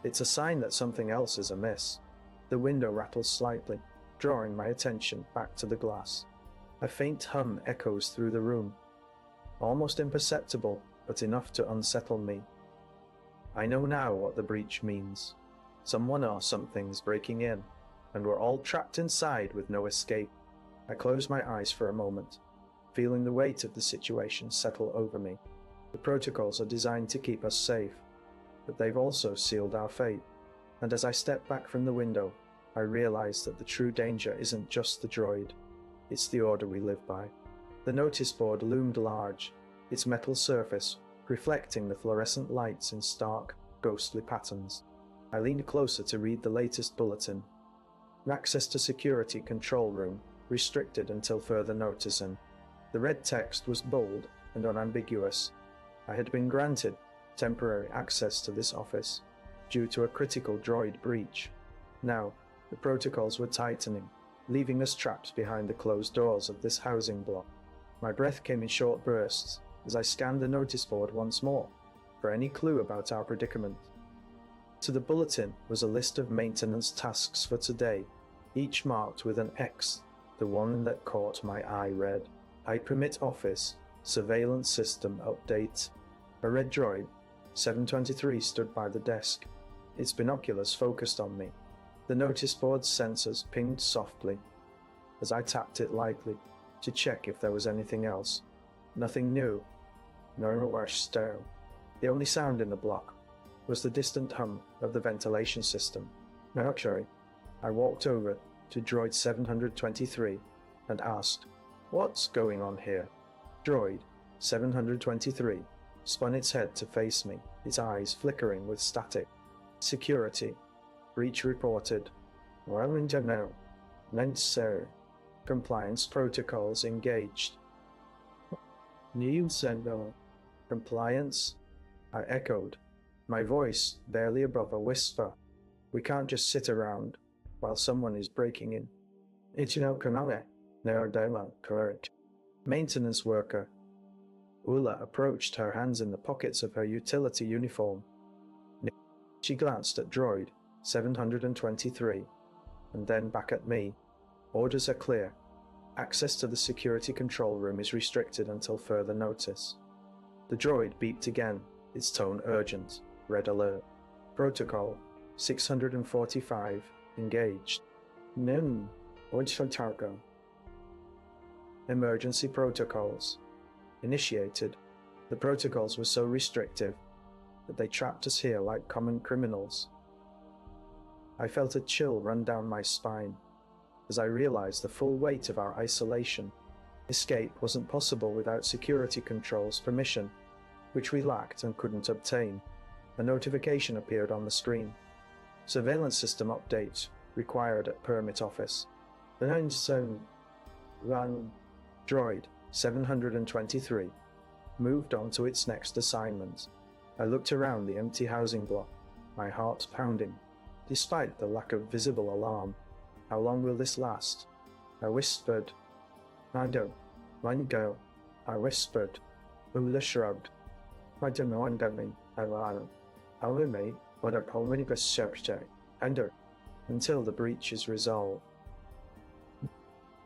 It's a sign that something else is amiss. The window rattles slightly, drawing my attention back to the glass. A faint hum echoes through the room, almost imperceptible, but enough to unsettle me. I know now what the breach means. Someone or something's breaking in, and we're all trapped inside with no escape. I close my eyes for a moment, feeling the weight of the situation settle over me. The protocols are designed to keep us safe, but they've also sealed our fate. And as I step back from the window, I realize that the true danger isn't just the droid, it's the order we live by. The notice board loomed large, its metal surface reflecting the fluorescent lights in stark, ghostly patterns. I leaned closer to read the latest bulletin. Access to security control room restricted until further notice, and the red text was bold and unambiguous. I had been granted temporary access to this office due to a critical droid breach. Now, the protocols were tightening, leaving us trapped behind the closed doors of this housing block. My breath came in short bursts as I scanned the notice board once more for any clue about our predicament. To the bulletin was a list of maintenance tasks for today, each marked with an X. The one that caught my eye read, I permit office, surveillance system update. A red droid, 723, stood by the desk, its binoculars focused on me. The notice board's sensors pinged softly as I tapped it lightly to check if there was anything else. Nothing new, nor rush style. The only sound in the block was the distant hum of the ventilation system. Actually, I walked over to Droid 723 and asked, "What's going on here?" Droid 723 spun its head to face me, its eyes flickering with static. Security. Breach reported. Well, in general. Meant so. Compliance protocols engaged. New sender. Compliance? I echoed, my voice barely above a whisper. We can't just sit around while someone is breaking in. It's no canale. No demo, correct. Maintenance worker. Ula approached, her hands in the pockets of her utility uniform. She glanced at Droid 723, and then back at me. Orders are clear. Access to the security control room is restricted until further notice. The droid beeped again, its tone urgent. Red alert. Protocol 645 engaged. Nim, what's for targo? Emergency protocols. Initiated. The protocols were so restrictive that they trapped us here like common criminals. I felt a chill run down my spine as I realized the full weight of our isolation. Escape wasn't possible without security control's permission, which we lacked and couldn't obtain. A notification appeared on the screen. Surveillance system update required at permit office. The 97 run Droid 723 moved on to its next assignment. I looked around the empty housing block, my heart pounding, despite the lack of visible alarm. How long will this last? I whispered. I don't. One go. I whispered. Ula shrugged. I don't know what I mean. I don't. I'll remain what I call when you go subject. Under. Until the breach is resolved.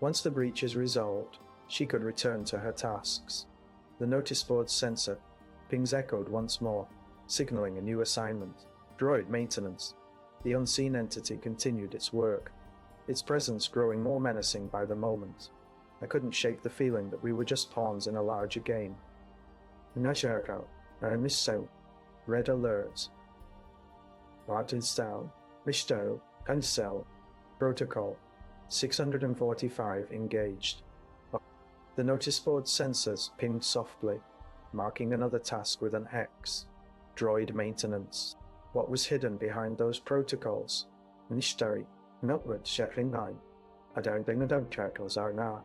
Once the breach is resolved, she could return to her tasks. The notice board's sensor pings echoed once more, signaling a new assignment. Droid maintenance. The unseen entity continued its work, its presence growing more menacing by the moment. I couldn't shake the feeling that we were just pawns in a larger game. I miss so. Red alert. What is down? Risto, cancel, protocol, 645 engaged. The notice board sensors pinged softly, marking another task with an X. Droid maintenance. What was hidden behind those protocols? Nishtari, Notwood, Shetling 9. I don't think the detachment are now.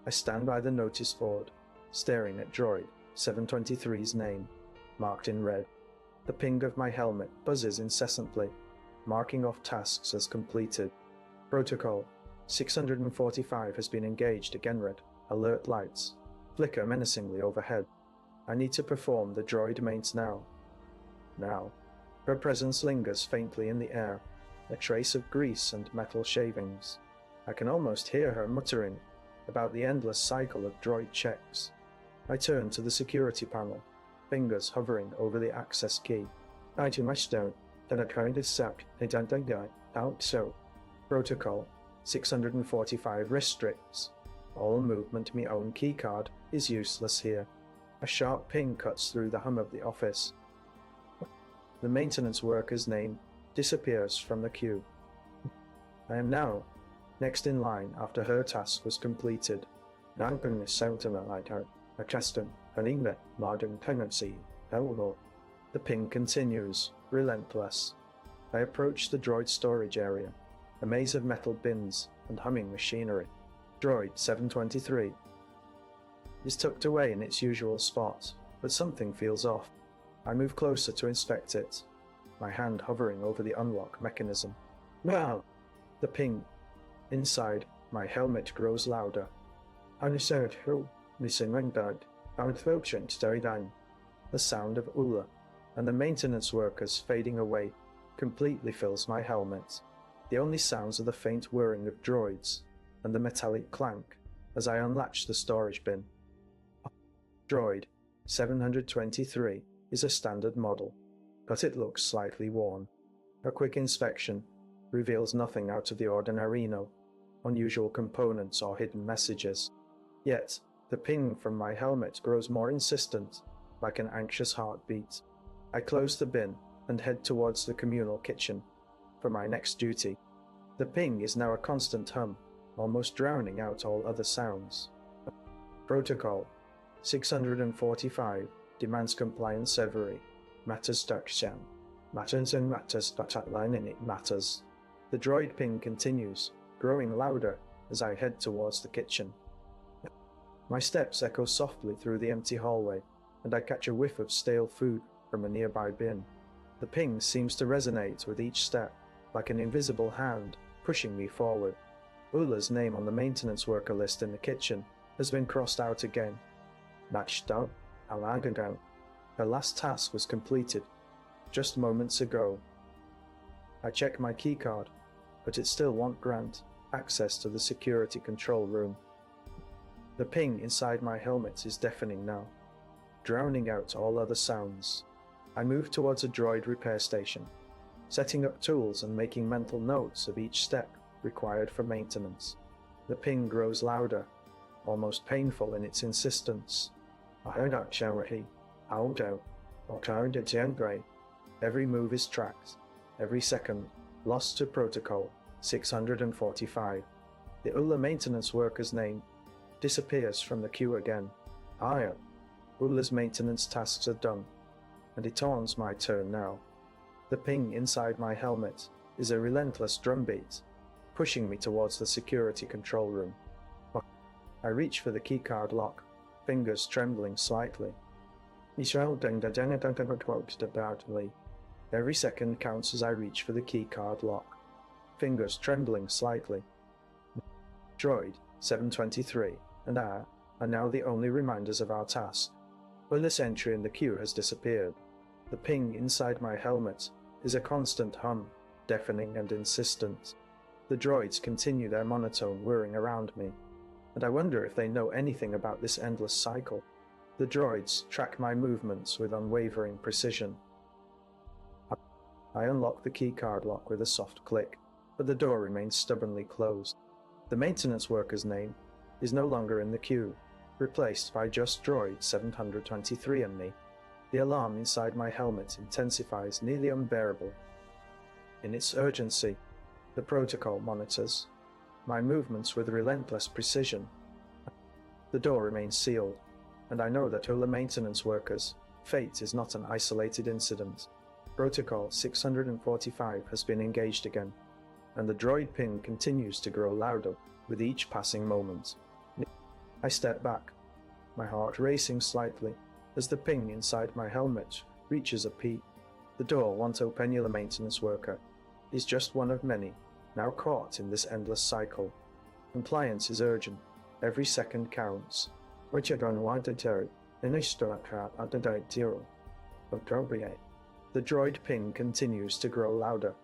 I stand by the notice board, staring at Droid 723's name, marked in red. The ping of my helmet buzzes incessantly, marking off tasks as completed. Protocol 645 has been engaged again. Red alert lights flicker menacingly overhead. I need to perform the droid mains now. Her presence lingers faintly in the air, a trace of grease and metal shavings. I can almost hear her muttering about the endless cycle of droid checks. I turn to the security panel, fingers hovering over the access key. I do my stone, then I try to suck, I don't die, out so. Protocol 645 restricts. All movement me own keycard is useless here. A sharp ping cuts through the hum of the office. The maintenance worker's name disappears from the queue. I am now next in line after her task was completed. The sentinel a custom, an modern tendency, hello. The ping continues, relentless. I approach the droid storage area, a maze of metal bins and humming machinery. Droid 723 is tucked away in its usual spot, but something feels off. I move closer to inspect it, my hand hovering over the unlock mechanism. Wow! The ping. Inside, my helmet grows louder. Unserved who, missing Wengdad, outfunction Storyline. The sound of Ula and the maintenance workers fading away completely fills my helmet. The only sounds are the faint whirring of droids and the metallic clank as I unlatch the storage bin. Droid 723 is a standard model, but it looks slightly worn. A quick inspection reveals nothing out of the ordinary, no unusual components or hidden messages. Yet, the ping from my helmet grows more insistent, like an anxious heartbeat. I close the bin and head towards the communal kitchen for my next duty. The ping is now a constant hum, almost drowning out all other sounds. Protocol 645 demands compliance every. Matters Dakshan. Matters and matters that line in it matters. The droid ping continues, growing louder as I head towards the kitchen. My steps echo softly through the empty hallway, and I catch a whiff of stale food from a nearby bin. The ping seems to resonate with each step, like an invisible hand pushing me forward. Ula's name on the maintenance worker list in the kitchen has been crossed out again. Matched out, Alagadam. Her last task was completed just moments ago. I check my keycard, but it still won't grant access to the security control room. The ping inside my helmet is deafening now, drowning out all other sounds. I move towards a droid repair station, setting up tools and making mental notes of each step required for maintenance. The ping grows louder, almost painful in its insistence. Every move is tracked, every second lost to protocol 645. The Ula maintenance worker's name disappears from the queue again. Ula's maintenance tasks are done, and it turns my turn now. The ping inside my helmet is a relentless drumbeat, pushing me towards the security control room. I reach for the keycard lock, fingers trembling slightly. Every second counts as I reach for the keycard lock, fingers trembling slightly. Droid 723 and I are now the only reminders of our task. Ula's entry in the queue has disappeared. The ping inside my helmet is a constant hum, deafening and insistent. The droids continue their monotone whirring around me, and I wonder if they know anything about this endless cycle. The droids track my movements with unwavering precision. I unlock the keycard lock with a soft click, but the door remains stubbornly closed. The maintenance worker's name is no longer in the queue, replaced by just Droid 723 and me. The alarm inside my helmet intensifies, nearly unbearable. in its urgency. The protocol monitors my movements with relentless precision. The door remains sealed, and I know that ULA maintenance workers' fate is not an isolated incident. Protocol 645 has been engaged again, and the droid ping continues to grow louder with each passing moment. I step back, my heart racing slightly as the ping inside my helmet reaches a peak. The door Wanto Penula maintenance worker is just one of many, now caught in this endless cycle. Compliance is urgent. Every second counts. The droid ping continues to grow louder,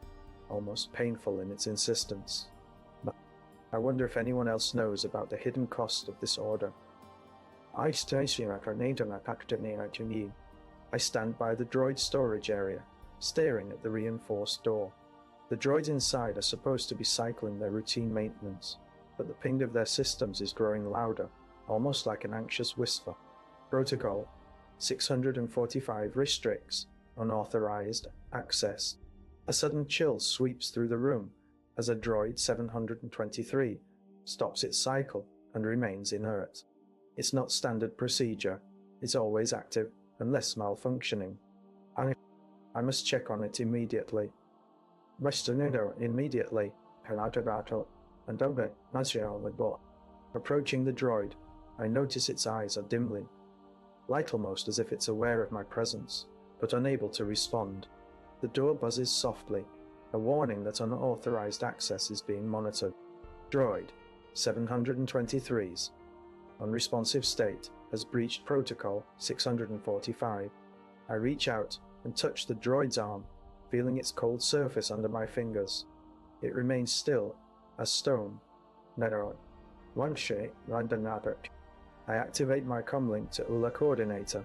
almost painful in its insistence. I wonder if anyone else knows about the hidden cost of this order. I stand by the droid storage area, staring at the reinforced door. The droids inside are supposed to be cycling their routine maintenance, but the ping of their systems is growing louder, almost like an anxious whisper. Protocol 645 restricts unauthorized access. A sudden chill sweeps through the room as a droid 723 stops its cycle and remains inert. It's not standard procedure, it's always active unless malfunctioning. I must check on it immediately. Immediately. Approaching the droid, I notice its eyes are dimly light, almost as if it's aware of my presence, but unable to respond. The door buzzes softly, a warning that unauthorized access is being monitored. Droid 723's unresponsive state has breached Protocol 645. I reach out and touch the droid's arm, feeling its cold surface under my fingers. It remains still as stone. I activate my comlink to ULA coordinator.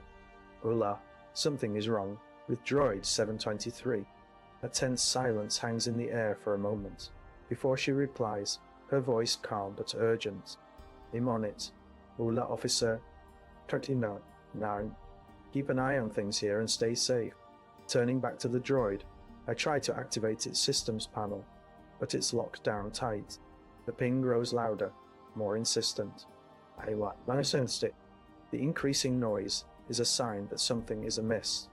ULA, something is wrong with droid 723. A tense silence hangs in the air for a moment. Before she replies, her voice calm but urgent. I'm on it. ULA officer 39. Keep an eye on things here and stay safe. Turning back to the droid, I try to activate its systems panel, but it's locked down tight. The ping grows louder, more insistent. The increasing noise is a sign that something is amiss.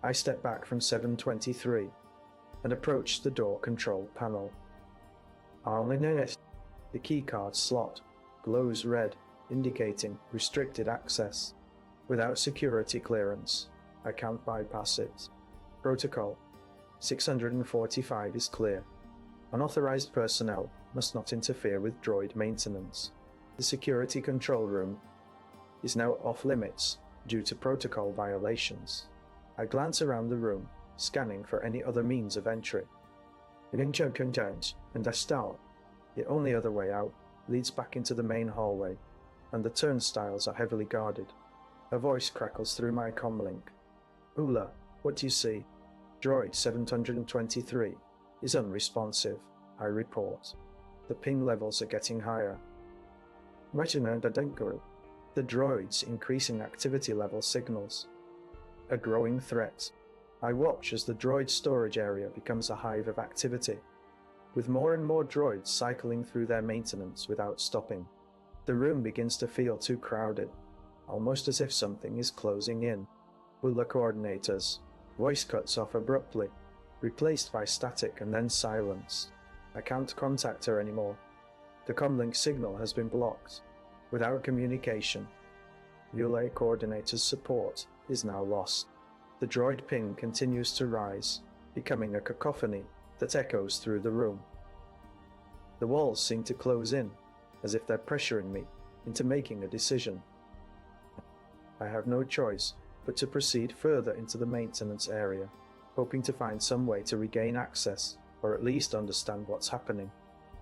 I step back from 723 and approach the door control panel. The keycard slot glows red, indicating restricted access. Without security clearance, I can't bypass it. Protocol 645 is clear. Unauthorized personnel must not interfere with droid maintenance. The security control room is now off limits due to protocol violations. I glance around the room, scanning for any other means of entry. And I start. The only other way out leads back into the main hallway, and the turnstiles are heavily guarded. A voice crackles through my comlink. ULA, what do you see? Droid 723 is unresponsive, I report. The ping levels are getting higher. The droid's increasing activity level signals a growing threat. I watch as the droid storage area becomes a hive of activity, with more and more droids cycling through their maintenance without stopping. The room begins to feel too crowded, almost as if something is closing in. ULA coordinators. Voice cuts off abruptly, replaced by static and then silence. I can't contact her anymore. The comlink signal has been blocked. Without communication, ULA coordinator's support is now lost. The droid ping continues to rise, becoming a cacophony that echoes through the room. The walls seem to close in, as if they're pressuring me into making a decision. I have no choice but to proceed further into the maintenance area, hoping to find some way to regain access, or at least understand what's happening.